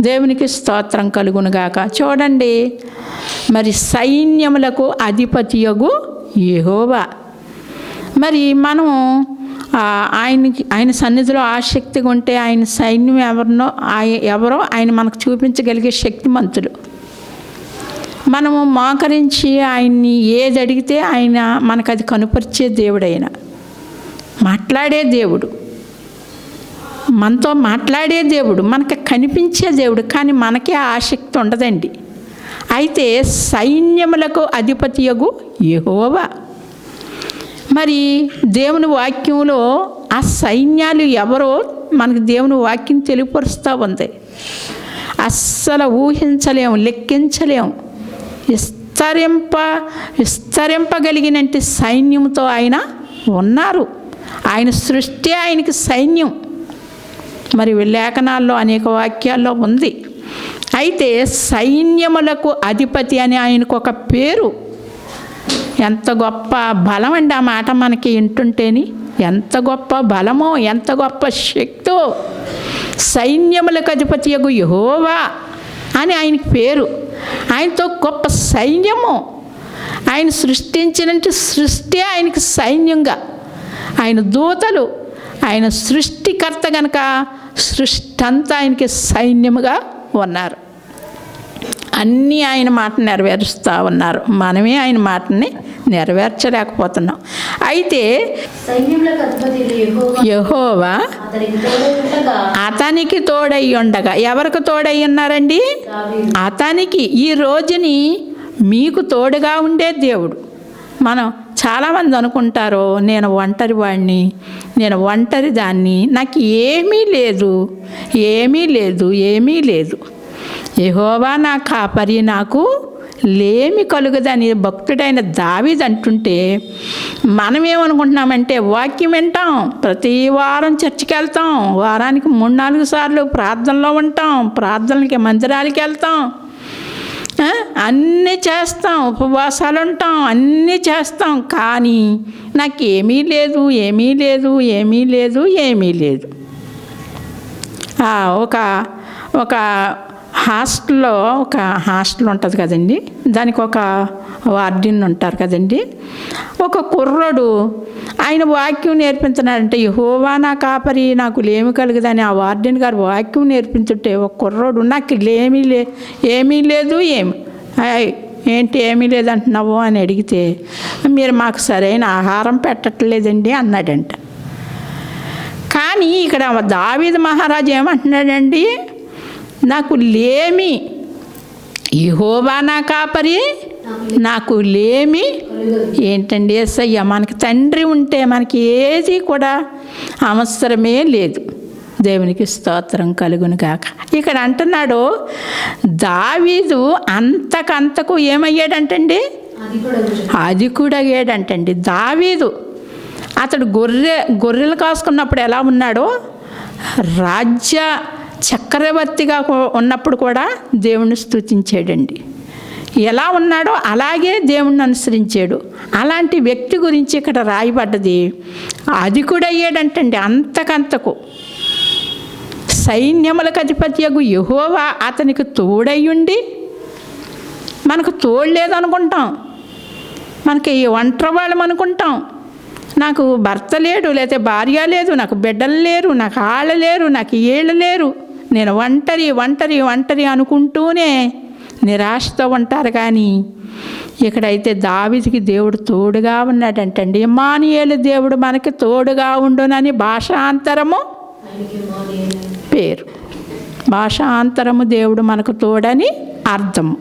దేవునికి స్తోత్రం కలుగునుగాక. చూడండి, మరి సైన్యములకు అధిపతియగు యెహోవా. మరి మనం ఆయన సన్నిధిలో ఆసక్తిగా ఉంటే ఆయన సైన్యం ఎవరో ఆయన మనకు చూపించగలిగే శక్తిమంతులు. మనము మోకరించి ఆయన్ని ఏది అడిగితే ఆయన మనకు అది కనుపరిచే దేవుడు. ఆయన మాట్లాడే దేవుడు, మనతో మాట్లాడే దేవుడు, మనకి కనిపించే దేవుడు. కానీ మనకే ఆసక్తి ఉండదండి. అయితే సైన్యములకు అధిపతియగు యెహోవా. మరి దేవుని వాక్యంలో ఆ సైన్యాలు ఎవరో మనకు దేవుని వాక్యం తెలియపరుస్తూ ఉంది. అస్సలు ఊహించలేము, లెక్కించలేము. విస్తరింపగలిగినంటి సైన్యంతో ఆయన ఉన్నారు. ఆయన సృష్టి ఆయనకి సైన్యం. మరి లేఖనాల్లో అనేక వాక్యాల్లో ఉంది. అయితే సైన్యములకు అధిపతి అని ఆయనకు ఒక పేరు. ఎంత గొప్ప బలం అండి ఆ మాట మనకి వింటుంటేని. ఎంత గొప్ప బలమో, ఎంత గొప్ప శక్తో. సైన్యములకు అధిపతియగు యెహోవా అని ఆయనకి పేరు. ఆయనతో గొప్ప సైన్యము. ఆయన సృష్టించినట్టు సృష్టి ఆయనకి సైన్యంగా, ఆయన దూతలు, ఆయన సృష్టికర్త గనక సృష్టి అంతా ఆయనకి సైన్యముగా ఉన్నారు. అన్నీ ఆయన మాట నెరవేరుస్తూ ఉన్నారు. మనమే ఆయన మాటని నెరవేర్చలేకపోతున్నాం. అయితే యెహోవా అతనికి తోడై ఉండగా, ఎవరికి తోడై ఉన్నారండి? అతనికి. ఈ రోజుని మీకు తోడుగా ఉండే దేవుడు. మనం చాలామంది అనుకుంటారు, నేను ఒంటరి వాడిని, నేను ఒంటరి దాన్ని, నాకు ఏమీ లేదు, ఏమీ లేదు, ఏమీ లేదు. యెహోవా నా కాపరి, నాకు లేమి కలుగదని భక్తుడైన దావీదు అంటుంటే, మనం ఏమనుకుంటున్నామంటే వాక్యం వింటాం, ప్రతి వారం చర్చికి వెళ్తాం, వారానికి 3-4 సార్లు ప్రార్థనలో ఉంటాం, ప్రార్థనలకి మందిరాలకి వెళ్తాం, అన్నీ చేస్తాం, ఉపవాసాలు ఉంటాం, అన్నీ చేస్తాం, కానీ నాకు ఏమీ లేదు, ఏమీ లేదు, ఏమీ లేదు, ఏమీ లేదు. ఒక హాస్టల్లో ఒక హాస్టల్ ఉంటుంది కదండి, దానికి ఒక వార్డెన్ ఉంటారు కదండి. ఒక కుర్రోడు ఆయన వాక్యం నేర్పించినాడంటే, యెహోవా నా కాపరి, నాకు లేమి కలుగుదని ఆ వార్డెన్ గారు వాక్యం నేర్పించుంటే, ఒక కుర్రోడు నాకు ఏమీ లేదు, ఏంటి ఏమీ లేదంటున్నావు అని అడిగితే, మీరు మాకు సరైన ఆహారం పెట్టట్లేదండి అన్నాడంట. కానీ ఇక్కడ దావీదు మహారాజు ఏమంటున్నాడండి? నాకు లేమి, యెహోవా నా కాపరి, నాకు లేమి ఏంటండి? యేసయ్య మనకి తండ్రి ఉంటే మనకి ఏది కూడా అవసరమే లేదు. దేవునికి స్తోత్రం కలుగును గాక. ఇక్కడ అంటున్నాడు, దావీదు అంతకంతకు ఏమయ్యాడంటండి? అది కూడా అయ్యాడంటండి. దావీదు అతడు గొర్రెలు కాసుకున్నప్పుడు ఎలా ఉన్నాడో, రాజ్య చక్రవర్తిగా ఉన్నప్పుడు కూడా దేవుణ్ణి స్తుతించాడండి. ఎలా ఉన్నాడో అలాగే దేవుణ్ణి అనుసరించాడు. అలాంటి వ్యక్తి గురించి ఇక్కడ రాయబడ్డది. అది కూడా అయ్యాడంటండి అంతకంతకు. సైన్యములకు అధిపత్యగు యెహోవా అతనికి తోడయ్యుండి, మనకు తోడు లేదనుకుంటాం, మనకి ఒంటరి వాళ్ళం అనుకుంటాం, నాకు భర్త లేడు, లేకపోతే భార్య లేదు, నాకు బిడ్డలు లేరు, నాకు ఆళ్ళు లేరు, నాకు ఏళ్ళు లేరు, నేను ఒంటరి ఒంటరి ఒంటరి అనుకుంటూనే నిరాశతో ఉంటారు. కానీ ఇక్కడైతే దావీదుకి దేవుడు తోడుగా ఉన్నాడంటండి. ఇమ్మానుయేలు, దేవుడు మనకి తోడుగా ఉండునని భాషాంతరము పేరు. భాషాంతరము దేవుడు మనకు తోడని అర్థము.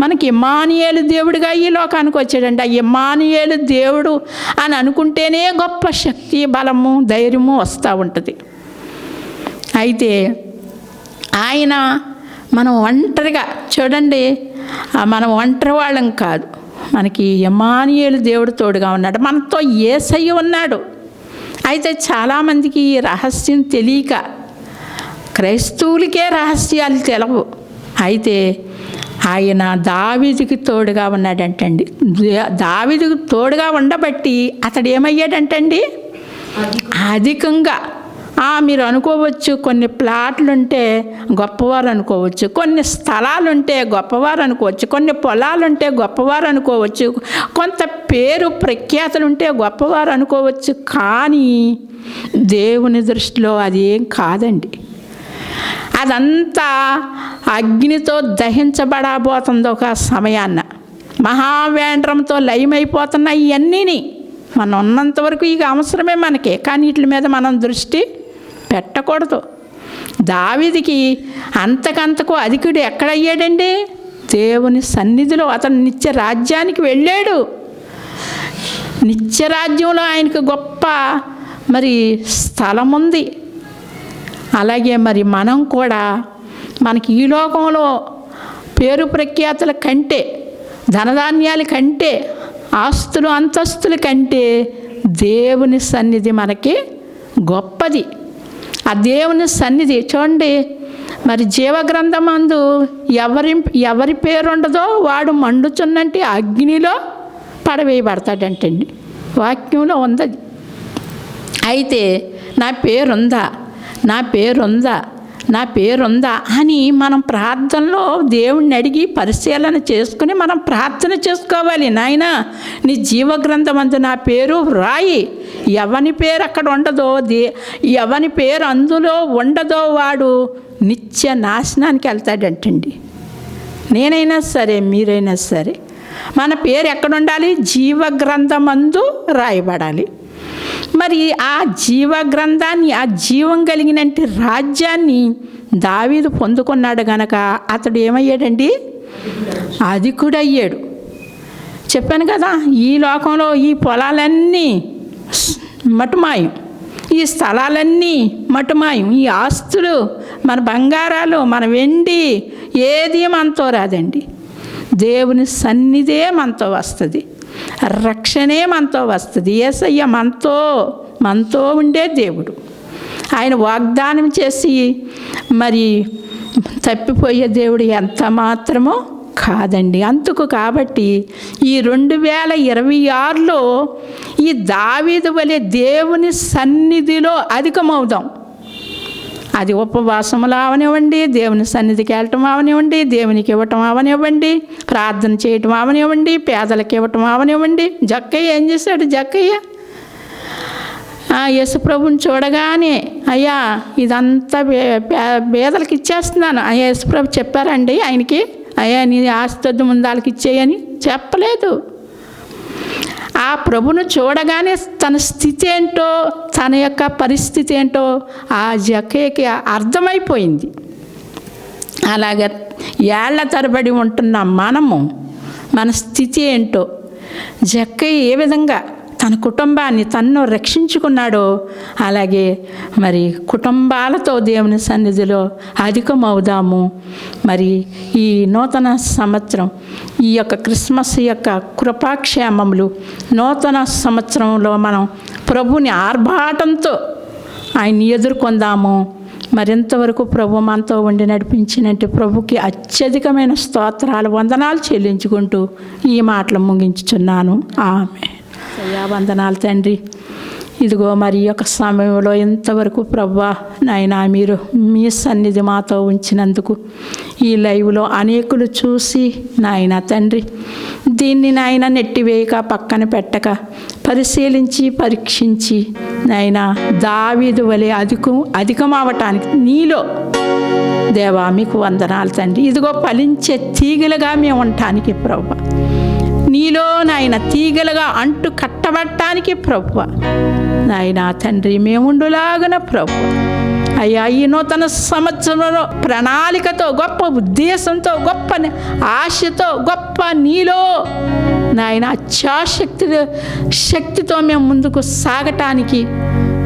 మనకి ఇమ్మానుయేలు దేవుడిగా ఈ లోకానికి వచ్చాడండి. ఆ ఇమ్మానుయేలు దేవుడు అని అనుకుంటేనే గొప్ప శక్తి, బలము, ధైర్యము వస్తూ ఉంటుంది. అయితే ఆయన మనం ఒంటరిగా చూడండి, మనం ఒంటరి వాళ్ళం కాదు, మనకి ఇమ్మానుయేలు దేవుడు తోడుగా ఉన్నాడు, మనతో యేసయ్య ఉన్నాడు. అయితే చాలామందికి ఈ రహస్యం తెలియక, క్రైస్తవులకే రహస్యాలు తెలవు. అయితే ఆయన దావీదుకి తోడుగా ఉన్నాడంటండి. దావీదుకి తోడుగా ఉండబట్టి అతడు ఏమయ్యాడంటండి? అధికంగా మీరు అనుకోవచ్చు, కొన్ని ప్లాట్లుంటే గొప్పవారు అనుకోవచ్చు, కొన్ని స్థలాలుంటే గొప్పవారు అనుకోవచ్చు, కొన్ని పొలాలుంటే గొప్పవారు అనుకోవచ్చు, కొంత పేరు ప్రఖ్యాతులుంటే గొప్పవారు అనుకోవచ్చు. కానీ దేవుని దృష్టిలో అది ఏం కాదండి. అదంతా అగ్నితో దహించబడబోతుంది ఒక సమయాన్న. మహావేంద్రంతో లయమైపోతున్నాయి ఇవన్నీని. మనం ఉన్నంతవరకు ఇక అవసరమే మనకే, కానీ వీటి మీద మనం దృష్టి పెట్టకూడదు. దావీదుకి అంతకంతకు అధికుడు ఎక్కడయ్యాడండి? దేవుని సన్నిధిలో. అతను నిత్య రాజ్యానికి వెళ్ళాడు. నిత్య రాజ్యంలో ఆయనకు గొప్ప స్థలం ఉంది. అలాగే మనం కూడా మనకి ఈ లోకంలో పేరు ప్రఖ్యాతుల కంటే, ధనధాన్యాల కంటే, ఆస్తులు అంతస్తుల కంటే దేవుని సన్నిధి మనకి గొప్పది. ఆ దేవుని సన్నిధి చూడండి, జీవగ్రంథమందు ఎవరి పేరు ఉండదో వాడు మండుచున్నట్టు అగ్నిలో పడవేయబడతాడంటండి. వాక్యంలో ఉంది. అయితే నా పేరుందా, నా పేరుందా, నా పేరుందా అని మనం ప్రార్థనలో దేవుణ్ణి అడిగి పరిశీలన చేసుకుని మనం ప్రార్థన చేసుకోవాలి. నాయన, నీ జీవగ్రంథమందు నా పేరు రాయి. ఎవని పేరు అక్కడ ఉండదో, ఎవని పేరు అందులో ఉండదో వాడు నిత్య నాశనానికి వెళ్తాడంటండి. నేనైనా సరే, మీరైనా సరే మన పేరు ఎక్కడ ఉండాలి? జీవ గ్రంథమందు రాయబడాలి. మరి ఆ జీవ గ్రంథాన్ని, ఆ జీవం కలిగినట్టి రాజ్యాన్ని దావీదు పొందుకున్నాడు గనక అతడు ఏమయ్యాడండి? అధికుడయ్యాడు. చెప్పాను కదా, ఈ లోకంలో ఈ పొలాలన్నీ మటుమాయం, ఈ స్థలాలన్నీ మటుమాయం, ఈ ఆస్తులు, మన బంగారాలు, మన వెండి ఏది మనతో రాదండి. దేవుని సన్నిధే మనతో వస్తుంది, రక్షణే మనతో వస్తుంది. యేసయ్య మనతో ఉండే దేవుడు. ఆయన వాగ్దానం చేసి మరి తప్పిపోయే దేవుడు ఎంత మాత్రమో కాదండి. అందుకు కాబట్టి ఈ 2026లో ఈ దావీదు వలె దేవుని సన్నిధిలో అధికమవుదాం. అది ఉపవాసములు అవనివ్వండి, దేవుని సన్నిధికి వెళ్ళటం అవనివ్వండి, దేవునికి ఇవ్వటం అవనివ్వండి, ప్రార్థన చేయటం అవనివ్వండి, పేదలకు ఇవ్వటం అవనివ్వండి. జక్కయ్య ఏం చేశాడు? జక్కయ్య యేసుప్రభుని చూడగానే, అయ్యా ఇదంతా పేదలకు ఇచ్చేస్తున్నాను. యేసుప్రభు చెప్పారండి ఆయనకి, అయ్యా నీ ఆస్తి ముందాలకి ఇచ్చేయని చెప్పలేదు. ఆ ప్రభును చూడగానే తన స్థితి ఏంటో, తన యొక్క పరిస్థితి ఏంటో ఆ జక్కయ్యకి అర్థమైపోయింది. అలాగే ఏళ్ల తరబడి ఉంటున్న మనము, మన స్థితి ఏంటో, జక్కయ్య ఏ విధంగా తన కుటుంబాన్ని తన్ను రక్షించుకున్నాడో అలాగే మరి కుటుంబాలతో దేవుని సన్నిధిలో అధికమవుదాము. మరి ఈ నూతన సంవత్సరం, ఈ యొక్క క్రిస్మస్ యొక్క కృపాక్షేమములు, నూతన సంవత్సరంలో మనం ప్రభుని ఆర్భాటంతో ఆయన్ని ఎదుర్కొందాము. మరింతవరకు ప్రభు మనతో ఉండి నడిపించినట్టు ప్రభుకి అత్యధికమైన స్తోత్రాలు, వందనాలు చెల్లించుకుంటూ ఈ మాటలు ముగించుచున్నాను. ఆమె. అయ్యా వందనాలు తండ్రి. ఇదిగో మరి యొక్క సమయంలో ఇంతవరకు ప్రభువా నాయనా మీరు మీ సన్నిధి మాతో ఉంచినందుకు, ఈ లైవ్లో అనేకులు చూసి నాయన తండ్రి దీన్ని నాయన నెట్టివేయక పక్కన పెట్టక పరిశీలించి పరీక్షించి నాయన దావీదు వలె అధికం అవటానికి నీలో దేవా మీకు వందనాలు తండ్రి. ఇదిగో ఫలించే తీగలుగా మేము ఉండటానికి ప్రభువా, నీలో నాయన తీగలుగా అంటు కట్టబట్టడానికి ప్రభువా నాయన తండ్రి మేముండులాగన ప్రభువా. అయ్యా ఈ నూతన సంవత్సరంలో ప్రణాళికతో, గొప్ప ఉద్దేశంతో, గొప్ప ఆశతో, గొప్ప నీలో నాయన శక్తితో మేము ముందుకు సాగటానికి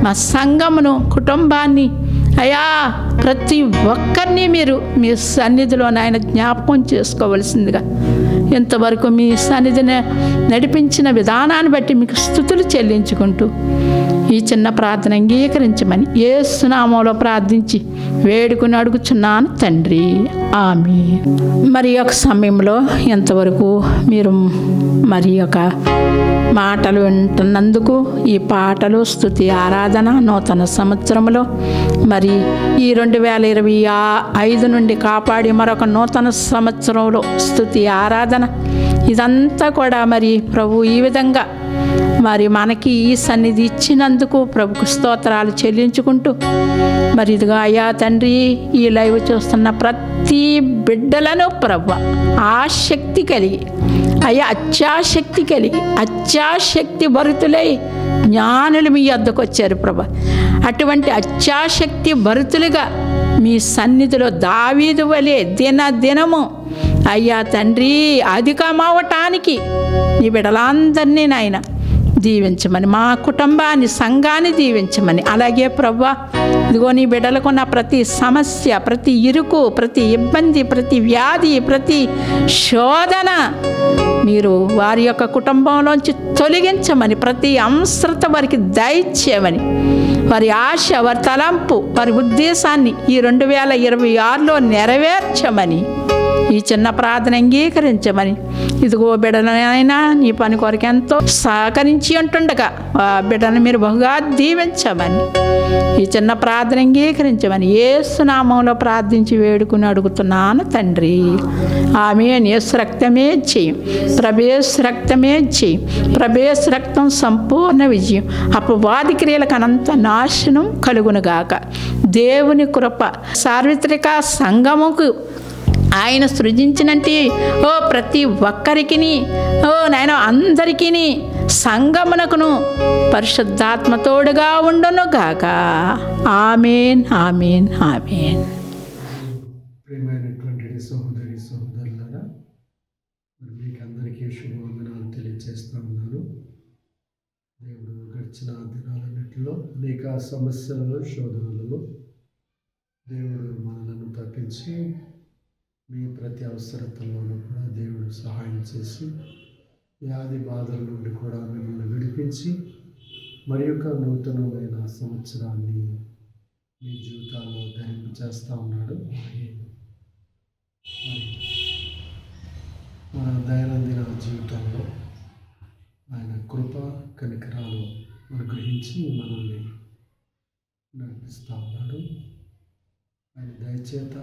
మా సంఘమును, కుటుంబాన్ని అయ్యా ప్రతి ఒక్కరిని మీరు మీ సన్నిధిలో నాయన జ్ఞాపకం చేసుకోవలసిందిగా, ఇంతవరకు మీ సన్నిధిని నడిపించిన విధానాన్ని బట్టి మీకు స్తుతులు చెల్లించుకుంటూ ఈ చిన్న ప్రార్థన అంగీకరించమని యేసు నామములో ప్రార్థించి వేడుకుని అడుగుచున్నాను తండ్రి. ఆమేన్. మరి ఒక సమయంలో ఎంతవరకు మీరు మరి ఒక మాటలు వింటున్నందుకు, ఈ పాటలు, స్తుతి, ఆరాధన నూతన సంవత్సరంలో మరి ఈ 2025 నుండి కాపాడి మరొక నూతన సంవత్సరంలో స్తుతి, ఆరాధన ఇదంతా కూడా మరి ప్రభు ఈ విధంగా మరి మనకి ఈ సన్నిధి ఇచ్చినందుకు ప్రభుకు స్తోత్రాలు చెల్లించుకుంటూ మరి ఇదిగా అయ్యా తండ్రి ఈ లైవ్ చూస్తున్న ప్రతి బిడ్డలను ప్రభు ఆసక్తి కలిగి అయ్యా అత్యాశక్తి భరితులై జ్ఞానులు మీ వద్దకు వచ్చారు ప్రభు. అటువంటి అత్యాశక్తి భరితులుగా మీ సన్నిధిలో దావీదు వలె దినము అయ్యా తండ్రి అధికమవటానికి నీ బిడ్డలందరినీ నాయన దీవించమని, మా కుటుంబాన్ని, సంఘాన్ని దీవించమని. అలాగే ప్రభువా ఇదిగో నీ బిడ్డలకున్న ప్రతి సమస్య, ప్రతి ఇరుకు, ప్రతి ఇబ్బంది, ప్రతి వ్యాధి, ప్రతి శోధన మీరు వారి యొక్క కుటుంబంలోంచి తొలగించమని, ప్రతి అవసరత వారికి దయచేయమని, వారి ఆశ, వారి తలంపు, వారి ఉద్దేశాన్ని ఈ 2026లో నెరవేర్చమని, ఈ చిన్న ప్రార్థన అంగీకరించమని. ఇదిగో బిడ్డలైనా నీ పని కొరకు ఎంతో సహకరించి ఉంటుండగా బిడ్డను మీరు బహుగా దీవించమని, ఈ చిన్న ప్రార్థన అంగీకరించమని యేసు నామములో ప్రార్థించి వేడుకుని అడుగుతున్నాను తండ్రి. ఆమేన్. యేసు రక్తమే జయం, ప్రభేసు రక్తమే జయం, ప్రభేసు రక్తం సంపూర్ణ విజయం, అపవాది క్రియలకు అనంత నాశనం కలుగునుగాక. దేవుని కృప సార్వత్రిక సంఘముకు ఆయన సృజించినట్టి ప్రతి ఒక్కరికి నాయన అందరికీ సంగమునకును పరిశుద్ధాత్మ తోడుగా ఉండును గాక. ఆమేన్, ఆమేన్, ఆమేన్. ప్రియమైనటువంటి సహోదరి సహోదరులారా, మీకు అందరికీ శుభవందనాలు తెలియజేస్తా ఉన్నాను. దేవుడు గడిచిన దినాలన్నింటిలో అనేక సమస్యలలో, శోధనలలో దేవుడు మనలను తప్పించి మీ ప్రతి అవసరతల్లోనూ కూడా దేవుడు సహాయం చేసి వ్యాధి బాధల నుండి కూడా మిమ్మల్ని విడిపించి మరి యొక్క నూతనమైన సంవత్సరాన్ని మీ జీవితాల్లో ధరింప చేస్తూ ఉన్నాడు. మన దైనందిన జీవితంలో ఆయన కృప కనికరాలు అనుగ్రహించి మనల్ని నడిపిస్తూ ఉన్నాడు. ఆయన దయచేత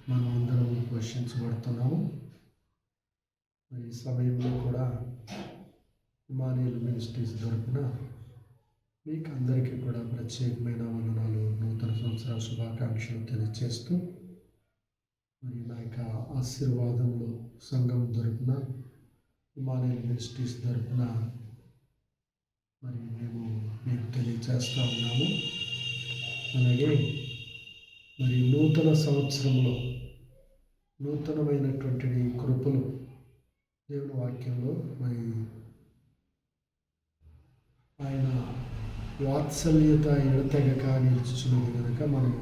మనం అందరం పోషించబడుతున్నాము. మరి ఈ సమయంలో కూడా ఇమానియల్ మినిస్ట్రీస్ తరపున మీకు అందరికీ కూడా ప్రత్యేకమైన వందనాలు, నూతన సంవత్సర శుభాకాంక్షలు తెలియజేస్తూ మరి నా యొక్క ఆశీర్వాదంలో సంఘం తరపున ఇమానియల్ మినిస్ట్రీస్ తరపున మరి మేము మీకు తెలియజేస్తూ ఉన్నాము. అలాగే మరి నూతన సంవత్సరంలో నూతనమైనటువంటి కృపలు దేవుని వాక్యంలో మరి ఆయన వాత్సల్యత ఎడతెగక నిలుచుచున్నది కనుక మనం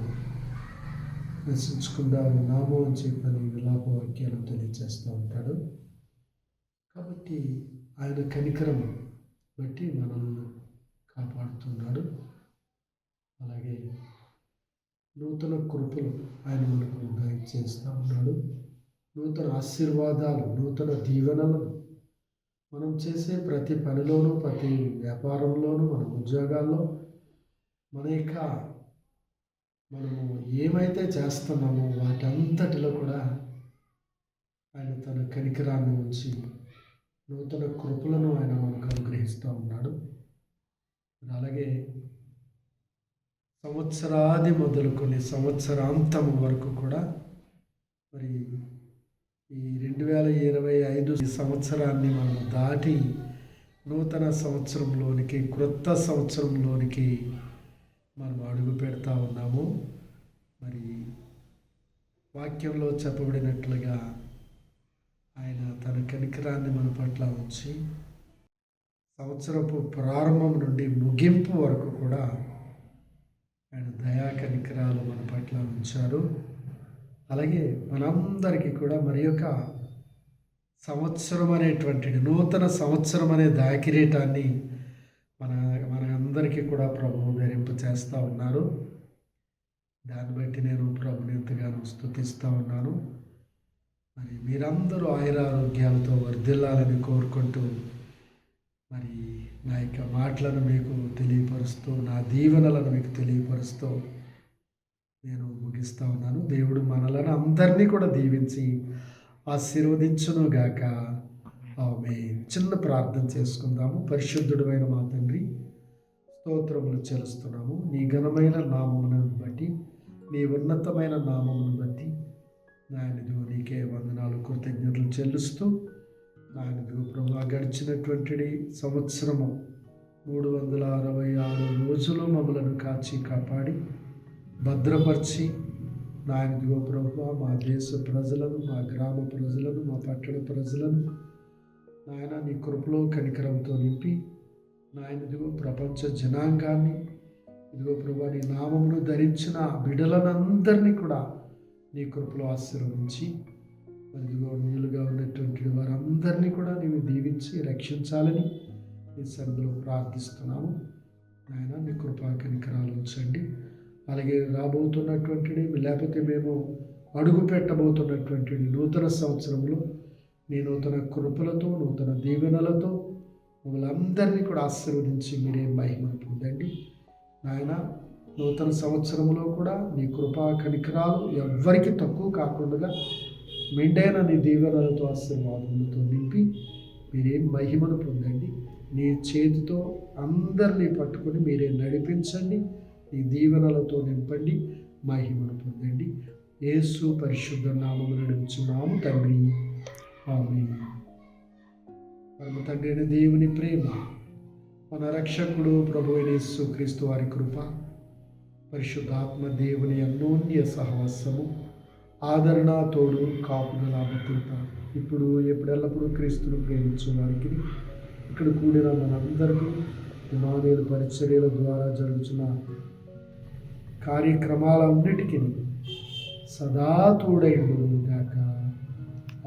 నశించకుండా ఉన్నాము అని చెప్పని విలాప వాక్యాలు తెలియజేస్తూ ఉంటాడు. కాబట్టి ఆయన కనికరం బట్టి మనల్ని కాపాడుతున్నాడు. అలాగే నూతన కృపలు ఆయన మనకు దయచేస్తూ ఉన్నాడు. నూతన ఆశీర్వాదాలు, నూతన దీవెనలను మనం చేసే ప్రతి పనిలోనూ, ప్రతి వ్యాపారంలోనూ, మన ఉద్యోగాల్లో, మనము ఏమైతే చేస్తున్నామో వాటంతటిలో కూడా ఆయన తన కనికరాన్ని ఉంచి నూతన కృపలను ఆయన మనకు అనుగ్రహిస్తూ ఉన్నాడు. అలాగే సంవత్సరాది మొదలుకొని సంవత్సరాంతం వరకు కూడా మరి ఈ 2025 ఈ సంవత్సరాన్ని మనం దాటి నూతన సంవత్సరంలోనికి, క్రొత్త సంవత్సరంలోనికి మనం అడుగు పెడతా ఉన్నాము. మరి వాక్యంలో చెప్పబడినట్లుగా ఆయన తన కనికరాన్ని మన పట్ల ఉంచి సంవత్సరపు ప్రారంభం నుండి ముగింపు వరకు కూడా ఆయన దయా కనికరాలు మన పట్ల ఉంచారు. అలాగే మనందరికీ కూడా మరి యొక్క సంవత్సరం అనేటువంటి నూతన సంవత్సరం అనే దయాకిరీటాన్ని మన అందరికీ కూడా ప్రభువు ధరింప చేస్తూ ఉన్నారు. దాన్ని బట్టి నేను ప్రభుని ఎంతగానో స్తుతిస్తూ ఉన్నాను. మరి మీరందరూ ఆయురారోగ్యాలతో వర్ధిల్లాలని కోరుకుంటూ మరి నా యొక్క మాటలను మీకు తెలియపరుస్తూ, నా దీవెనలను మీకు తెలియపరుస్తూ నేను ముగిస్తూ ఉన్నాను. దేవుడు మనలను అందరినీ కూడా దీవించి ఆశీర్వదించునుగాక. ఆమేన్. చిన్న ప్రార్థన చేసుకుందాము. పరిశుద్ధుడైన మా తండ్రి, స్తోత్రములు చెల్లిస్తున్నాము. నీ ఘనమైన నామమును బట్టి, నీ ఉన్నతమైన నామమును బట్టి నాయనదిగో నీకే వందనాలు, కృతజ్ఞతలు చెల్లిస్తూ నాయనదిగో ప్రభా గడిచినటువంటి సంవత్సరము 366 రోజులు మమ్మలను కాచి కాపాడి భద్రపరిచి నాయనదిగో ప్రభా మా దేశ ప్రజలను, మా గ్రామ ప్రజలను, మా పట్టణ ప్రజలను నాయన నీ కృపలో కనికరంతో నింపి నాయనదిగో ప్రపంచ జనాంగాన్ని ఇదిగో ప్రభా నీ నామమును ధరించిన బిడ్డలనందరినీ కూడా నీ కృపలో ఆశీర్వదించి ఇదిగో నీళ్ళుగా ఉన్నటువంటి వారందరినీ కూడా నీవు దీవించి రక్షించాలని నీ సన్నిధిలో ప్రార్థిస్తున్నాము. నాయన నీ కృపా కనికరాలు ఉంచండి. అలాగే రాబోతున్నటువంటి లేకపోతే మేము అడుగు పెట్టబోతున్నటువంటి నూతన సంవత్సరంలో నీ నూతన కృపలతో, నూతన దీవెనలతో మమ్మల్ని అందరినీ కూడా ఆశీర్వదించి మీరే మహిమను పొందండి. నాయన నూతన సంవత్సరంలో కూడా నీ కృపా కనికరాలు ఎవ్వరికి తక్కువ కాకుండా మెండైన నీ దీవెనలతో, ఆశీర్వాదములతో నింపి మీరే మహిమను పొందండి. నీ చేతితో అందరినీ పట్టుకొని మీరే నడిపించండి. నీ దీవెనలతో నింపండి, మహిమను పొందండి. యేసు పరిశుద్ధ నామమున నడుచున్నాము తండ్రి, ఆమేన్. పరమ తండ్రి అయిన దేవుని ప్రేమ, మన రక్షకుడు ప్రభు అయిన యేసు క్రీస్తు వారి కృప, పరిశుద్ధాత్మ దేవుని అన్యోన్య సహవాసము, ఆదరణ, తోడు, కాపుదల, భద్రత ఇప్పుడు ఎప్పుడెల్లప్పుడూ క్రీస్తును ప్రేమించే వారికి, ఇక్కడ కూడిన మనందరికీ ఇమ్మానుయేలు పరిచర్యల ద్వారా జరుగుతున్న కార్యక్రమాలన్నిటికీ సదా తోడైండును గాక.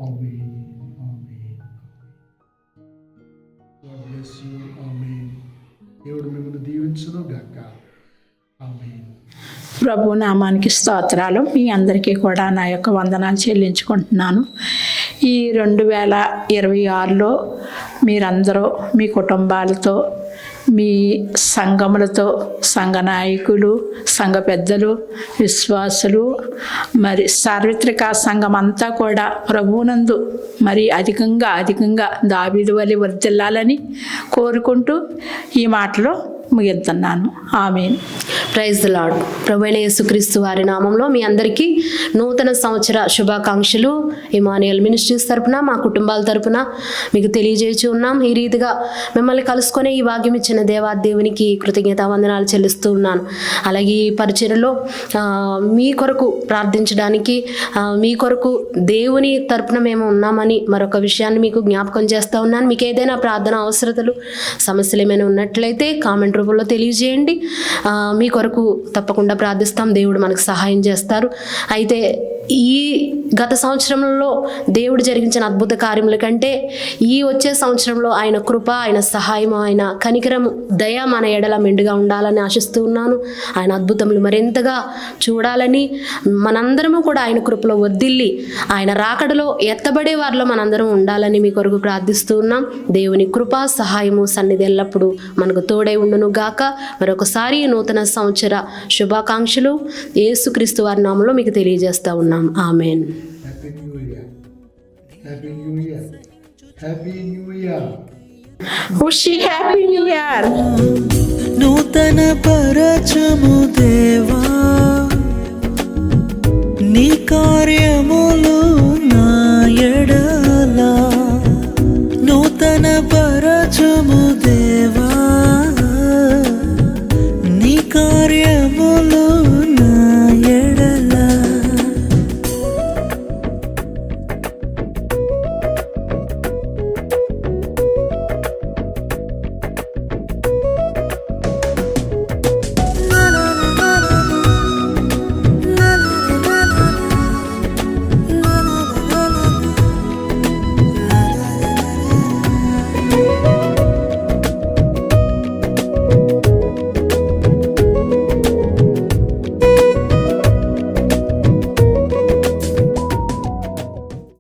ఆమేన్, ఆమేన్. God bless you. ఆమేన్. దేవుడు మిమ్మల్ని దీవించును గాక. ఆమేన్. ప్రభు నామానికి స్తోత్రాలు. మీ అందరికీ కూడా నా యొక్క వందనాలు చెల్లించుకుంటున్నాను. ఈ 2026లో మీరందరూ మీ కుటుంబాలతో, మీ సంఘములతో, సంఘ నాయకులు, సంఘ పెద్దలు, విశ్వాసులు, మరి సార్వత్రిక సంఘం అంతా కూడా ప్రభువునందు మరి అధికంగా దావీదు వలె వర్ధిల్లాలని కోరుకుంటూ ఈ మాటలో ముగిస్తున్నాను. ఆమేన్. Praise the Lord. ప్రభువైన యేసుక్రీస్తు వారి నామంలో మీ అందరికీ నూతన సంవత్సర శుభాకాంక్షలు ఇమ్మానుయేల్ మినిస్ట్రీస్ తరపున, మా కుటుంబాల తరపున మీకు తెలియజేయచ్చు ఉన్నాం. ఈ రీతిగా మిమ్మల్ని కలుసుకొని ఈ భాగ్యం ఇచ్చిన దేవాదేవునికి కృతజ్ఞతా వందనాలు చెల్లిస్తూ ఉన్నాను. అలాగే ఈ పరిచర్యలో మీ కొరకు ప్రార్థించడానికి, మీ కొరకు దేవుని తరపున మేము ఉన్నామని మరొక విషయాన్ని మీకు జ్ఞాపకం చేస్తూ ఉన్నాను. మీకు ఏదైనా ప్రార్థన అవసరతలు, సమస్యలు ఏమైనా ఉన్నట్లయితే కామెంట్ రూపంలో తెలియజేయండి. మీ కొరకు తప్పకుండా ప్రార్థిస్తాం. దేవుడు మనకు సహాయం చేస్తారు. అయితే ఈ గత సంవత్సరంలో దేవుడు జరిగించిన అద్భుత కార్యముల కంటే ఈ వచ్చే సంవత్సరంలో ఆయన కృప, ఆయన సహాయం, ఆయన కనికరం, దయ మన ఎడల మెండుగా ఉండాలని ఆశిస్తూ ఉన్నాను. ఆయన అద్భుతములు మరింతగా చూడాలని, మనందరము కూడా ఆయన కృపలో వర్ధిల్లి ఆయన రాకడలో ఎత్తబడే వారిలో మనందరం ఉండాలని మీ కొరకు ప్రార్థిస్తూ ఉన్నాం. దేవుని కృప, సహాయము, సన్నిధి ఎల్లప్పుడూ మనకు తోడై ఉండును గాక. మరొకసారి నూతన సంవత్సర శుభాకాంక్షలు యేసుక్రీస్తు వారి నామములో మీకు తెలియజేస్తా ఉన్నాం. ఆమేన్. Happy new year. Happy new year. Happy new year. ఖుషి హ్యాపీ న్యూ ఇయర్. నూతన పరచము దేవా, నీ కార్యములు నా ఎడల. నూతన పరచము దేవా,